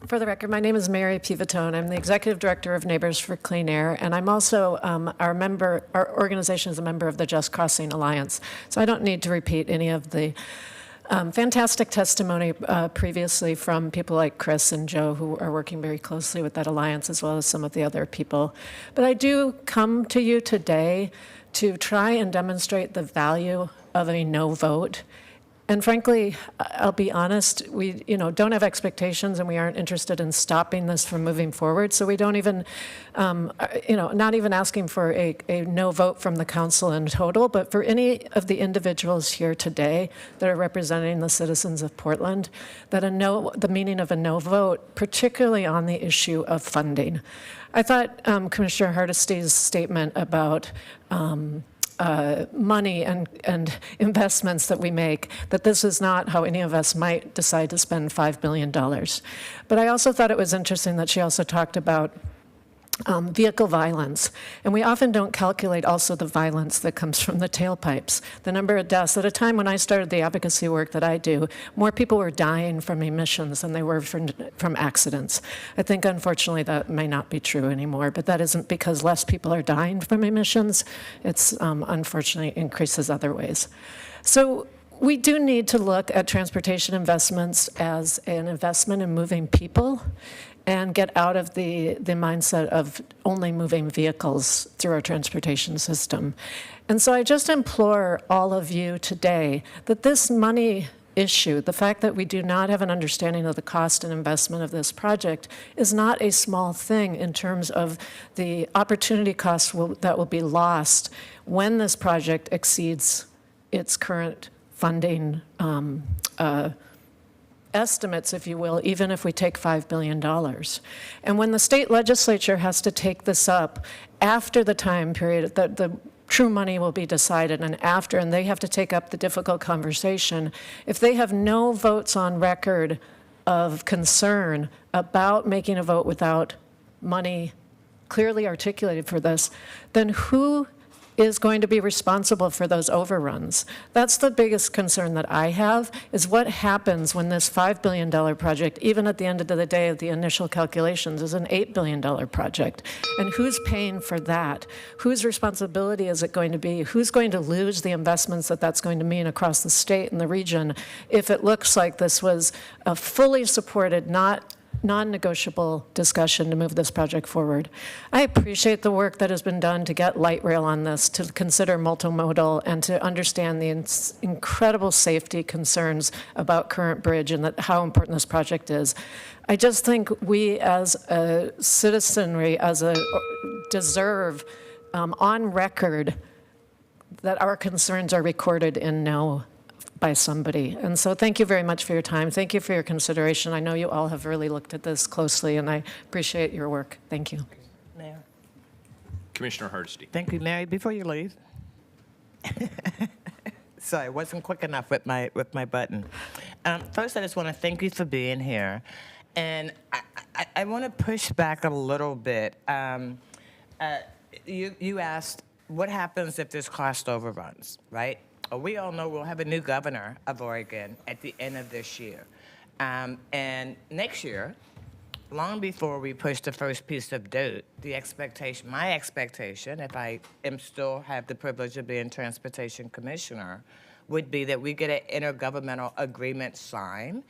For the record, my name is Mary Pivotone. I'm the Executive Director of Neighbors for Clean Air, and I'm also our organization is a member of the Just Crossing Alliance. So I don't need to repeat any of the fantastic testimony previously from people like Chris and Joe, who are working very closely with that alliance, as well as some of the other people. But I do come to you today to try and demonstrate the value of a no vote. And frankly, I'll be honest, we don't have expectations and we aren't interested in stopping this from moving forward. So we don't even, not even asking for a no vote from the council in total, but for any of the individuals here today that are representing the citizens of Portland, that the meaning of a no vote, particularly on the issue of funding. I thought Commissioner Hardesty's statement about money and investments that we make, that this is not how any of us might decide to spend $5 billion. But I also thought it was interesting that she also talked about vehicle violence. And we often don't calculate also the violence that comes from the tailpipes. The number of deaths. At a time when I started the advocacy work that I do, more people were dying from emissions than they were from accidents. I think, unfortunately, that may not be true anymore, but that isn't because less people are dying from emissions. It's unfortunately increases other ways. So we do need to look at transportation investments as an investment in moving people and get out of the mindset of only moving vehicles through our transportation system. And so I just implore all of you today that this money issue, the fact that we do not have an understanding of the cost and investment of this project, is not a small thing in terms of the opportunity costs that will be lost when this project exceeds its current funding estimates, if you will, even if we take $5 billion. And when the state legislature has to take this up after the time period that the true money will be decided and they have to take up the difficult conversation, if they have no votes on record of concern about making a vote without money clearly articulated for this, then who is going to be responsible for those overruns? That's the biggest concern that I have, is what happens when this $5 billion project, even at the end of the day of the initial calculations, is an $8 billion project? And who's paying for that? Whose responsibility is it going to be? Who's going to lose the investments that that's going to mean across the state and the region if it looks like this was a fully supported, non-negotiable discussion to move this project forward? I appreciate the work that has been done to get light rail on this, to consider multimodal, and to understand the incredible safety concerns about Current Bridge and how important this project is. I just think we as a citizenry, deserve on record that our concerns are recorded in no by somebody. And so thank you very much for your time. Thank you for your consideration. I know you all have really looked at this closely, and I appreciate your work. Thank you. Mayor. Commissioner Hardesty. Thank you, Mary. Before you leave. Sorry, I wasn't quick enough with my button. First, I just want to thank you for being here. And I want to push back a little bit. You asked, what happens if there's cost overruns, right? We all know we'll have a new governor of Oregon at the end of this year. And next year, long before we push the first piece of dirt, my expectation, if I still have the privilege of being Transportation Commissioner, would be that we get an intergovernmental agreement signed.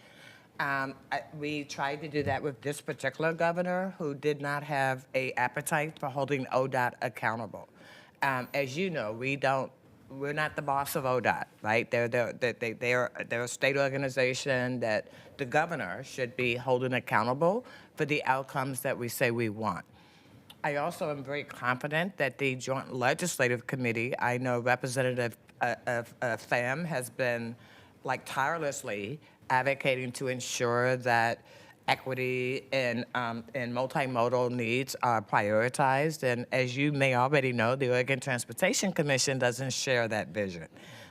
We tried to do that with this particular governor, who did not have an appetite for holding ODOT accountable. As you know, we're not the boss of ODOT, right? They're a state organization that the governor should be holding accountable for the outcomes that we say we want. I also am very confident that the Joint Legislative Committee, I know Representative Pham has been tirelessly advocating to ensure that equity and multimodal needs are prioritized. And as you may already know, the Oregon Transportation Commission doesn't share that vision,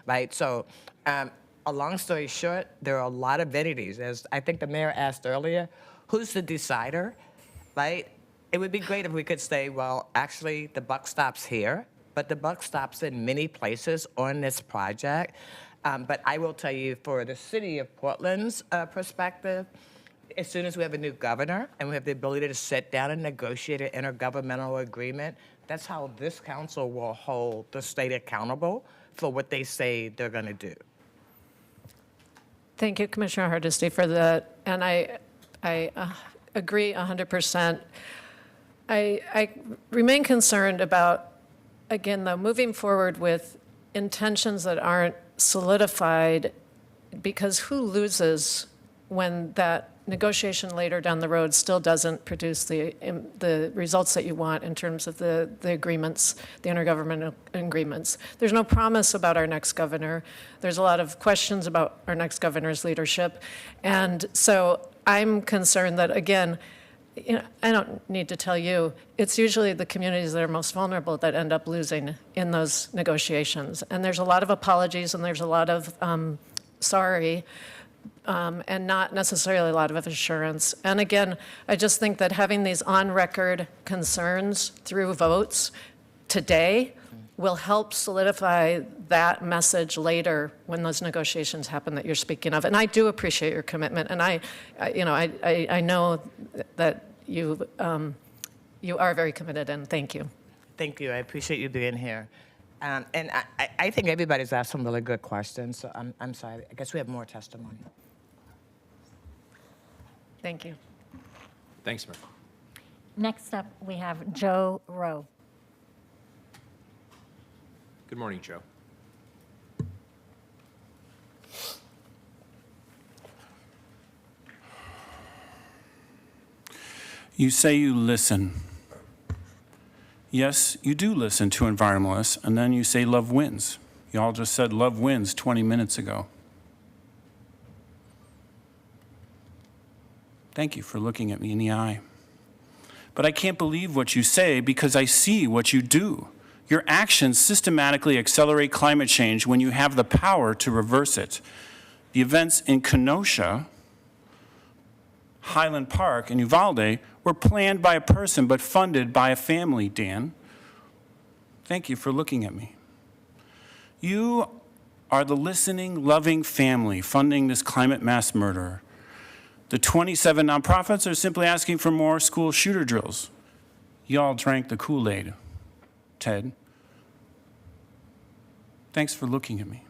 right? So a long story short, there are a lot of entities. As I think the mayor asked earlier, who's the decider, right? It would be great if we could say, well, actually, the buck stops here, but the buck stops in many places on this project. But I will tell you, for the city of Portland's perspective, as soon as we have a new governor and we have the ability to sit down and negotiate an intergovernmental agreement, that's how this council will hold the state accountable for what they say they're going to do. Thank you, Commissioner Hardesty, for that. And I agree 100%. I remain concerned about, again, though, moving forward with intentions that aren't solidified, because who loses when that negotiation later down the road still doesn't produce the results that you want in terms of the agreements, the intergovernmental agreements? There's no promise about our next governor. There's a lot of questions about our next governor's leadership. And so I'm concerned that, again, I don't need to tell you, it's usually the communities that are most vulnerable that end up losing in those negotiations. And there's a lot of apologies and there's a lot of sorry, and not necessarily a lot of assurance. And again, I just think that having these on-record concerns through votes today will help solidify that message later when those negotiations happen that you're speaking of. And I do appreciate your commitment, and I know that you are very committed, and thank you. Thank you. I appreciate you being here. And I think everybody's asked some really good questions, so I'm sorry. I guess we have more testimony. Thank you. Thanks, Mayor. Next up, we have Joe Rowe. Good morning, Joe. You say you listen. Yes, you do listen to environmentalists, and then you say love wins. You all just said love wins 20 minutes ago. Thank you for looking at me in the eye. But I can't believe what you say because I see what you do. Your actions systematically accelerate climate change when you have the power to reverse it. The events in Kenosha, Highland Park, and Uvalde were planned by a person but funded by a family, Dan. Thank you for looking at me. You are the listening, loving family funding this climate mass murder. The 27 nonprofits are simply asking for more school shooter drills. Y'all drank the Kool-Aid, Ted. Thanks for looking at me.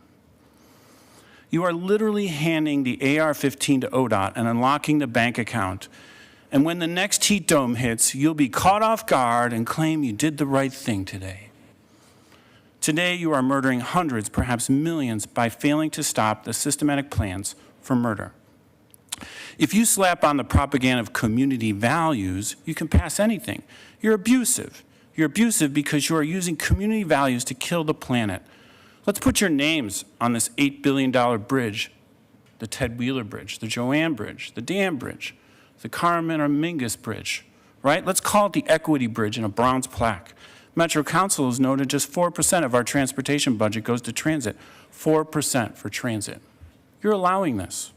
You are literally handing the AR-15 to ODOT and unlocking the bank account. And when the next heat dome hits, you'll be caught off guard and claim you did the right thing today. Today, you are murdering hundreds, perhaps millions, by failing to stop the systematic plans for murder. If you slap on the propaganda of community values, you can pass anything. You're abusive. You're abusive because you are using community values to kill the planet. Let's put your names on this $8 billion bridge, the Ted Wheeler Bridge, the Joanne Bridge, the Dan Bridge, the Carmen Mingus Bridge, right? Let's call it the Equity Bridge in a bronze plaque. Metro Council has noted just 4% of our transportation budget goes to transit. 4% for transit. You're allowing this.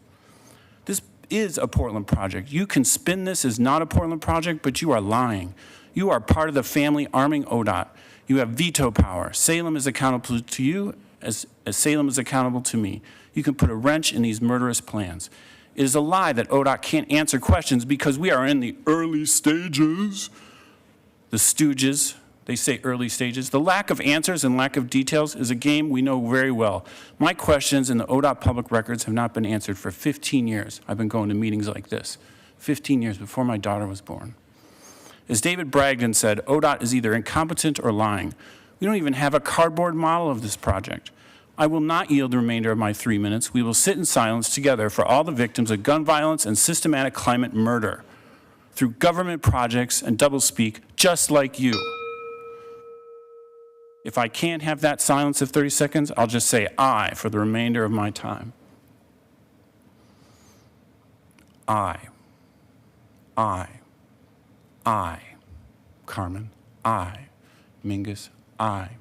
This is a Portland project. You can spin this as not a Portland project, but you are lying. You are part of the family arming ODOT. You have veto power. Salem is accountable to you as Salem is accountable to me. You can put a wrench in these murderous plans. It is a lie that ODOT can't answer questions because we are in the early stages. The stooges, they say early stages. The lack of answers and lack of details is a game we know very well. My questions in the ODOT public records have not been answered for 15 years. I've been going to meetings like this, 15 years before my daughter was born. As David Bragdon said, ODOT is either incompetent or lying. We don't even have a cardboard model of this project. I will not yield the remainder of my 3 minutes. We will sit in silence together for all the victims of gun violence and systematic climate murder through government projects and doublespeak just like you. If I can't have that silence of 30 seconds, I'll just say I for the remainder of my time. I, Carmen, I, Mingus, I.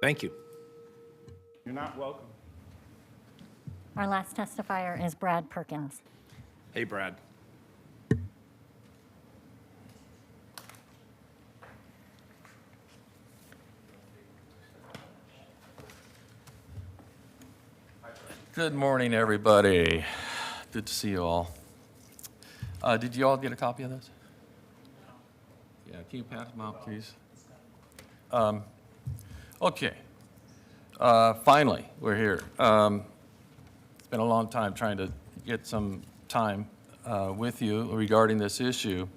Thank you. You're not welcome. Our last testifier is Brad Perkins. Hey, Brad. Good morning, everybody. Good to see you all. Did you all get a copy of this? Yeah, can you pass them out, please? Okay. Finally, we're here. It's been a long time trying to get some time with you regarding this issue.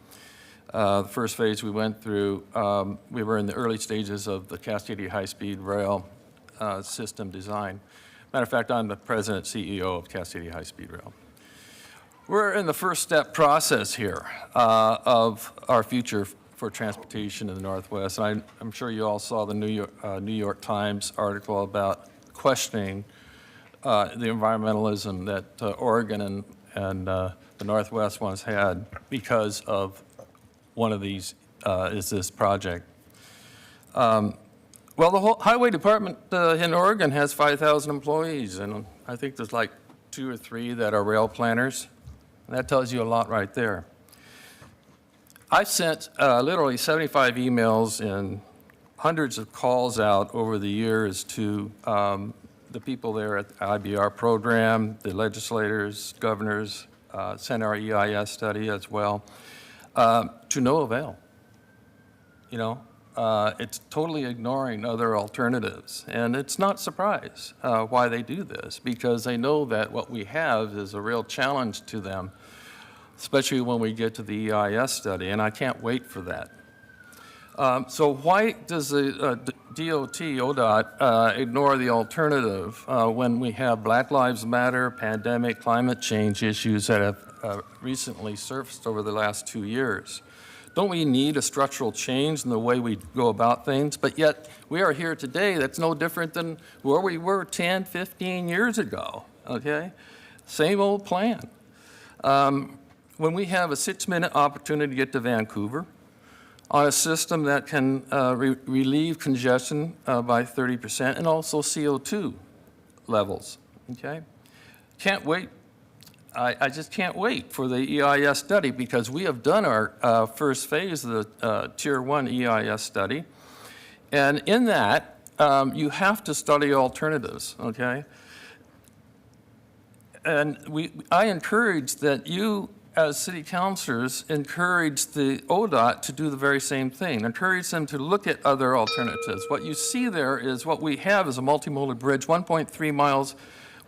The first phase we went through, we were in the early stages of the Cascadia High-Speed Rail system design. Matter of fact, I'm the president CEO of Cascadia High-Speed Rail. We're in the first step process here of our future for transportation in the Northwest. And I'm sure you all saw the New York Times article about questioning the environmentalism that Oregon and the Northwest once had because of one of these is this project. Well, the whole highway department in Oregon has 5,000 employees, and I think there's like 2 or 3 that are rail planners. And that tells you a lot right there. I've sent literally 75 emails and hundreds of calls out over the years to the people there at the IBR program, the legislators, governors, sent our EIS study as well, to no avail. You know, it's totally ignoring other alternatives. And it's not a surprise why they do this, because they know that what we have is a real challenge to them, especially when we get to the EIS study, and I can't wait for that. So why does the DOT, ODOT, ignore the alternative when we have Black Lives Matter, pandemic, climate change issues that have recently surfaced over the last 2 years? Don't we need a structural change in the way we go about things? But yet, we are here today. That's no different than where we were 10, 15 years ago, okay? Same old plan. When we have a 6-minute opportunity to get to Vancouver, on a system that can relieve congestion by 30% and also CO2 levels, okay? Can't wait. I just can't wait for the EIS study because we have done our first phase of the Tier 1 EIS study. And in that, you have to study alternatives, okay? And I encourage that you, as city councilors, encourage the ODOT to do the very same thing. Encourage them to look at other alternatives. What you see there is what we have is a multimodal bridge, 1.3 miles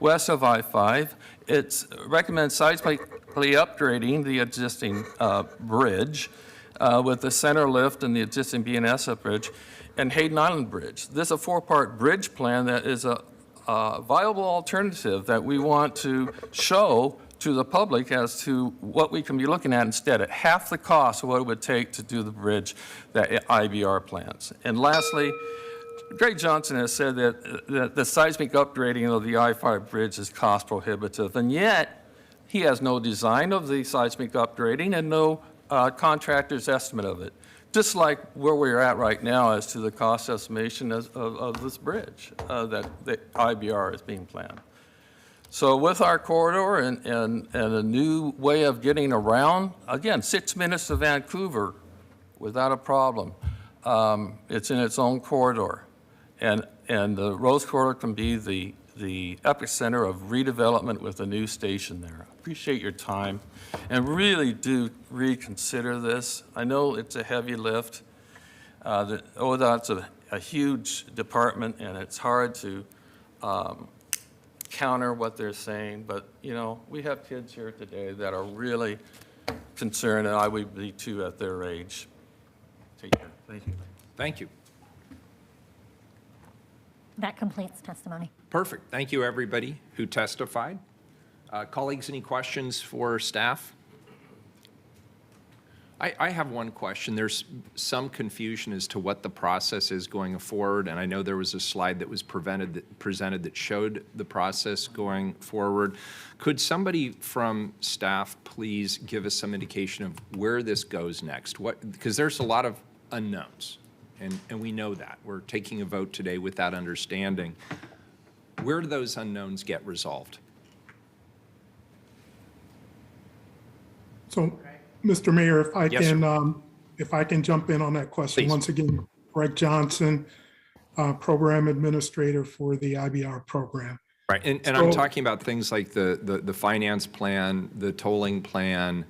west of I-5. It recommends seismically upgrading the existing bridge with the center lift and the existing BNSF bridge and Hayden Island Bridge. This is a 4-part bridge plan that is a viable alternative that we want to show to the public as to what we can be looking at instead at half the cost of what it would take to do the bridge that IBR plans. And lastly, Greg Johnson has said that the seismic upgrading of the I-5 bridge is cost prohibitive, and yet he has no design of the seismic upgrading and no contractor's estimate of it, just like where we're at right now as to the cost estimation of this bridge that the IBR is being planned. So with our corridor and a new way of getting around, again, 6 minutes to Vancouver without a problem. It's in its own corridor. And the Rose Corridor can be the epicenter of redevelopment with a new station there. Appreciate your time and really do reconsider this. I know it's a heavy lift. The ODOT's a huge department and it's hard to counter what they're saying, but you know, we have kids here today that are really concerned, and I would be too at their age. Take care. Thank you. Thank you. That completes testimony. Perfect. Thank you, everybody who testified. Colleagues, any questions for staff? I have one question. There's some confusion as to what the process is going forward, and I know there was a slide that was presented that showed the process going forward. Could somebody from staff please give us some indication of where this goes next? Because there's a lot of unknowns, and we know that. We're taking a vote today with that understanding. Where do those unknowns get resolved? So, Mr. Mayor, if I Yes, can jump in on that question. Please. Once again, Greg Johnson, Program Administrator for the IBR program. Right, and I'm So- talking about things like the finance plan, the tolling plan.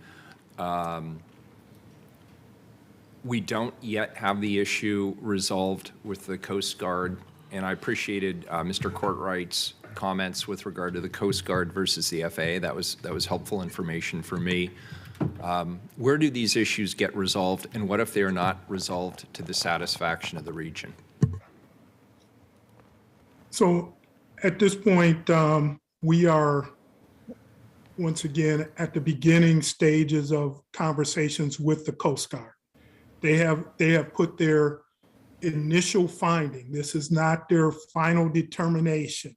We don't yet have the issue resolved with the Coast Guard, and I appreciated Mr. Courtwright's comments with regard to the Coast Guard versus the FAA. That was helpful information for me. Where do these issues get resolved, and what if they are not resolved to the satisfaction of the region? So at this point, we are, once again, at the beginning stages of conversations with the Coast Guard. They have put their initial finding. This is not their final determination.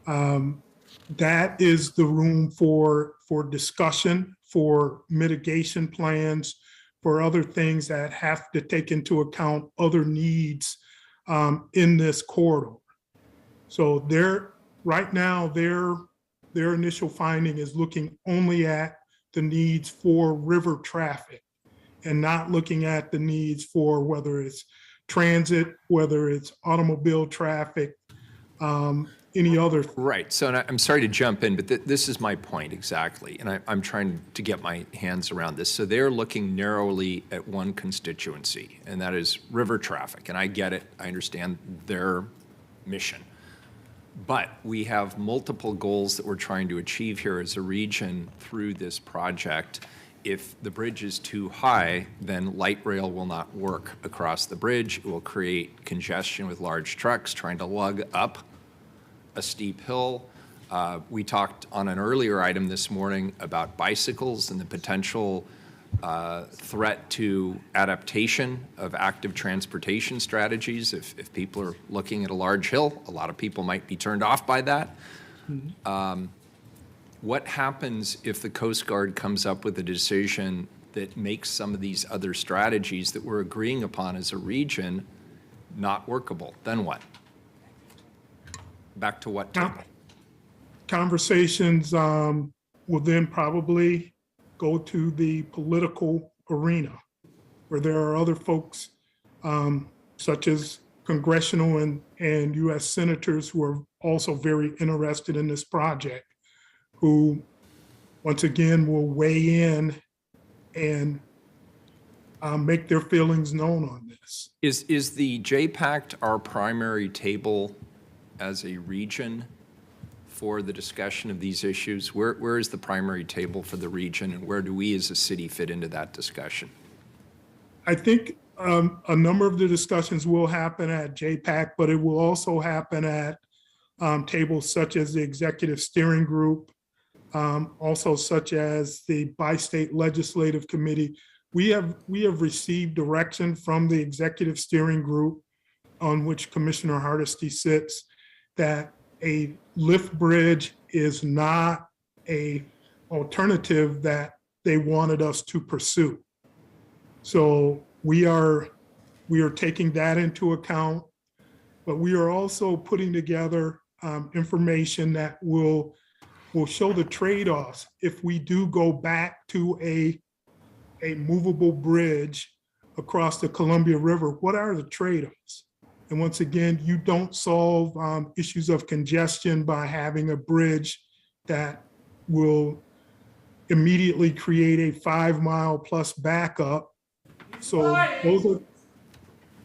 That is the room for discussion, for mitigation plans, for other things that have to take into account other needs in this corridor. So right now, their initial finding is looking only at the needs for river traffic and not looking at the needs for whether it's transit, whether it's automobile traffic, any other. Right. So and I'm sorry to jump in, but this is my point exactly, and I'm trying to get my hands around this. So they're looking narrowly at one constituency, and that is river traffic. And I get it. I understand their mission. But we have multiple goals that we're trying to achieve here as a region through this project. If the bridge is too high, then light rail will not work across the bridge. It will create congestion with large trucks trying to lug up a steep hill. We talked on an earlier item this morning about bicycles and the potential threat to adaptation of active transportation strategies. If people are looking at a large hill, a lot of people might be turned off by that. What happens if the Coast Guard comes up with a decision that makes some of these other strategies that we're agreeing upon as a region not workable, then what? Back to what table? Conversations will then probably go to the political arena, where there are other folks such as congressional and U.S. senators who are also very interested in this project, who once again will weigh in and make their feelings known on this. Is the JPACT our primary table as a region for the discussion of these issues? Where is the primary table for the region, and where do we as a city fit into that discussion? I think a number of the discussions will happen at JPAC, but it will also happen at tables such as the Executive Steering Group, also such as the Bi-State Legislative Committee. We have received direction from the Executive Steering Group, on which Commissioner Hardesty sits, that a lift bridge is not a alternative that they wanted us to pursue. So we are taking that into account, but we are also putting together information that will show the trade-offs if we do go back to a movable bridge across the Columbia River. What are the trade-offs? And once again, you don't solve issues of congestion by having a bridge that will immediately create a 5-mile plus backup. So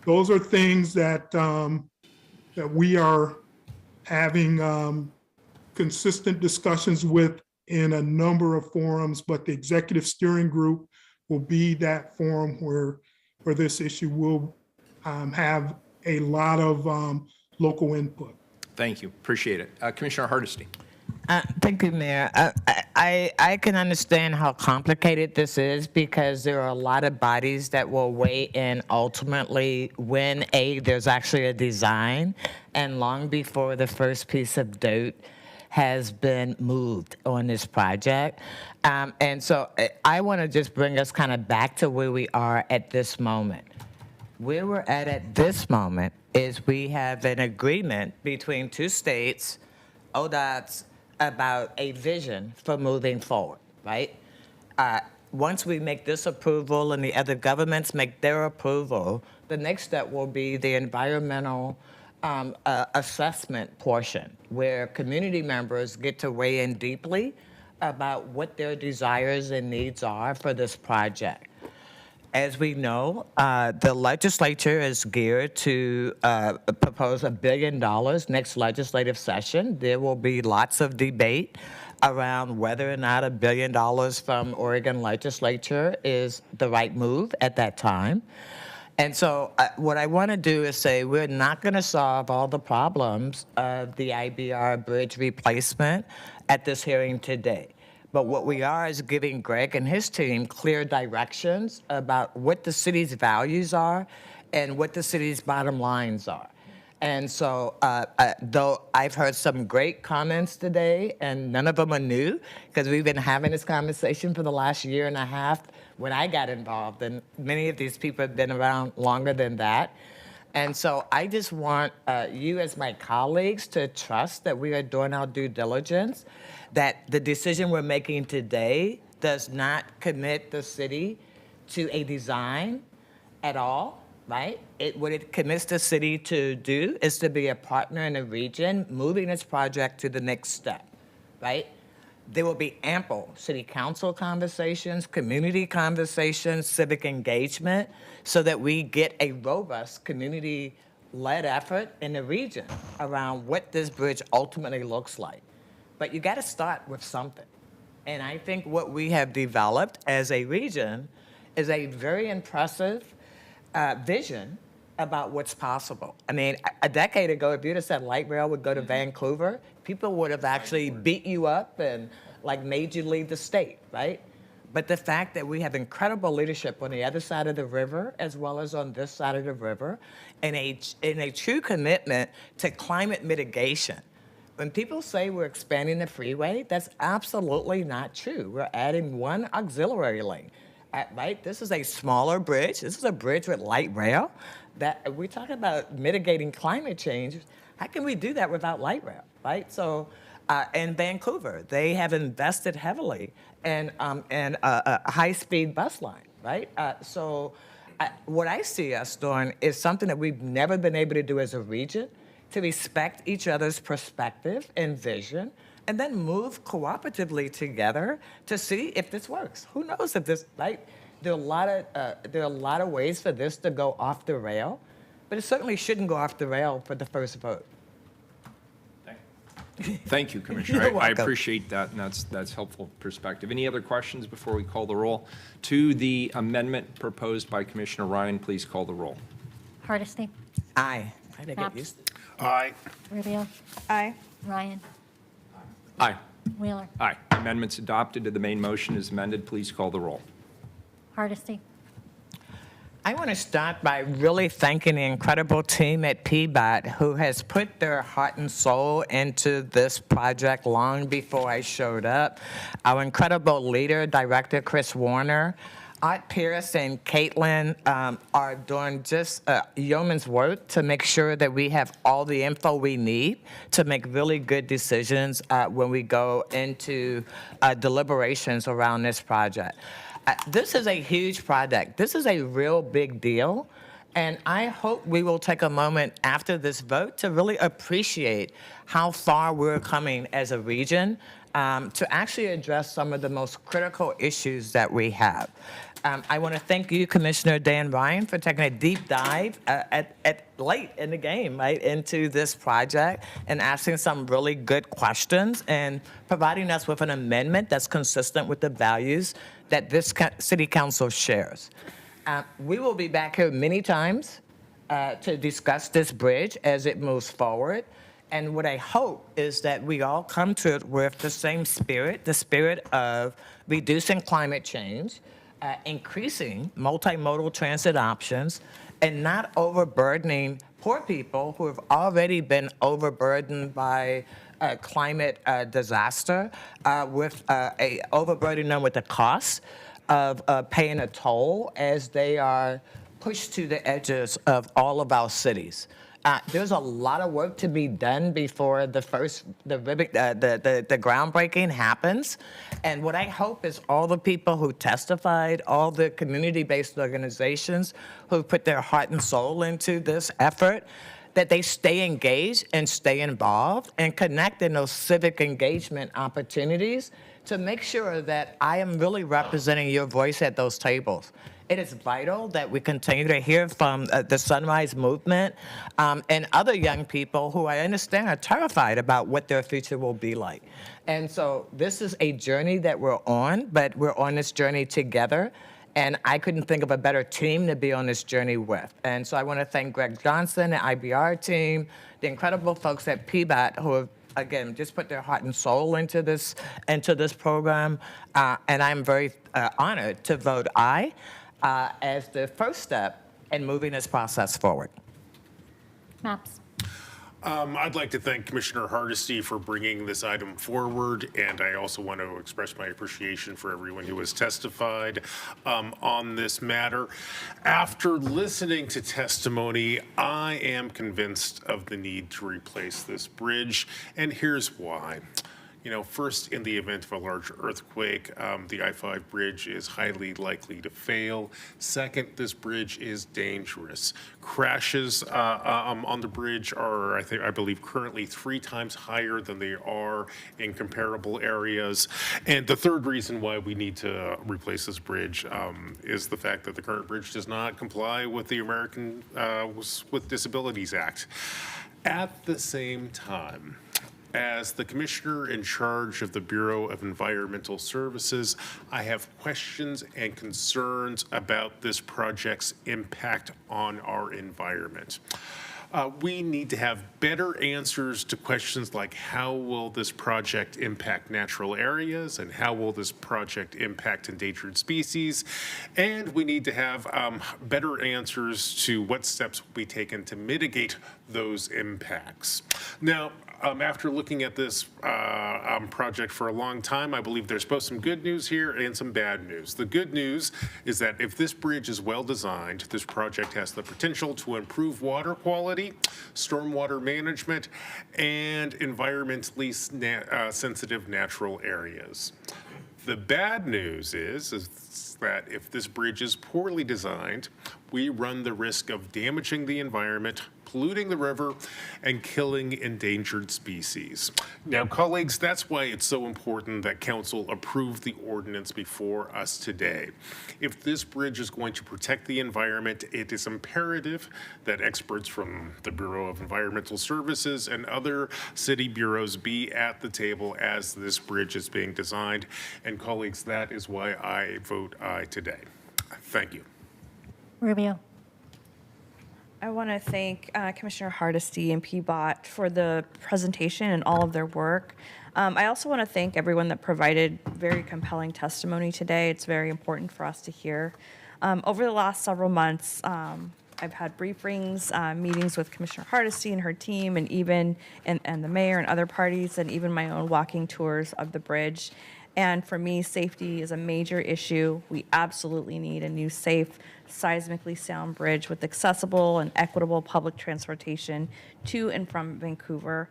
those are things that that we are having consistent discussions with in a number of forums, but the Executive Steering Group will be that forum where this issue will have a lot of local input. Thank you. Appreciate it. Commissioner Hardesty. Thank you, Mayor. I can understand how complicated this is because there are a lot of bodies that will weigh in ultimately when there's actually a design and long before the first piece of dirt has been moved on this project. And so I want to just bring us kind of back to where we are at this moment. Where we're at this moment is we have an agreement between two states, ODOT's, about a vision for moving forward, right? Once we make this approval and the other governments make their approval, the next step will be the environmental assessment portion, where community members get to weigh in deeply about what their desires and needs are for this project. As we know, the legislature is geared to propose $1 billion next legislative session. There will be lots of debate around whether or not $1 billion from Oregon legislature is the right move at that time. And so what I want to do is say we're not going to solve all the problems of the IBR bridge replacement at this hearing today. But what we are is giving Greg and his team clear directions about what the city's values are and what the city's bottom lines are. And so, though I've heard some great comments today, and none of them are new, because we've been having this conversation for the last year and a half when I got involved, and many of these people have been around longer than that. And so I just want you as my colleagues to trust that we are doing our due diligence, that the decision we're making today does not commit the city to a design at all, right? What it commits the city to do is to be a partner in the region, moving this project to the next step, right? There will be ample city council conversations, community conversations, civic engagement, so that we get a robust community-led effort in the region around what this bridge ultimately looks like. But you got to start with something. And I think what we have developed as a region is a very impressive vision about what's possible. I mean, a decade ago, if you'd have said light rail would go to Vancouver, people would have actually beat you up and like made you leave the state, right? But the fact that we have incredible leadership on the other side of the river, as well as on this side of the river, and a true commitment to climate mitigation. When people say we're expanding the freeway, that's absolutely not true. We're adding one auxiliary lane. right? This is a smaller bridge. This is a bridge with light rail. That we're talking about mitigating climate change. How can we do that without light rail, right? So, in Vancouver, they have invested heavily in a high-speed bus line, right? What I see us doing is something that we've never been able to do as a region, to respect each other's perspective and vision, and then move cooperatively together to see if this works. Who knows if this, right? There are a lot of ways for this to go off the rail, but it certainly shouldn't go off the rail for the first vote. Thank you, Commissioner. You're I welcome. appreciate that, and that's helpful perspective. Any other questions before we call the roll? To the amendment proposed by Commissioner Ryan, please call the roll. Hardesty, Aye. I think Maps. it used to. Aye. Rubio, Aye. Ryan, Aye. Wheeler, Aye. Amendments adopted to the main motion is amended. Please call the roll. Hardesty, I want to start by really thanking the incredible team at PBOT who has put their heart and soul into this project long before I showed up. Our incredible leader, Director Chris Warner, Art Pierce and Caitlin are doing just yeoman's work to make sure that we have all the info we need to make really good decisions when we go into deliberations around this project. This is a huge project. This is a real big deal. And I hope we will take a moment after this vote to really appreciate how far we're coming as a region to actually address some of the most critical issues that we have. I want to thank you, Commissioner Dan Ryan, for taking a deep dive at late in the game, right, into this project and asking some really good questions and providing us with an amendment that's consistent with the values that this city council shares. We will be back here many times to discuss this bridge as it moves forward. And what I hope is that we all come to it with the same spirit, the spirit of reducing climate change, increasing multimodal transit options, and not overburdening poor people who have already been overburdened by climate disaster, with overburdening them with the cost of paying a toll as they are pushed to the edges of all of our cities. There's a lot of work to be done before the groundbreaking happens. And what I hope is all the people who testified, all the community-based organizations who put their heart and soul into this effort, that they stay engaged and stay involved and connect in those civic engagement opportunities to make sure that I am really representing your voice at those tables. It is vital that we continue to hear from the Sunrise Movement and other young people who I understand are terrified about what their future will be like. And so this is a journey that we're on, but we're on this journey together. And I couldn't think of a better team to be on this journey with. And so I want to thank Greg Johnson, the IBR team, the incredible folks at PBOT who have, again, just put their heart and soul into this program. And I'm very honored to vote aye as the first step in moving this process forward. Maps. I'd like to thank Commissioner Hardesty for bringing this item forward, and I also want to express my appreciation for everyone who has testified on this matter. After listening to testimony, I am convinced of the need to replace this bridge, and here's why. You know, first, in the event of a large earthquake, the I-5 bridge is highly likely to fail. Second, this bridge is dangerous. Crashes on the bridge are, I believe, currently 3 times higher than they are in comparable areas. And the third reason why we need to replace this bridge is the fact that the current bridge does not comply with the American with Disabilities Act. At the same time, as the commissioner in charge of the Bureau of Environmental Services, I have questions and concerns about this project's impact on our environment. We need to have better answers to questions like how will this project impact natural areas and how will this project impact endangered species, and we need to have better answers to what steps will be taken to mitigate those impacts. Now, After looking at this project for a long time, I believe there's both some good news here and some bad news. The good news is that if this bridge is well designed, this project has the potential to improve water quality, stormwater management, and environmentally sensitive natural areas. The bad news is that if this bridge is poorly designed, we run the risk of damaging the environment, polluting the river, and killing endangered species. Now, colleagues, that's why it's so important that council approve the ordinance before us today. If this bridge is going to protect the environment, it is imperative that experts from the Bureau of Environmental Services and other city bureaus be at the table as this bridge is being designed. And colleagues, that is why I vote aye today. Thank you. Rubio. I want to thank Commissioner Hardesty and PBOT for the presentation and all of their work. I also want to thank everyone that provided very compelling testimony today. It's very important for us to hear. Over the last several months, I've had briefings, meetings with Commissioner Hardesty and her team, and even and the mayor and other parties, and even my own walking tours of the bridge. And for me, safety is a major issue. We absolutely need a new, safe, seismically sound bridge with accessible and equitable public transportation to and from Vancouver.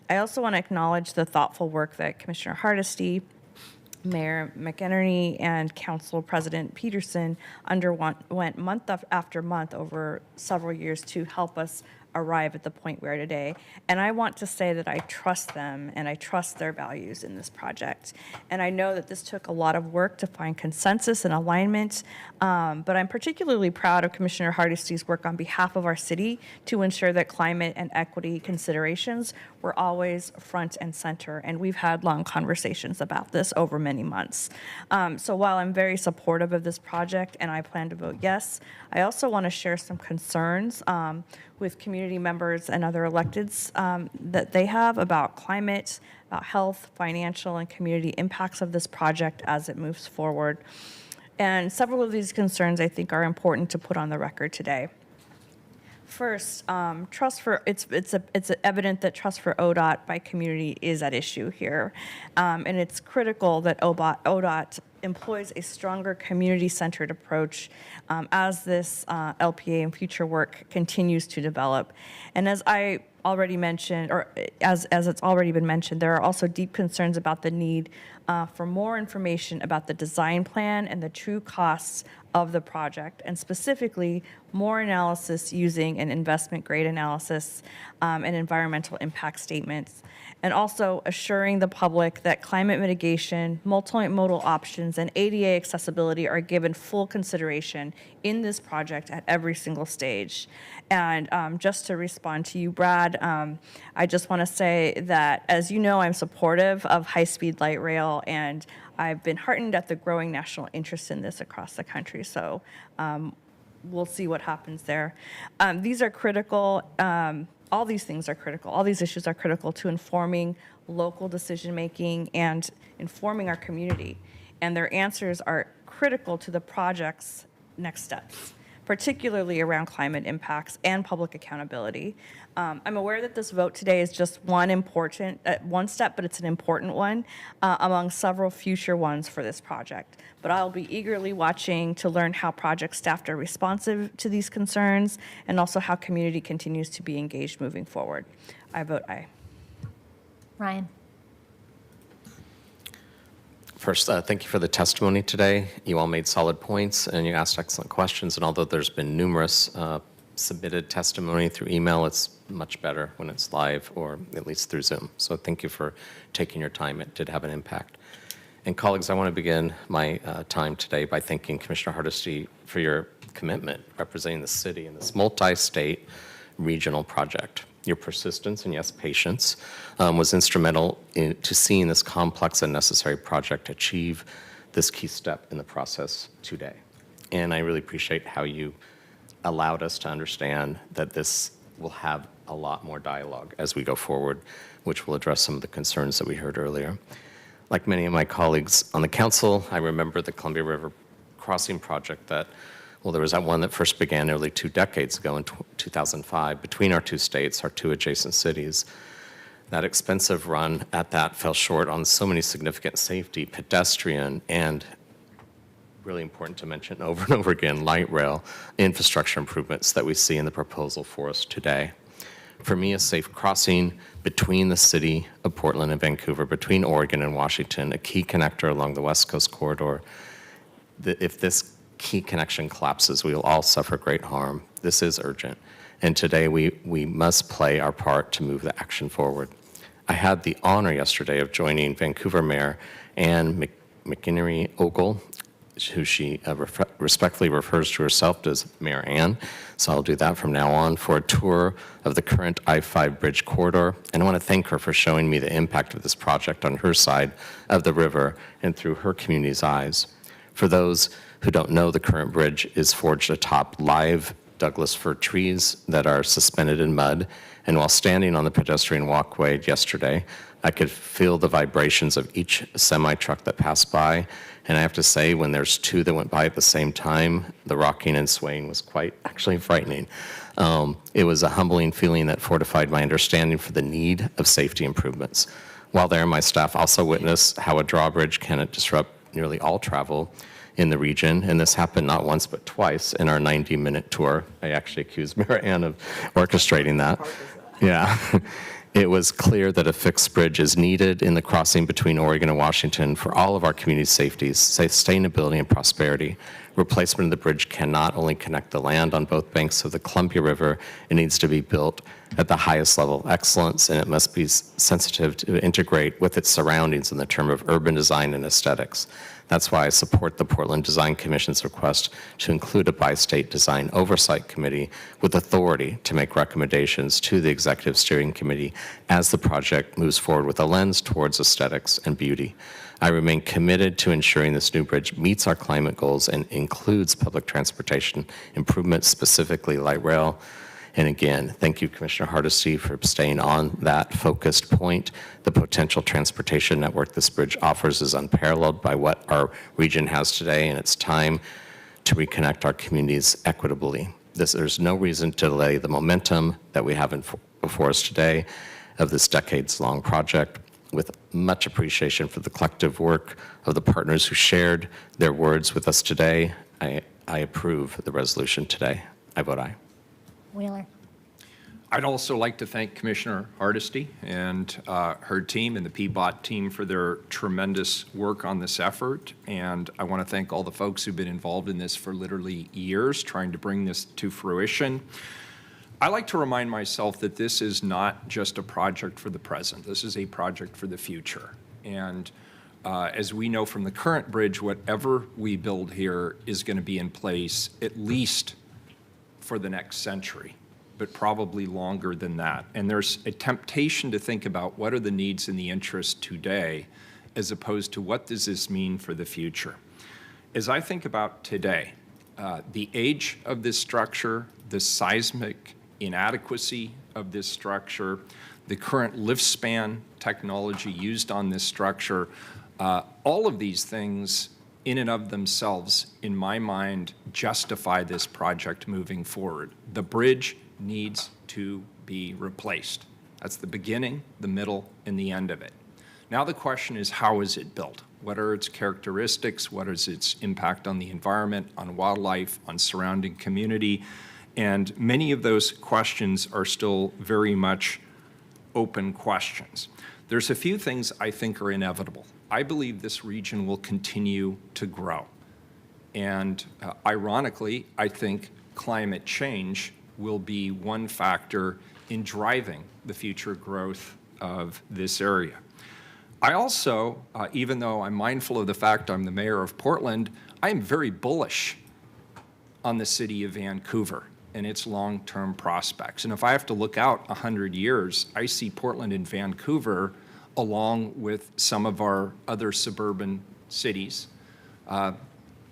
I also want to acknowledge the thoughtful work that Commissioner Hardesty, Mayor McEnery, and Council President Peterson underwent month after month over several years to help us arrive at the point we are today. And I want to say that I trust them and I trust their values in this project. And I know that this took a lot of work to find consensus and alignment, but I'm particularly proud of Commissioner Hardesty's work on behalf of our city to ensure that climate and equity considerations were always front and center. And we've had long conversations about this over many months. So while I'm very supportive of this project and I plan to vote yes, I also want to share some concerns with community members and other electeds that they have about climate, about health, financial, and community impacts of this project as it moves forward. And several of these concerns I think are important to put on the record today. First, it's evident that trust for ODOT by community is at issue here. And it's critical that ODOT employs a stronger community-centered approach as this LPA and future work continues to develop. And as I already mentioned, or as it's already been mentioned, there are also deep concerns about the need for more information about the design plan and the true costs of the project, and specifically more analysis using an investment grade analysis and environmental impact statements, and also assuring the public that climate mitigation, multimodal options, and ADA accessibility are given full consideration in this project at every single stage. And just to respond to you, Brad, I just want to say that, as you know, I'm supportive of high-speed light rail, and I've been heartened at the growing national interest in this across the country. So we'll see what happens there. These are critical. All these things are critical. All these issues are critical to informing local decision-making and informing our community. And their answers are critical to the project's next steps, particularly around climate impacts and public accountability. I'm aware that this vote today is just one step, but it's an important one among several future ones for this project. But I'll be eagerly watching to learn how project staff are responsive to these concerns and also how community continues to be engaged moving forward. I vote aye. Ryan. First, thank you for the testimony today. You all made solid points and you asked excellent questions. And although there's been numerous submitted testimony through email, it's much better when it's live or at least through Zoom. So thank you for taking your time. It did have an impact. And colleagues, I want to begin my time today by thanking Commissioner Hardesty for your commitment representing the city in this multi-state regional project. Your persistence and, yes, patience was instrumental to seeing this complex and necessary project achieve this key step in the process today. And I really appreciate how you allowed us to understand that this will have a lot more dialogue as we go forward, which will address some of the concerns that we heard earlier. Like many of my colleagues on the council, I remember the Columbia River Crossing project that, well, there was that one that first began nearly 2 decades ago in 2005 between our two states, our two adjacent cities. That expensive run at that fell short on so many significant safety, pedestrian, and really important to mention over and over again, light rail infrastructure improvements that we see in the proposal for us today. For me, a safe crossing between the city of Portland and Vancouver, between Oregon and Washington, a key connector along the West Coast corridor. If this key connection collapses, we will all suffer great harm. This is urgent. And today we must play our part to move the action forward. I had the honor yesterday of joining Vancouver Mayor Anne McInerney Ogle, who she respectfully refers to herself as Mayor Ann, so I'll do that from now on, for a tour of the current I-5 bridge corridor. And I want to thank her for showing me the impact of this project on her side of the river and through her community's eyes. For those who don't know, the current bridge is forged atop live Douglas fir trees that are suspended in mud. And while standing on the pedestrian walkway yesterday, I could feel the vibrations of each semi-truck that passed by. And I have to say, when there's two that went by at the same time, the rocking and swaying was quite actually frightening. It was a humbling feeling that fortified my understanding for the need of safety improvements. While there, my staff also witnessed how a drawbridge can disrupt nearly all travel in the region, and this happened not once but twice in our 90-minute tour. I actually accused Mayor Ann of orchestrating that. Yeah. It was clear that a fixed bridge is needed in the crossing between Oregon and Washington for all of our community safety, sustainability, and prosperity. Replacement of the bridge can not only connect the land on both banks of the Columbia River, it needs to be built at the highest level of excellence, and it must be sensitive to integrate with its surroundings in the term of urban design and aesthetics. That's why I support the Portland Design Commission's request to include a bi-state design oversight committee with authority to make recommendations to the Executive Steering Committee as the project moves forward with a lens towards aesthetics and beauty. I remain committed to ensuring this new bridge meets our climate goals and includes public transportation improvements, specifically light rail. And again, thank you, Commissioner Hardesty, for staying on that focused point. The potential transportation network this bridge offers is unparalleled by what our region has today, and it's time to reconnect our communities equitably. There's no reason to delay the momentum that we have before us today of this decades-long project. With much appreciation for the collective work of the partners who shared their words with us today, I approve the resolution today. I vote aye. Wheeler. I'd also like to thank Commissioner Hardesty and her team and the PBOT team for their tremendous work on this effort. And I want to thank all the folks who've been involved in this for literally years, trying to bring this to fruition. I like to remind myself that this is not just a project for the present. This is a project for the future. And as we know from the current bridge, whatever we build here is going to be in place at least for the next century, but probably longer than that. And there's a temptation to think about what are the needs and the interests today, as opposed to what does this mean for the future. As I think about today, the age of this structure, the seismic inadequacy of this structure, the current lift span technology used on this structure, all of these things in and of themselves, in my mind, justify this project moving forward. The bridge needs to be replaced. That's the beginning, the middle, and the end of it. Now the question is, how is it built? What are its characteristics? What is its impact on the environment, on wildlife, on surrounding community? And many of those questions are still very much open questions. There's a few things I think are inevitable. I believe this region will continue to grow. And ironically, I think climate change will be one factor in driving the future growth of this area. I also, even though I'm mindful of the fact I'm the mayor of Portland, I am very bullish on the city of Vancouver and its long-term prospects. And if I have to look out 100 years, I see Portland and Vancouver along with some of our other suburban cities.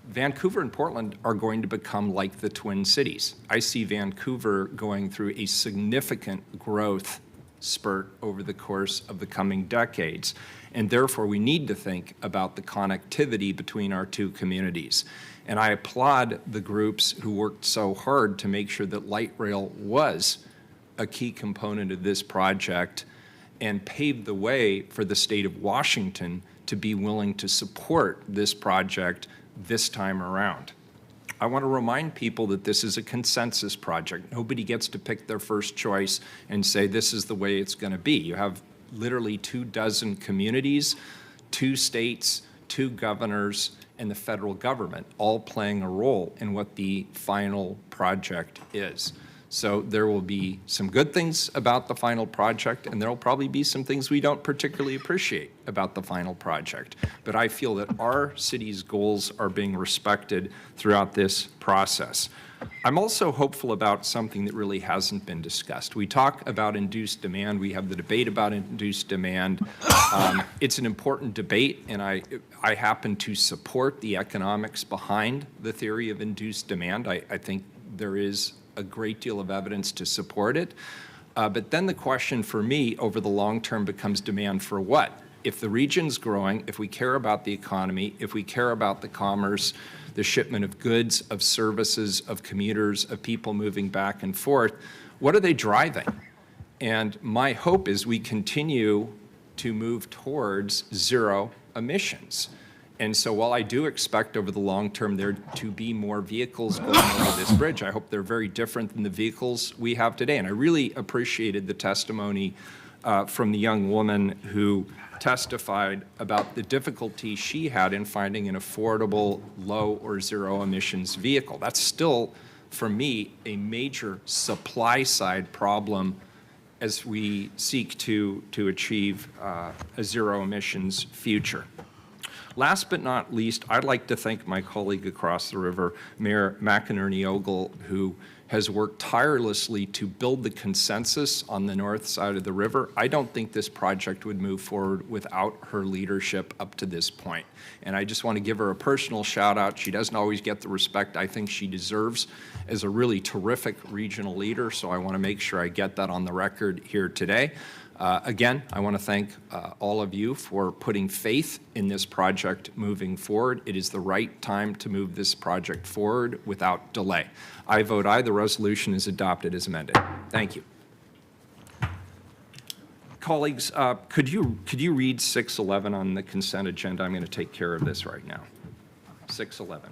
Vancouver and Portland are going to become like the Twin Cities. I see Vancouver going through a significant growth spurt over the course of the coming decades. And therefore, we need to think about the connectivity between our two communities. And I applaud the groups who worked so hard to make sure that light rail was a key component of this project. and paved the way for the state of Washington to be willing to support this project this time around. I want to remind people that this is a consensus project. Nobody gets to pick their first choice and say this is the way it's going to be. You have literally 24 communities, 2 states, 2 governors, and the federal government all playing a role in what the final project is. So there will be some good things about the final project, and there will probably be some things we don't particularly appreciate about the final project. But I feel that our city's goals are being respected throughout this process. I'm also hopeful about something that really hasn't been discussed. We talk about induced demand. We have the debate about induced demand. It's an important debate, and I happen to support the economics behind the theory of induced demand. I think there is a great deal of evidence to support it. But then the question for me over the long term becomes demand for what? If the region's growing, if we care about the economy, if we care about the commerce, the shipment of goods, of services, of commuters, of people moving back and forth, what are they driving? And my hope is we continue to move towards zero emissions. And so while I do expect over the long term there to be more vehicles going over this bridge, I hope they're very different than the vehicles we have today. And I really appreciated the testimony from the young woman who testified about the difficulty she had in finding an affordable low or zero emissions vehicle. That's still, for me, a major supply side problem as we seek to achieve a zero emissions future. Last but not least, I'd like to thank my colleague across the river, Mayor McInerney Ogle, who has worked tirelessly to build the consensus on the north side of the river. I don't think this project would move forward without her leadership up to this point. And I just want to give her a personal shout out. She doesn't always get the respect I think she deserves as a really terrific regional leader, so I want to make sure I get that on the record here today. Again, I want to thank all of you for putting faith in this project moving forward. It is the right time to move this project forward without delay. I vote aye. The resolution is adopted as amended. Thank you. Colleagues, could you read 611 on the consent agenda? I'm going to take care of this right now. 611.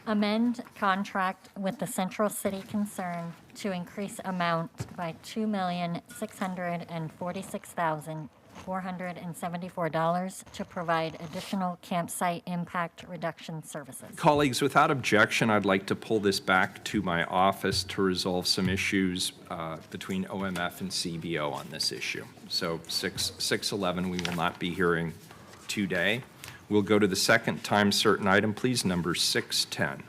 Amend contract with the Central City Concern to increase amount by $2,646,474 to provide additional campsite impact reduction services. Colleagues, without objection, I'd like to pull this back to my office to resolve some issues between OMF and CBO on this issue. So 611 we will not be hearing today. We'll go to the second time certain item, please, number 610.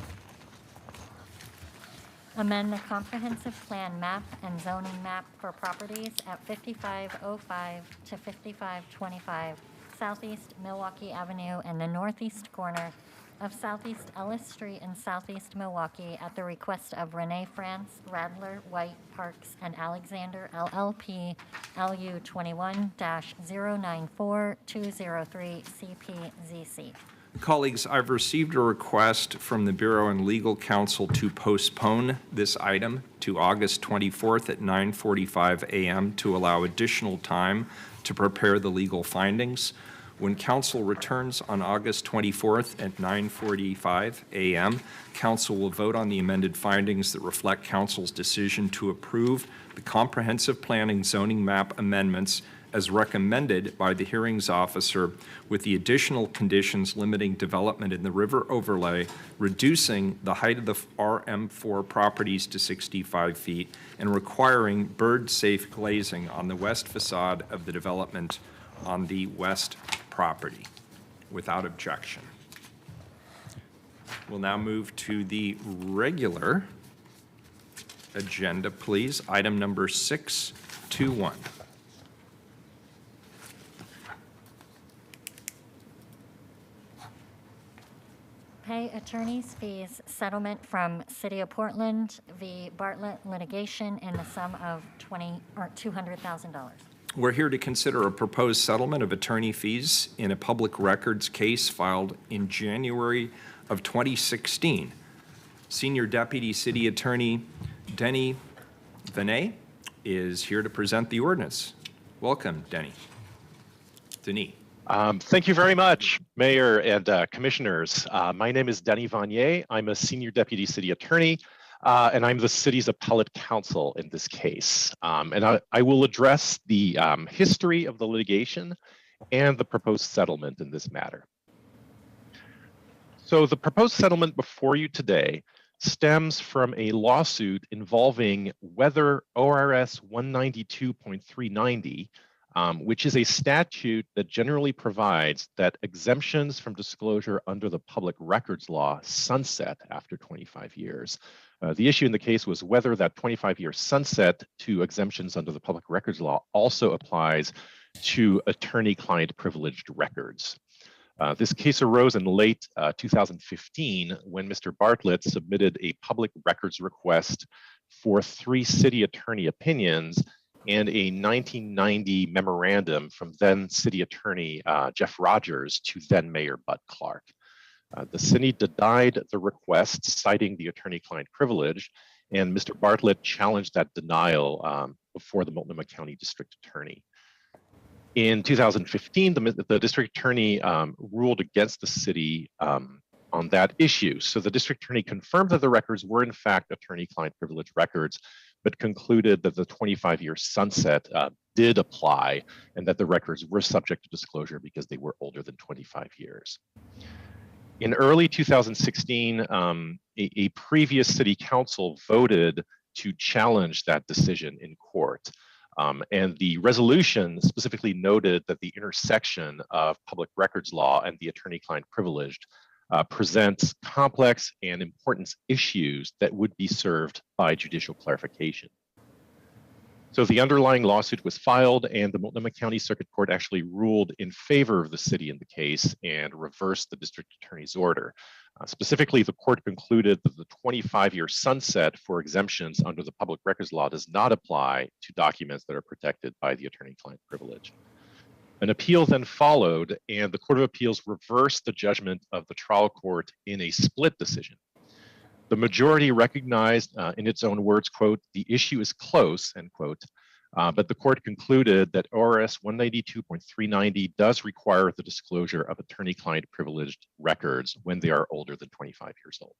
Amend the comprehensive plan map and zoning map for properties at 5505 to 5525 Southeast Milwaukee Avenue and the northeast corner of Southeast Ellis Street in Southeast Milwaukee at the request of Renee France, Radler, White, Parks, and Alexander, LLP, LU 21-094203 CPZC. Colleagues, I've received a request from the Bureau and Legal Counsel to postpone this item to August 24th at 9:45 a.m. to allow additional time to prepare the legal findings. When council returns on August 24th at 9:45 a.m., council will vote on the amended findings that reflect council's decision to approve the comprehensive planning zoning map amendments as recommended by the hearings officer, with the additional conditions limiting development in the river overlay, reducing the height of the RM4 properties to 65 feet, and requiring bird-safe glazing on the west facade of the development on the west property, without objection. We'll now move to the regular agenda, please. Item number 621. Pay attorney's fees settlement from City of Portland v. Bartlett litigation in the sum of $200,000. We're here to consider a proposed settlement of attorney fees in a public records case filed in January of 2016. Senior Deputy City Attorney Denny Vinay is here to present the ordinance. Welcome, Denis. Thank you very much, Mayor and Commissioners. My name is Denis Vanier. I'm a Senior Deputy City Attorney, and I'm the city's appellate counsel in this case. And I will address the history of the litigation and the proposed settlement in this matter. So the proposed settlement before you today stems from a lawsuit involving whether ORS 192.390, which is a statute that generally provides that exemptions from disclosure under the public records law sunset after 25 years. The issue in the case was whether that 25-year sunset to exemptions under the public records law also applies to attorney-client privileged records. This case arose in late 2015 when Mr. Bartlett submitted a public records request for 3 city attorney opinions and a 1990 memorandum from then City Attorney Jeff Rogers to then Mayor Bud Clark. The city denied the request, citing the attorney-client privilege, and Mr. Bartlett challenged that denial before the Multnomah County District Attorney. In 2015, the District Attorney ruled against the city on that issue. So the District Attorney confirmed that the records were in fact attorney-client privilege records, but concluded that the 25-year sunset did apply and that the records were subject to disclosure because they were older than 25 years. In early 2016, a previous city council voted to challenge that decision in court. And the resolution specifically noted that the intersection of public records law and the attorney-client privileged presents complex and important issues that would be served by judicial clarification. So the underlying lawsuit was filed, and the Multnomah County Circuit Court actually ruled in favor of the city in the case and reversed the district attorney's order. Specifically, the court concluded that the 25-year sunset for exemptions under the public records law does not apply to documents that are protected by the attorney-client privilege. An appeal then followed, and the Court of Appeals reversed the judgment of the trial court in a split decision. The majority recognized, in its own words, quote, "the issue is close," end quote, but the court concluded that ORS 192.390 does require the disclosure of attorney-client privileged records when they are older than 25 years old.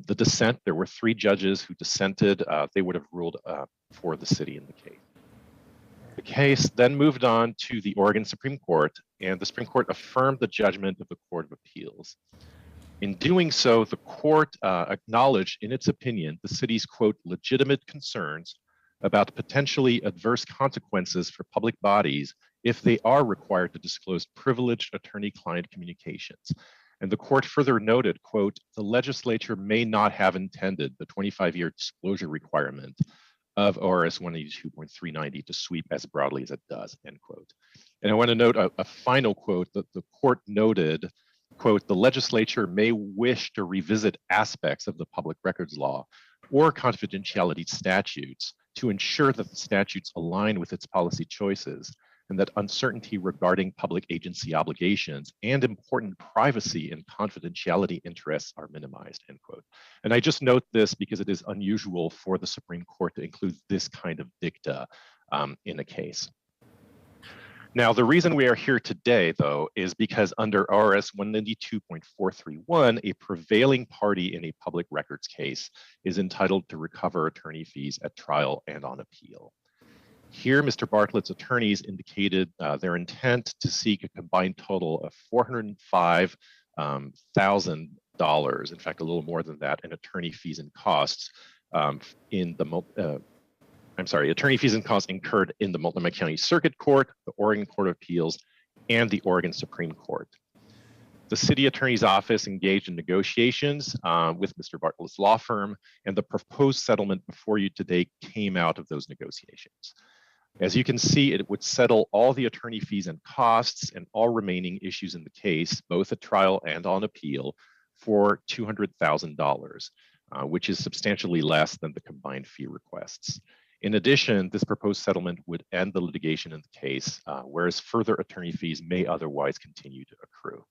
The dissent, there were 3 judges who dissented. They would have ruled for the city in the case. The case then moved on to the Oregon Supreme Court, and the Supreme Court affirmed the judgment of the Court of Appeals. In doing so, the court acknowledged in its opinion the city's, quote, "legitimate concerns about potentially adverse consequences for public bodies if they are required to disclose privileged attorney-client communications." And the court further noted, quote, "the legislature may not have intended the 25-year disclosure requirement of ORS 182.390 to sweep as broadly as it does," end quote. And I want to note a final quote that the court noted, quote, "the legislature may wish to revisit aspects of the public records law or confidentiality statutes to ensure that the statutes align with its policy choices and that uncertainty regarding public agency obligations and important privacy and confidentiality interests are minimized," end quote. And I just note this because it is unusual for the Supreme Court to include this kind of dicta in a case. Now, the reason we are here today, though, is because under ORS 192.431, a prevailing party in a public records case is entitled to recover attorney fees at trial and on appeal. Here, Mr. Bartlett's attorneys indicated their intent to seek a combined total of $405,000, in fact, a little more than that, in attorney fees and costs attorney fees and costs incurred in the Multnomah County Circuit Court, the Oregon Court of Appeals, and the Oregon Supreme Court. The city attorney's office engaged in negotiations with Mr. Bartlett's law firm, and the proposed settlement before you today came out of those negotiations. As you can see, it would settle all the attorney fees and costs and all remaining issues in the case, both at trial and on appeal, for $200,000, which is substantially less than the combined fee requests. In addition, this proposed settlement would end the litigation in the case, whereas further attorney fees may otherwise continue to accrue.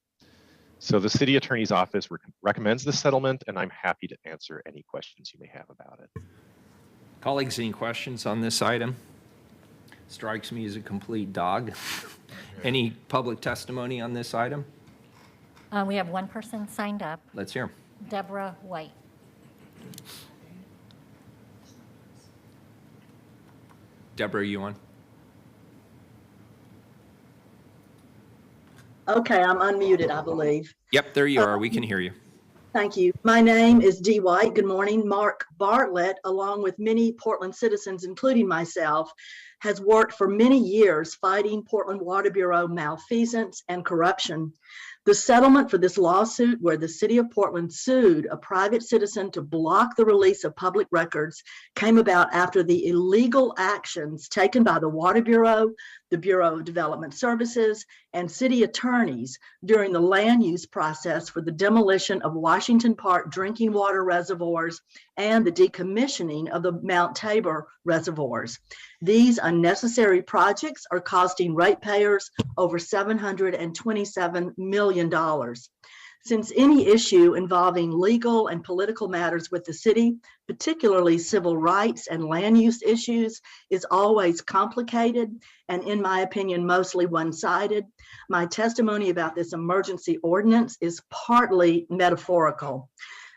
So the city attorney's office recommends this settlement, and I'm happy to answer any questions you may have about it. Colleagues, any questions on this item? Strikes me as a complete dog. Any public testimony on this item? We have one person signed up, Let's hear 'em. Deborah White. Deborah, are you on? Okay, I'm unmuted, I believe. Yep, there you are. We can hear you. Thank you. My name is Dee White. Good morning. Mark Bartlett, along with many Portland citizens, including myself, has worked for many years fighting Portland Water Bureau malfeasance and corruption. The settlement for this lawsuit, where the city of Portland sued a private citizen to block the release of public records, came about after the illegal actions taken by the Water Bureau, the Bureau of Development Services, and city attorneys during the land use process for the demolition of Washington Park drinking water reservoirs and the decommissioning of the Mount Tabor reservoirs. These unnecessary projects are costing ratepayers over $727 million. Since any issue involving legal and political matters with the city, particularly civil rights and land use issues, is always complicated and, in my opinion, mostly one-sided, my testimony about this emergency ordinance is partly metaphorical.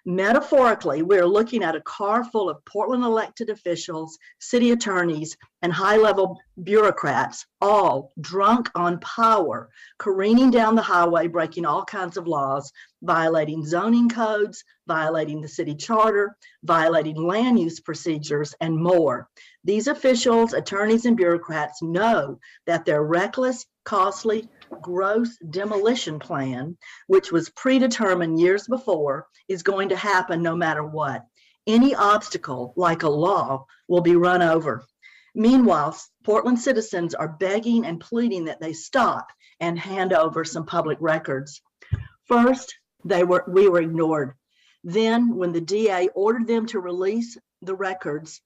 Metaphorically, we're looking at a car full of Portland elected officials, city attorneys, and high-level bureaucrats, all drunk on power, careening down the highway, breaking all kinds of laws, violating zoning codes, violating the city charter, violating land use procedures, and more. These officials, attorneys, and bureaucrats know that their reckless, costly, gross demolition plan, which was predetermined years before, is going to happen no matter what. Any obstacle, like a law, will be run over. Meanwhile, Portland citizens are begging and pleading that they stop and hand over some public records. First, we were ignored. Then, when the DA ordered them to release the records,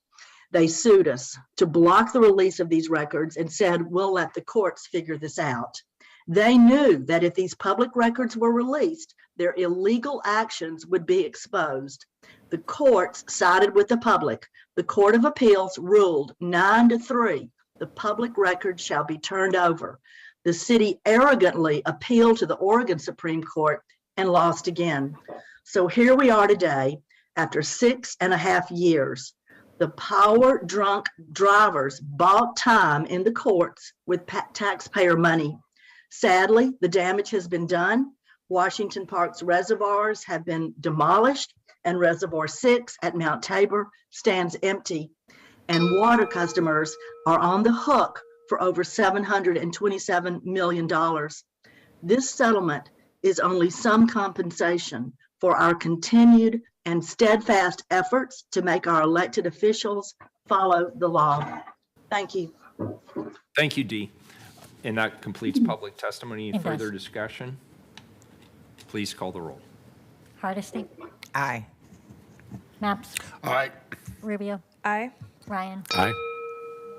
they sued us to block the release of these records and said, we'll let the courts figure this out. They knew that if these public records were released, their illegal actions would be exposed. The courts sided with the public. The Court of Appeals ruled 9-3, the public record shall be turned over. The city arrogantly appealed to the Oregon Supreme Court and lost again. So here we are today, after 6.5 years. The power-drunk drivers bought time in the courts with taxpayer money. Sadly, the damage has been done. Washington Park's reservoirs have been demolished, and Reservoir 6 at Mount Tabor stands empty. And water customers are on the hook for over $727 million. This settlement is only some compensation for our continued and steadfast efforts to make our elected officials follow the law. Thank you. Thank you, Dee. And that completes public testimony. It Further does. discussion? Please call the roll. Hardesty, Aye. Maps, Aye. Rubio, Aye. Ryan, Aye.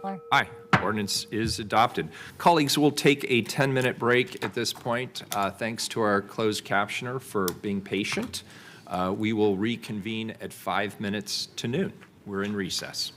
Miller. Aye. Ordinance is adopted. Colleagues, we'll take a 10-minute break at this point. Thanks to our closed captioner for being patient. We will reconvene at 5 minutes to noon. We're in recess.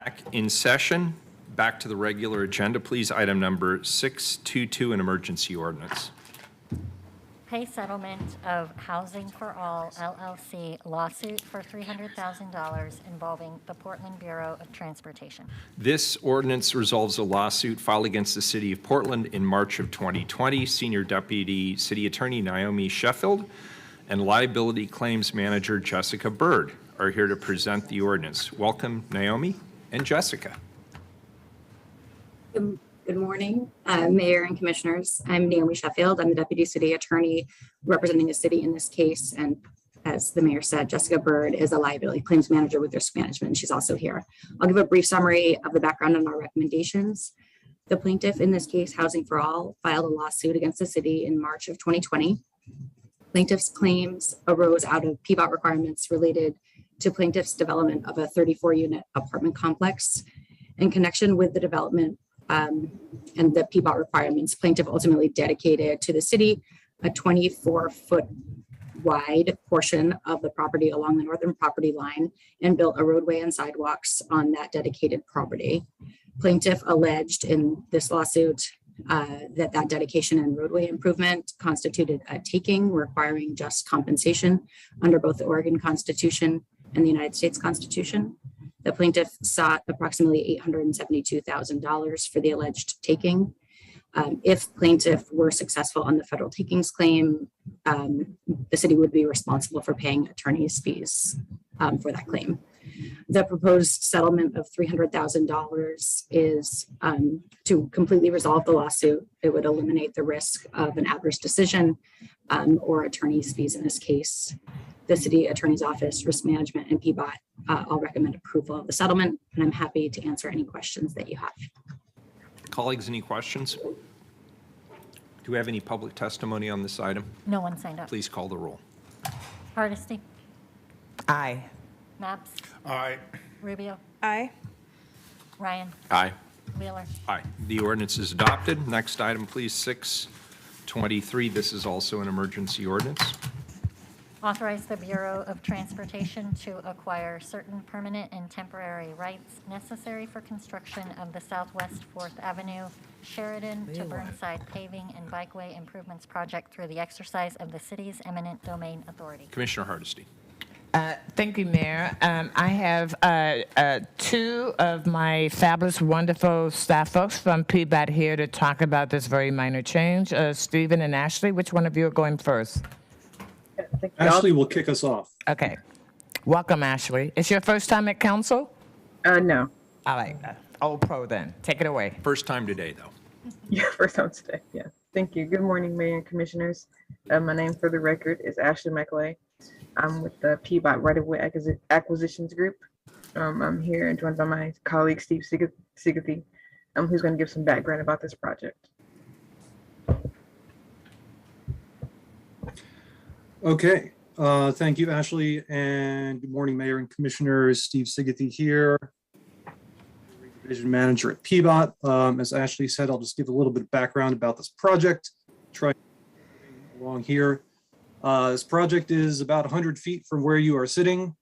Back in session, back to the regular agenda, please. Item number 622, an emergency ordinance. Pay settlement of Housing for All LLC lawsuit for $300,000 involving the Portland Bureau of Transportation. This ordinance resolves a lawsuit filed against the city of Portland in March of 2020. Senior Deputy City Attorney Naomi Sheffield and Liability Claims Manager Jessica Bird are here to present the ordinance. Welcome, Naomi and Jessica. Good morning, Mayor and Commissioners. I'm Naomi Sheffield. I'm the Deputy City Attorney representing the city in this case. And as the Mayor said, Jessica Bird is a Liability Claims Manager with Risk Management. She's also here. I'll give a brief summary of the background and our recommendations. The plaintiff in this case, Housing for All, filed a lawsuit against the city in March of 2020. Plaintiff's claims arose out of PBOT requirements related to plaintiff's development of a 34-unit apartment complex. In connection with the development and the PBOT requirements, plaintiff ultimately dedicated to the city a 24-foot wide portion of the property along the northern property line and built a roadway and sidewalks on that dedicated property. Plaintiff alleged in this lawsuit that dedication and roadway improvement constituted a taking requiring just compensation under both the Oregon Constitution and the United States Constitution. The plaintiff sought approximately $872,000 for the alleged taking. If plaintiff were successful on the federal takings claim, the city would be responsible for paying attorney's fees for that claim. The proposed settlement of $300,000 is to completely resolve the lawsuit. It would eliminate the risk of an adverse decision or attorney's fees in this case. The City Attorney's Office, Risk Management, and PBOT all recommend approval of the settlement, and I'm happy to answer any questions that you have. Colleagues, any questions? Do we have any public testimony on this item? No one signed up. Please call the roll. Hardesty, Aye. Maps, Aye. Rubio, Aye. Ryan, Aye. Wheeler. Aye. The ordinance is adopted. Next item, please, 623. This is also an emergency ordinance. Authorize the Bureau of Transportation to acquire certain permanent and temporary rights necessary for construction of the Southwest 4th Avenue, Sheridan to Burnside paving and bikeway improvements project through the exercise of the city's eminent domain authority. Commissioner Hardesty. Thank you, Mayor. I have two of my fabulous, wonderful staff folks from PBOT here to talk about this very minor change. Stephen and Ashley, which one of you are going first? Ashley will kick us off. Okay. Welcome, Ashley. It's your first time at council? No. All right. Old pro then. Take it away. First time today, though. Yeah, first time today. Yeah. Thank you. Good morning, Mayor and Commissioners. My name for the record is Ashley McLeay. I'm with the PBOT Right-of-Way Acquisitions Group. I'm here and joined by my colleague, Steve Sigathy, who's going to give some background about this project. Okay, thank you, Ashley, and good morning, Mayor and Commissioners. Steve Sigathy here, Division Manager at PBOT. As Ashley said, I'll just give a little bit of background about this project. Try along here. This project is about 100 feet from where you are sitting.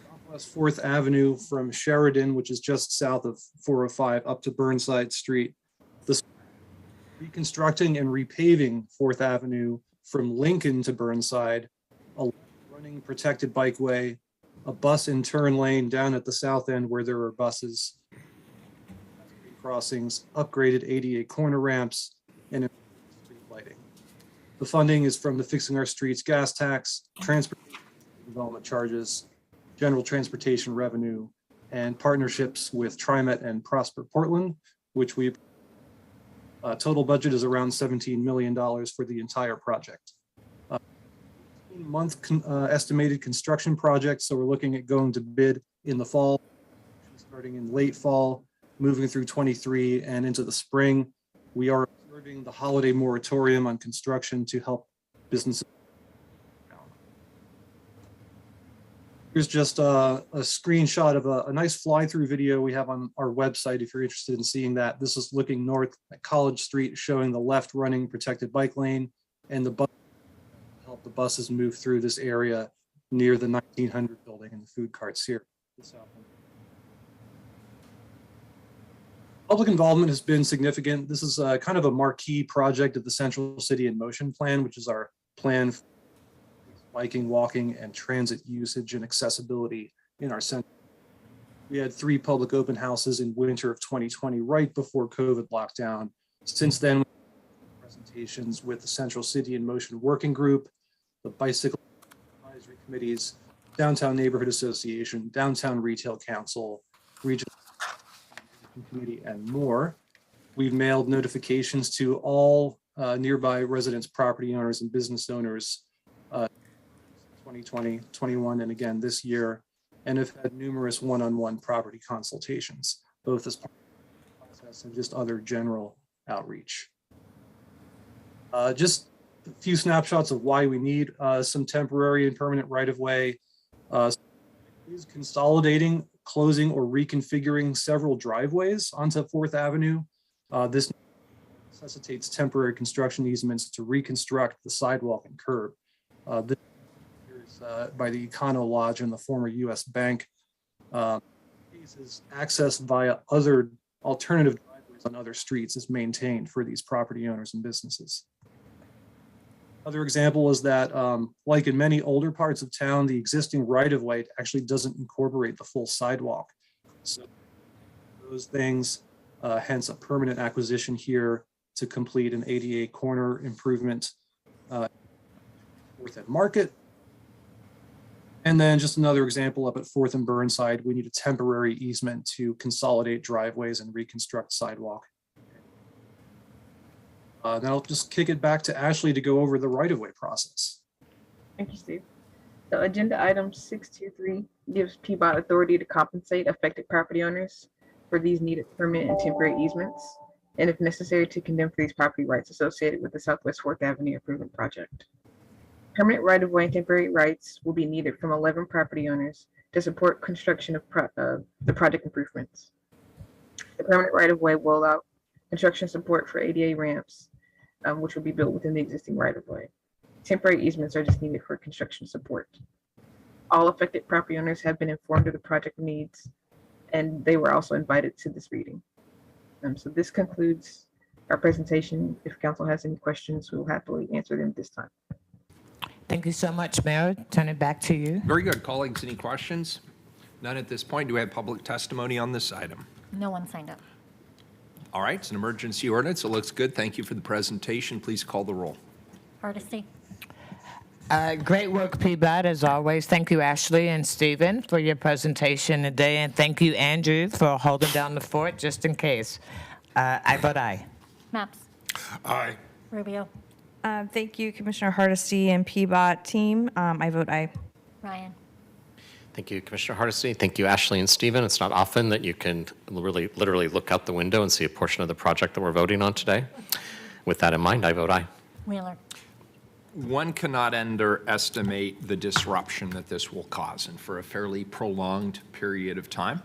Southwest 4th Avenue from Sheridan, which is just south of 405, up to Burnside Street. This reconstructing and repaving 4th Avenue from Lincoln to Burnside, a running protected bikeway, a bus and turn lane down at the south end where there are buses, crossings, upgraded ADA corner ramps, and street lighting. The funding is from the Fixing Our Streets gas tax, transportation development charges, general transportation revenue, and partnerships with TriMet and Prosper Portland, which we total budget is around $17 million for the entire project. Month estimated construction project, so we're looking at going to bid in the fall, starting in late fall, moving through 23 and into the spring. We are observing the holiday moratorium on construction to help businesses. Here's just a screenshot of a nice fly-through video we have on our website if you're interested in seeing that. This is looking north at College Street, showing the left running protected bike lane and the bus help the buses move through this area near the 1900 building and the food carts here. Public involvement has been significant. This is kind of a marquee project of the Central City in Motion Plan, which is our plan for biking, walking, and transit usage and accessibility in our center. We had 3 public open houses in winter of 2020, right before COVID lockdown. Since then, presentations with the Central City in Motion Working Group, the Bicycle Advisory Committees, Downtown Neighborhood Association, Downtown Retail Council, Regional Committee, and more. We've mailed notifications to all nearby residents, property owners, and business owners 2020, 21, and again this year, and have had numerous one-on-one property consultations, both as part of the process and just other general outreach. Just a few snapshots of why we need some temporary and permanent right-of-way. Is consolidating, closing, or reconfiguring several driveways onto 4th Avenue. This necessitates temporary construction easements to reconstruct the sidewalk and curb. This is by the Econo Lodge and the former U.S. Bank. Access via other alternative driveways on other streets is maintained for these property owners and businesses. Other example is that, like in many older parts of town, the existing right-of-way actually doesn't incorporate the full sidewalk. So those things, hence a permanent acquisition here to complete an ADA corner improvement Fourth and Market. And then just another example up at 4th and Burnside, we need a temporary easement to consolidate driveways and reconstruct sidewalk. Then I'll just kick it back to Ashley to go over the right-of-way process. Thank you, Steve. So agenda item 623 gives PBOT authority to compensate affected property owners for these needed permanent and temporary easements, and if necessary, to condemn for these property rights associated with the Southwest 4th Avenue Improvement Project. Permanent right-of-way and temporary rights will be needed from 11 property owners to support construction of the project improvements. The permanent right-of-way will allow construction support for ADA ramps, which will be built within the existing right-of-way. Temporary easements are just needed for construction support. All affected property owners have been informed of the project needs, and they were also invited to this reading. So this concludes our presentation. If council has any questions, we will happily answer them this time. Thank you so much, Mayor. Turn it back to you. Very good. Colleagues, any questions? None at this point. Do we have public testimony on this item? No one signed up. All right, it's an emergency ordinance. It looks good. Thank you for the presentation. Please call the roll. Hardesty, Great work, PBOT, as always. Thank you, Ashley and Stephen, for your presentation today, and thank you, Andrew, for holding down the fort just in case. I vote aye. Maps, Aye. Rubio, Thank you, Commissioner Hardesty and PBOT team. I vote aye. Ryan, Thank you, Commissioner Hardesty. Thank you, Ashley and Stephen. It's not often that you can really literally look out the window and see a portion of the project that we're voting on today. With that in mind, I vote aye. Wheeler, One cannot underestimate the disruption that this will cause, and for a fairly prolonged period of time.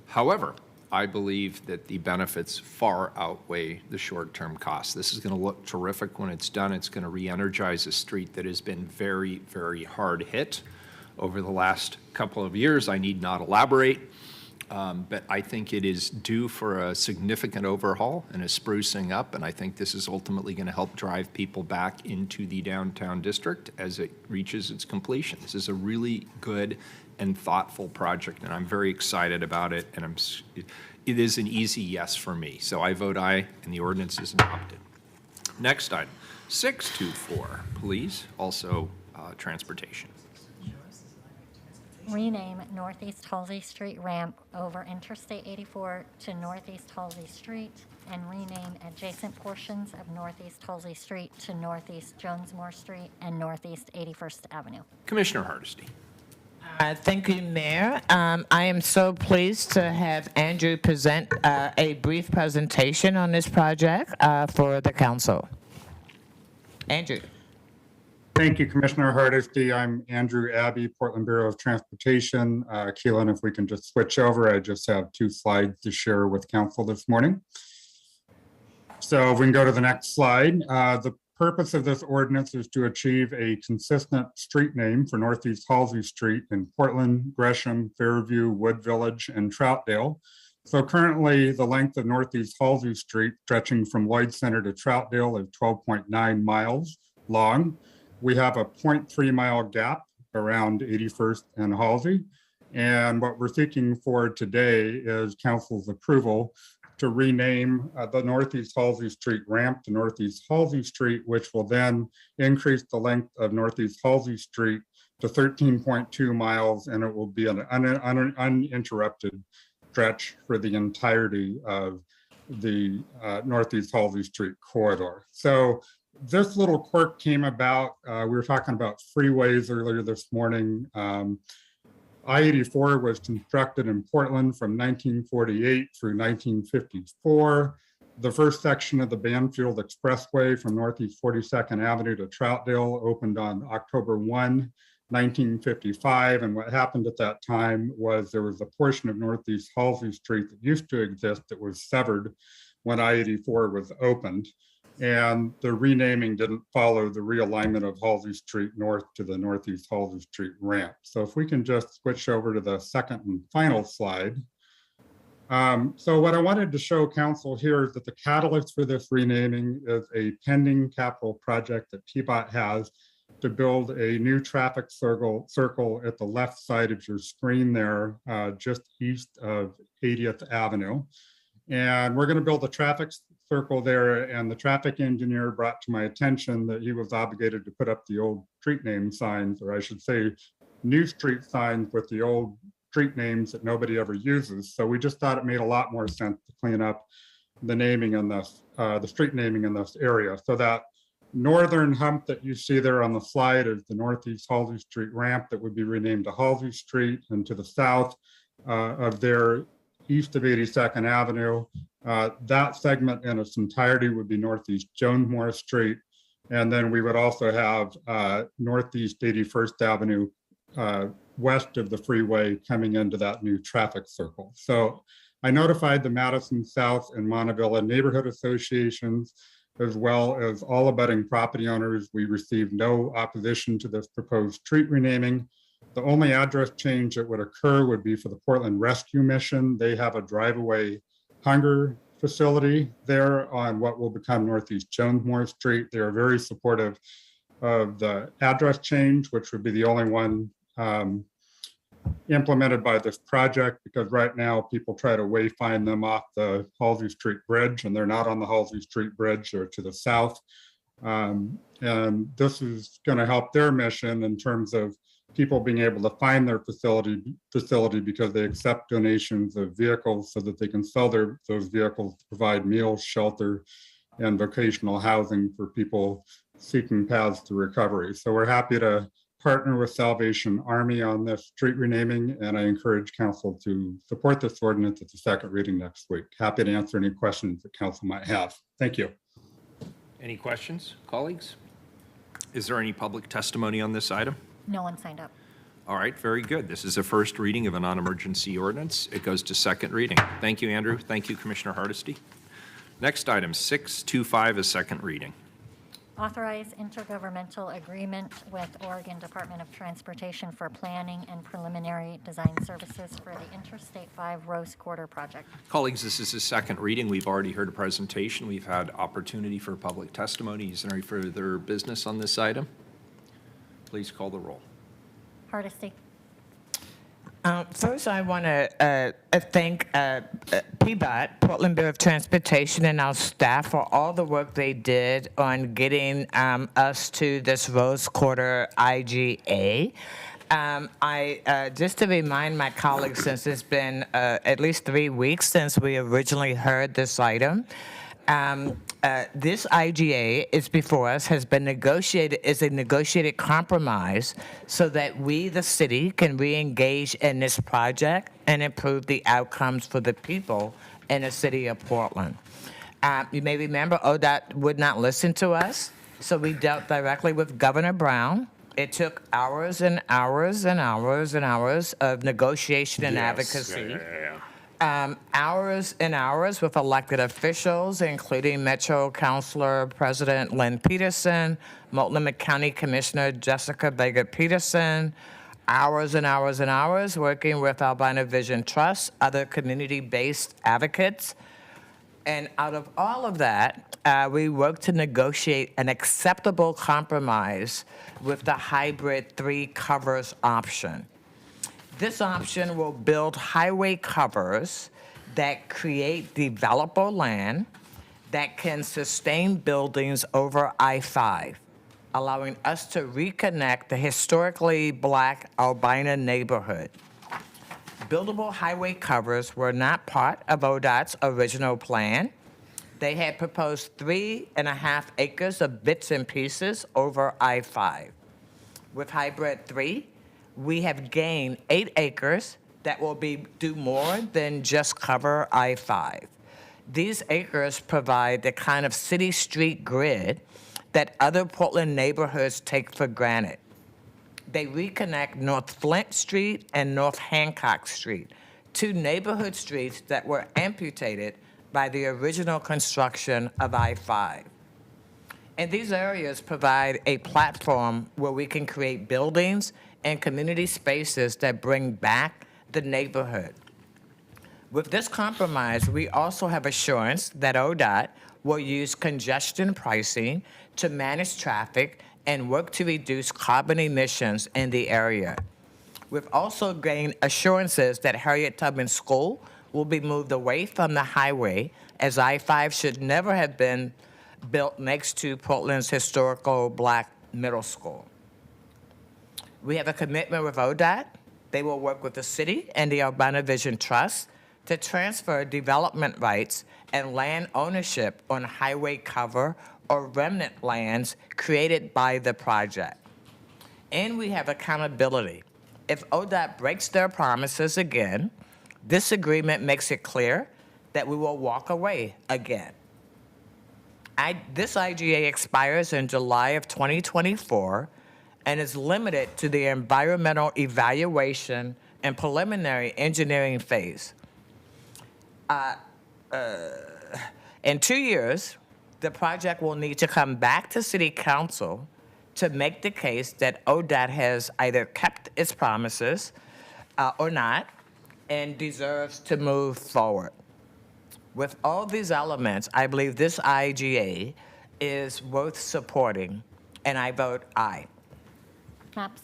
However, I believe that the benefits far outweigh the short-term costs. This is going to look terrific when it's done. It's going to re-energize a street that has been very, very hard hit over the last couple of years. I need not elaborate, but I think it is due for a significant overhaul and a sprucing up, and I think this is ultimately going to help drive people back into the downtown district as it reaches its completion. This is a really good and thoughtful project, and I'm very excited about it, and it is an easy yes for me. So I vote aye, and the ordinance is adopted. Next item, 624, please, also transportation. rename Northeast Halsey Street ramp over Interstate 84 to Northeast Halsey Street, and rename adjacent portions of Northeast Halsey Street to Northeast Jonesmore Street and Northeast 81st Avenue. Commissioner Hardesty. Thank you, Mayor. I am so pleased to have Andrew present a brief presentation on this project for the council. Andrew. Thank you, Commissioner Hardesty. I'm Andrew Abbey, Portland Bureau of Transportation. Keelan, if we can just switch over, I just have 2 slides to share with council this morning. So if we can go to the next slide. The purpose of this ordinance is to achieve a consistent street name for Northeast Halsey Street in Portland, Gresham, Fairview, Wood Village, and Troutdale So currently, the length of Northeast Halsey Street, stretching from Lloyd Center to Troutdale, is 12.9 miles long. We have a 0.3-mile gap around 81st and Halsey. And what we're seeking for today is council's approval to rename the Northeast Halsey Street ramp to Northeast Halsey Street, which will then increase the length of Northeast Halsey Street to 13.2 miles, and it will be an uninterrupted stretch for the entirety of the Northeast Halsey Street corridor. So this little quirk came about, we were talking about freeways earlier this morning. I-84 was constructed in Portland from 1948 through 1954. The first section of the Banfield Expressway from Northeast 42nd Avenue to Troutdale opened on October 1, 1955. And what happened at that time was there was a portion of Northeast Halsey Street that used to exist that was severed when I-84 was opened. And the renaming didn't follow the realignment of Halsey Street north to the Northeast Halsey Street ramp. So if we can just switch over to the second and final slide. So what I wanted to show council here is that the catalyst for this renaming is a pending capital project that PBOT has to build a new traffic circle at the left side of your screen there, just east of 80th Avenue. And we're going to build a traffic circle there, and the traffic engineer brought to my attention that he was obligated to put up the old street name signs, or I should say new street signs with the old street names that nobody ever uses. So we just thought it made a lot more sense to clean up the naming in this, the street naming in this area. So that northern hump that you see there on the slide is the Northeast Halsey Street ramp that would be renamed to Halsey Street, and to the south of there, east of 82nd Avenue, that segment in its entirety would be Northeast Jonesmore Street. And then we would also have Northeast 81st Avenue west of the freeway coming into that new traffic circle. So I notified the Madison South and Montevilla neighborhood associations, as well as all abutting property owners. We received no opposition to this proposed street renaming. The only address change that would occur would be for the Portland Rescue Mission. They have a drive-away hunger facility there on what will become Northeast Jonesmore Street. They are very supportive of the address change, which would be the only one implemented by this project, because right now people try to wayfind them off the Halsey Street Bridge, and they're not on the Halsey Street Bridge, they're to the south. And this is going to help their mission in terms of people being able to find their facility because they accept donations of vehicles so that they can sell those vehicles to provide meals, shelter, and vocational housing for people seeking paths to recovery. So we're happy to partner with Salvation Army on this street renaming, and I encourage council to support this ordinance at the second reading next week. Happy to answer any questions that council might have. Thank you. Any questions, colleagues? Is there any public testimony on this item? No one signed up. All right, very good. This is a first reading of a non-emergency ordinance. It goes to second reading. Thank you, Andrew. Thank you, Commissioner Hardesty. Next item, 625 is second reading. Authorize intergovernmental agreement with Oregon Department of Transportation for planning and preliminary design services for the Interstate 5 Rose Quarter project. Colleagues, this is a second reading. We've already heard a presentation. We've had opportunity for public testimony. Is there any further business on this item? Please call the roll. Hardesty. First, I want to thank PBOT, Portland Bureau of Transportation, and our staff for all the work they did on getting us to this Rose Quarter IGA. Just to remind my colleagues, since it's been at least 3 weeks since we originally heard this item, this IGA is before us, has been negotiated, is a negotiated compromise so that we, the city, can re-engage in this project and improve the outcomes for the people in the city of Portland. You may remember ODOT would not listen to us, so we dealt directly with Governor Brown. It took hours and hours and hours and hours of negotiation and advocacy. Hours and hours with elected officials, including Metro Councilor President Lynn Peterson, Multnomah County Commissioner Jessica Vega Peterson, hours and hours and hours working with Albina Vision Trust, other community-based advocates. And out of all of that, we worked to negotiate an acceptable compromise with the Hybrid 3 covers option. This option will build highway covers that create developable land that can sustain buildings over I-5, allowing us to reconnect the historically Black Albina neighborhood. Buildable highway covers were not part of ODOT's original plan. They had proposed 3.5 acres of bits and pieces over I-5. With Hybrid 3, we have gained 8 acres that will do more than just cover I-5. These acres provide the kind of city street grid that other Portland neighborhoods take for granted. They reconnect North Flint Street and North Hancock Street, two neighborhood streets that were amputated by the original construction of I-5. And these areas provide a platform where we can create buildings and community spaces that bring back the neighborhood. With this compromise, we also have assurance that ODOT will use congestion pricing to manage traffic and work to reduce carbon emissions in the area. We've also gained assurances that Harriet Tubman School will be moved away from the highway, as I-5 should never have been built next to Portland's historical Black middle school. We have a commitment with ODOT. They will work with the city and the Albina Vision Trust to transfer development rights and land ownership on highway cover or remnant lands created by the project. And we have accountability. If ODOT breaks their promises again, this agreement makes it clear that we will walk away again. This IGA expires in July of 2024 and is limited to the environmental evaluation and preliminary engineering phase. In 2 years, the project will need to come back to City Council to make the case that ODOT has either kept its promises or not and deserves to move forward. With all these elements, I believe this IGA is worth supporting, and I vote aye. Maps.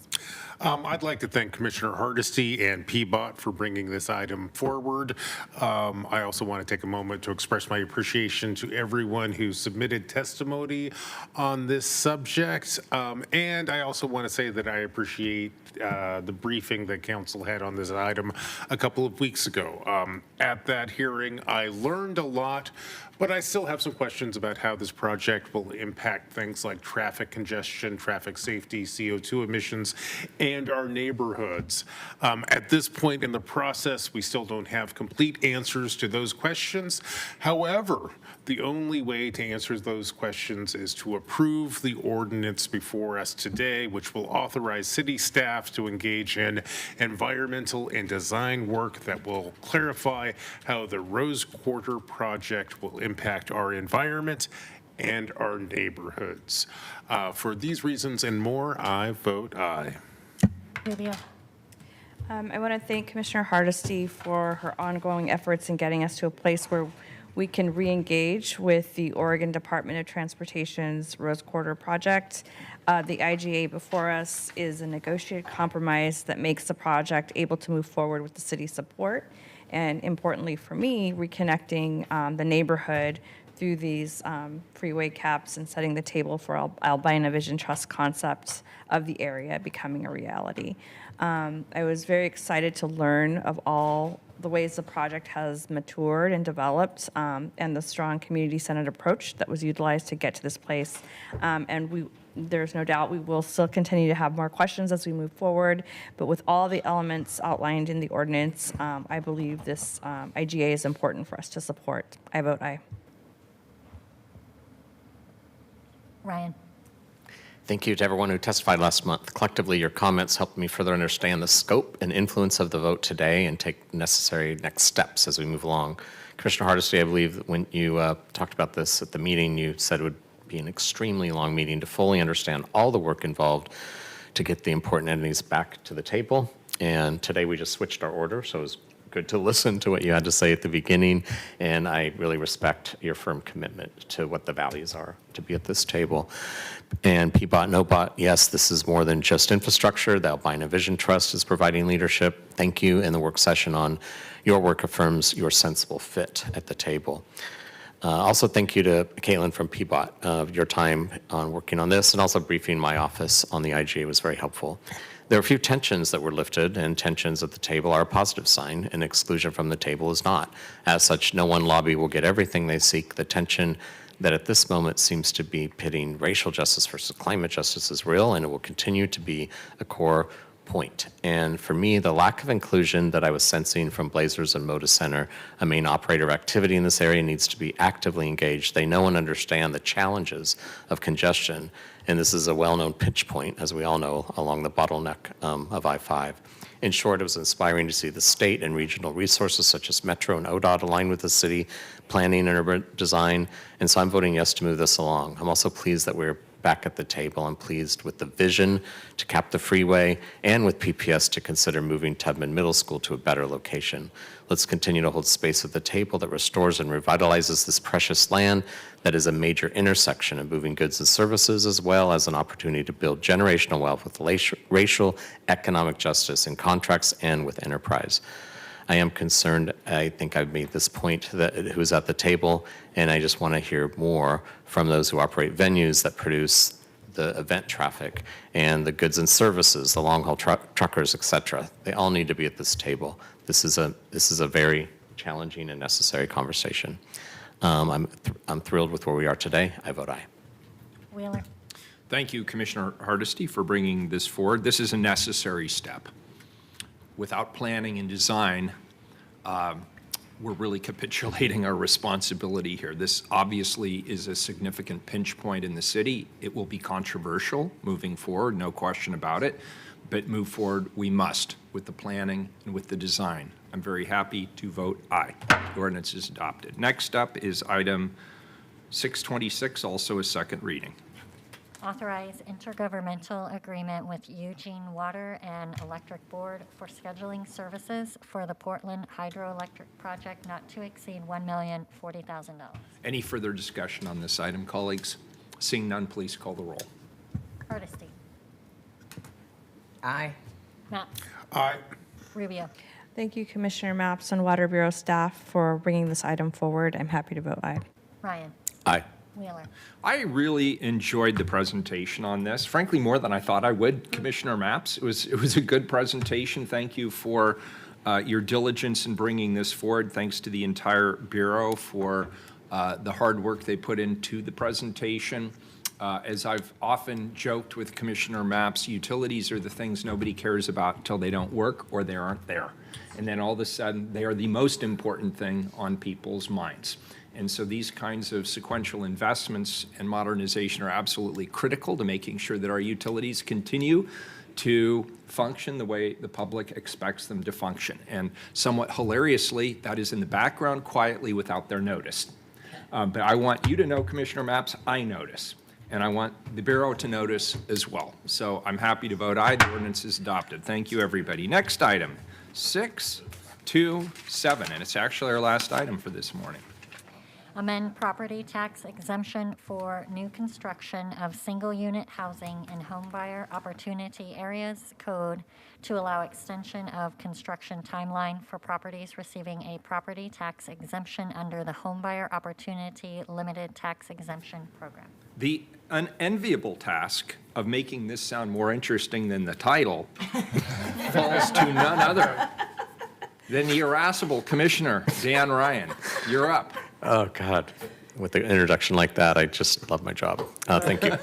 I'd like to thank Commissioner Hardesty and PBOT for bringing this item forward. I also want to take a moment to express my appreciation to everyone who submitted testimony on this subject. And I also want to say that I appreciate the briefing that council had on this item a couple of weeks ago. At that hearing, I learned a lot, but I still have some questions about how this project will impact things like traffic congestion, traffic safety, CO2 emissions, and our neighborhoods. At this point in the process, we still don't have complete answers to those questions. However, the only way to answer those questions is to approve the ordinance before us today, which will authorize city staff to engage in environmental and design work that will clarify how the Rose Quarter project will impact our environment and our neighborhoods. For these reasons and more, I vote aye. Rubio. I want to thank Commissioner Hardesty for her ongoing efforts in getting us to a place where we can re-engage with the Oregon Department of Transportation's Rose Quarter project. The IGA before us is a negotiated compromise that makes the project able to move forward with the city's support. And importantly for me, reconnecting the neighborhood through these freeway caps and setting the table for Albina Vision Trust concepts of the area becoming a reality. I was very excited to learn of all the ways the project has matured and developed, and the strong community-centered approach that was utilized to get to this place. And there's no doubt we will still continue to have more questions as we move forward, but with all the elements outlined in the ordinance, I believe this IGA is important for us to support. I vote aye. Ryan. Thank you to everyone who testified last month. Collectively, your comments helped me further understand the scope and influence of the vote today and take necessary next steps as we move along. Commissioner Hardesty, I believe when you talked about this at the meeting, you said it would be an extremely long meeting to fully understand all the work involved. to get the important entities back to the table. And today we just switched our order, so it was good to listen to what you had to say at the beginning. And I really respect your firm commitment to what the values are to be at this table. And PBOT, NOBOT, yes, this is more than just infrastructure. The Albina Vision Trust is providing leadership. Thank you. And the work session on your work affirms your sensible fit at the table. Also, thank you to Caitlin from PBOT. Your time on working on this and also briefing my office on the IGA was very helpful. There are a few tensions that were lifted, and tensions at the table are a positive sign, and exclusion from the table is not. As such, no one lobby will get everything they seek. The tension that at this moment seems to be pitting racial justice versus climate justice is real, and it will continue to be a core point. And for me, the lack of inclusion that I was sensing from Blazers and Moda Center, a main operator of activity in this area, needs to be actively engaged. They know and understand the challenges of congestion, and this is a well-known pinch point, as we all know, along the bottleneck of I-5. In short, it was inspiring to see the state and regional resources such as Metro and ODOT align with the city planning and urban design, and so I'm voting yes to move this along. I'm also pleased that we're back at the table. I'm pleased with the vision to cap the freeway and with PPS to consider moving Tubman Middle School to a better location. Let's continue to hold space at the table that restores and revitalizes this precious land that is a major intersection of moving goods and services, as well as an opportunity to build generational wealth with racial, economic justice in contracts and with enterprise. I am concerned, I think I've made this point, that who's at the table, and I just want to hear more from those who operate venues that produce the event traffic and the goods and services, the long-haul truckers, et cetera. They all need to be at this table. This is a very challenging and necessary conversation. I'm thrilled with where we are today. I vote aye. Wheeler. Thank you, Commissioner Hardesty, for bringing this forward. This is a necessary step. Without planning and design, we're really capitulating our responsibility here. This obviously is a significant pinch point in the city. It will be controversial moving forward, no question about it, but move forward we must with the planning and with the design. I'm very happy to vote aye. The ordinance is adopted. Next up is item 626, also a second reading. Authorize intergovernmental agreement with Eugene Water and Electric Board for scheduling services for the Portland Hydroelectric Project not to exceed $1,040,000. Any further discussion on this item, colleagues? Seeing none, please call the roll. Hardesty. Aye. Maps. Aye. Rubio. Thank you, Commissioner Maps and Water Bureau staff for bringing this item forward. I'm happy to vote aye. Ryan. Aye. Wheeler. I really enjoyed the presentation on this, frankly, more than I thought I would, Commissioner Maps. It was a good presentation. Thank you for your diligence in bringing this forward. Thanks to the entire Bureau for the hard work they put into the presentation. As I've often joked with Commissioner Maps, utilities are the things nobody cares about until they don't work or they aren't there. And then all of a sudden, they are the most important thing on people's minds. And so these kinds of sequential investments and modernization are absolutely critical to making sure that our utilities continue to function the way the public expects them to function. And somewhat hilariously, that is in the background quietly without their notice. But I want you to know, Commissioner Maps, I notice. And I want the Bureau to notice as well. So I'm happy to vote aye. The ordinance is adopted. Thank you, everybody. Next item, 627, and it's actually our last item for this morning. Amend property tax exemption for new construction of single-unit housing in homebuyer opportunity areas code to allow extension of construction timeline for properties receiving a property tax exemption under the Homebuyer Opportunity Limited Tax Exemption Program. The unenviable task of making this sound more interesting than the title falls to none other than the irascible Commissioner Dan Ryan. You're up. Oh, God. With an introduction like that, I just love my job. Thank you.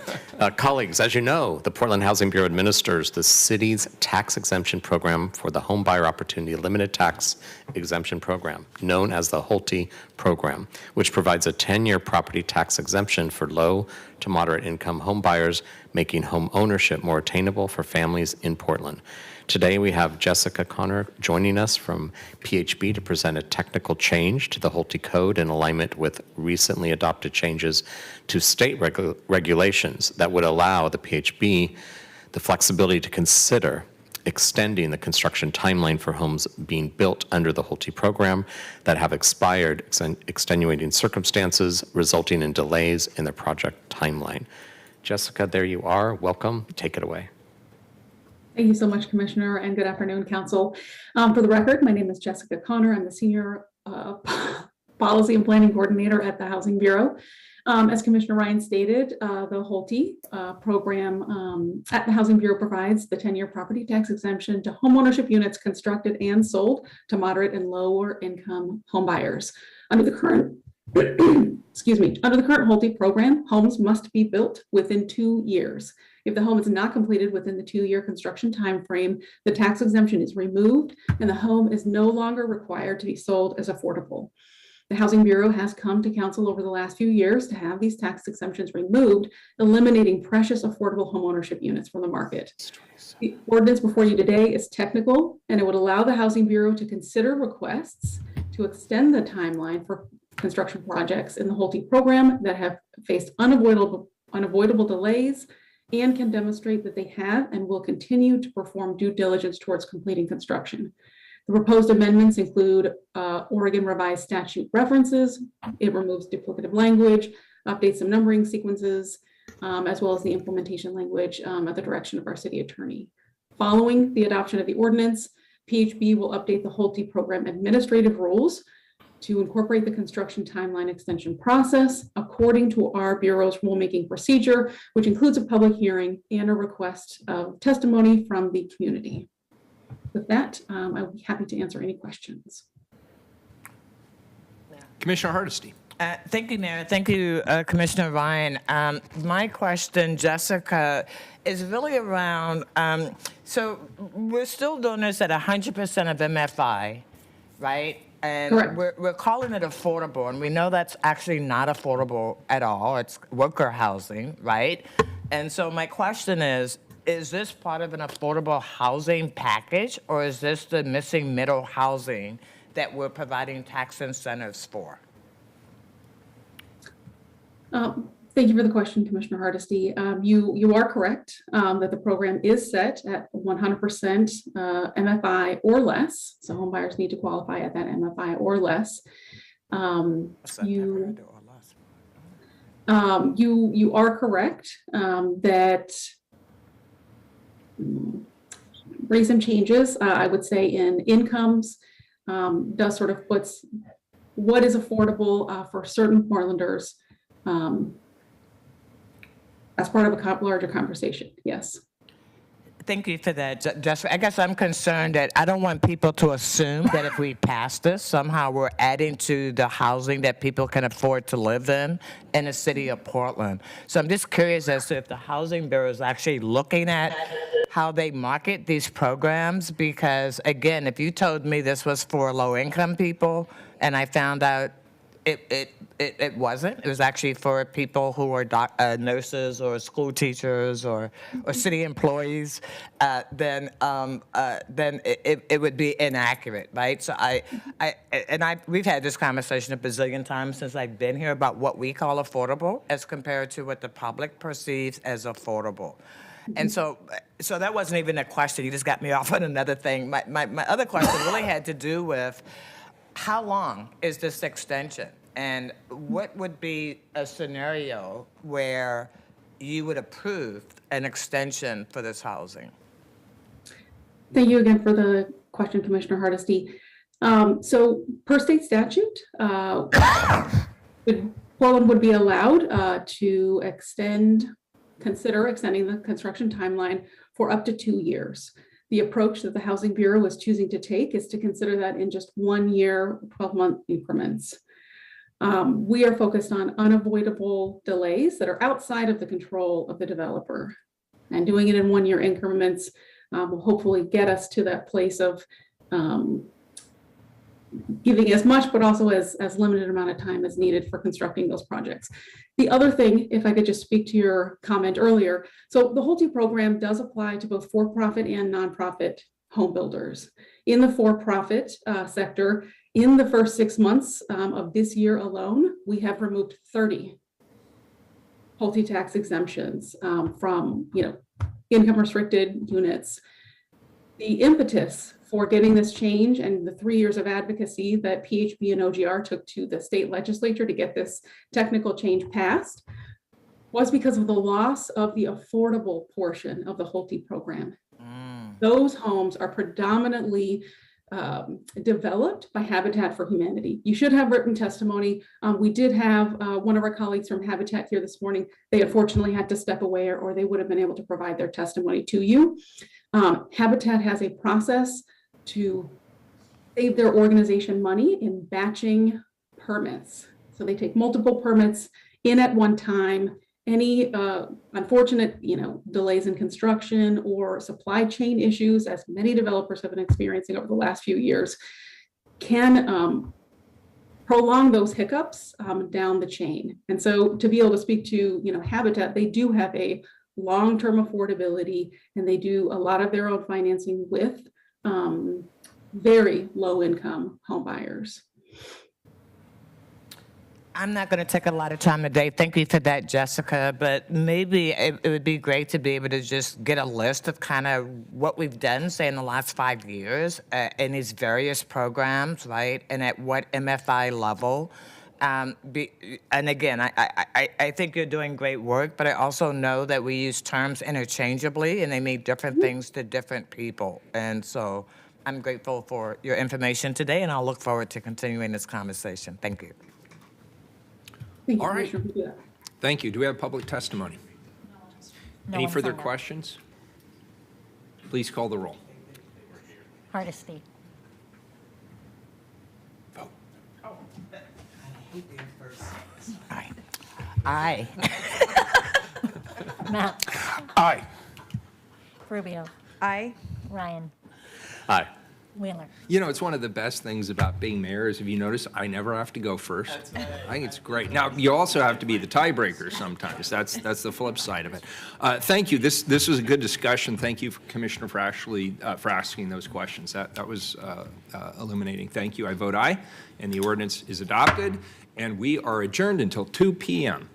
Colleagues, as you know, the Portland Housing Bureau administers the city's tax exemption program for the Home Buyer Opportunity Limited Tax Exemption Program, known as the HOLTE program, which provides a 10-year property tax exemption for low to moderate income home buyers, making home ownership more attainable for families in Portland. Today, we have Jessica Connor joining us from PHB to present a technical change to the HOLTE code in alignment with recently adopted changes to state regulations that would allow the PHB, the flexibility to consider extending the construction timeline for homes being built under the Holte program that have expired, extenuating circumstances resulting in delays in the project timeline. Jessica, there you are. Welcome. Take it away. Thank you so much, Commissioner, and good afternoon, Council. For the record, my name is Jessica Connor. I'm the Senior Policy and Planning Coordinator at the Housing Bureau. As Commissioner Ryan stated, the Holte program at the Housing Bureau provides the 10-year property tax exemption to homeownership units constructed and sold to moderate and lower income home buyers. Under the current under the current Holte program, homes must be built within 2 years. If the home is not completed within the 2-year construction time frame, the tax exemption is removed and the home is no longer required to be sold as affordable. The Housing Bureau has come to Council over the last few years to have these tax exemptions removed, eliminating precious affordable homeownership units from the market. The ordinance before you today is technical, and it would allow the Housing Bureau to consider requests to extend the timeline for construction projects in the Holte program that have faced unavoidable delays and can demonstrate that they have and will continue to perform due diligence towards completing construction. The proposed amendments include Oregon revised statute references. It removes duplicative language, updates some numbering sequences, as well as the implementation language at the direction of our city attorney. Following the adoption of the ordinance, PHB will update the Holte program administrative rules to incorporate the construction timeline extension process according to our Bureau's rulemaking procedure, which includes a public hearing and a request of testimony from the community. With that, I would be happy to answer any questions. Commissioner Hardesty. Thank you, Mayor. Thank you, Commissioner Ryan. My question, Jessica, is really around, so we're still doing this at 100% of MFI, right? And we're calling it affordable, and we know that's actually not affordable at all. It's worker housing, right? And so my question is this part of an affordable housing package, or is this the missing middle housing that we're providing tax incentives for? Thank you for the question, Commissioner Hardesty. You are correct that the program is set at 100% MFI or less. So home buyers need to qualify at that MFI or less. You are correct that recent changes, I would say, in incomes does sort of puts what is affordable for certain Portlanders as part of a larger conversation. Yes. Thank you for that, Jessica. I guess I'm concerned that I don't want people to assume that if we pass this, somehow we're adding to the housing that people can afford to live in the city of Portland. So I'm just curious as to if the Housing Bureau is actually looking at how they market these programs, because again, if you told me this was for low-income people and I found out it wasn't. It was actually for people who are nurses or school teachers or city employees. Then it would be inaccurate, right? So we've had this conversation a bazillion times since I've been here about what we call affordable as compared to what the public perceives as affordable. And so that wasn't even a question. You just got me off on another thing. My other question really had to do with how long is this extension? And what would be a scenario where you would approve an extension for this housing? Thank you again for the question, Commissioner Hardesty. So per state statute, Portland would be allowed to consider extending the construction timeline for up to 2 years. The approach that the Housing Bureau is choosing to take is to consider that in just 1 year, 12-month increments. We are focused on unavoidable delays that are outside of the control of the developer. And doing it in 1 year increments will hopefully get us to that place of giving as much, but also as limited amount of time as needed for constructing those projects. The other thing, if I could just speak to your comment earlier, so the Holte program does apply to both for-profit and nonprofit home builders. In the for-profit sector, in the first 6 months of this year alone, we have removed 30 Holte tax exemptions from income restricted units. The impetus for getting this change and the 3 years of advocacy that PHB and OGR took to the state legislature to get this technical change passed was because of the loss of the affordable portion of the HOLTE program. Those homes are predominantly developed by Habitat for Humanity. You should have written testimony. We did have one of our colleagues from Habitat here this morning. They unfortunately had to step away, or they would have been able to provide their testimony to you. Habitat has a process to save their organization money in batching permits. So they take multiple permits in at one time. Any unfortunate, delays in construction or supply chain issues, as many developers have been experiencing over the last few years, can prolong those hiccups down the chain. And so to be able to speak to, Habitat, they do have a long-term affordability, and they do a lot of their own financing with very low-income home buyers. I'm not going to take a lot of time today. Thank you for that, Jessica. But maybe it would be great to be able to just get a list of kind of what we've done, say, in the last 5 years in these various programs, right? And at what MFI level. And again, I think you're doing great work, but I also know that we use terms interchangeably and they mean different things to different people. And so I'm grateful for your information today, and I'll look forward to continuing this conversation. Thank you. Thank you, All right. Commissioner Pupila. Thank you. Do we have public testimony? Any one further signed up. questions? Please call the roll. Hardesty, Aye. Aye. Matt, Aye. Rubio, Aye. Ryan, Aye. Wheeler. It's one of the best things about being mayor is, if you notice, I never have to go first. I think it's great. Now, you also have to be the tiebreaker sometimes. That's the flip side of it. Thank you. This was a good discussion. Thank you, Commissioner, for asking those questions. That was illuminating. Thank you. I vote aye, and the ordinance is adopted, and we are adjourned until 2 p.m.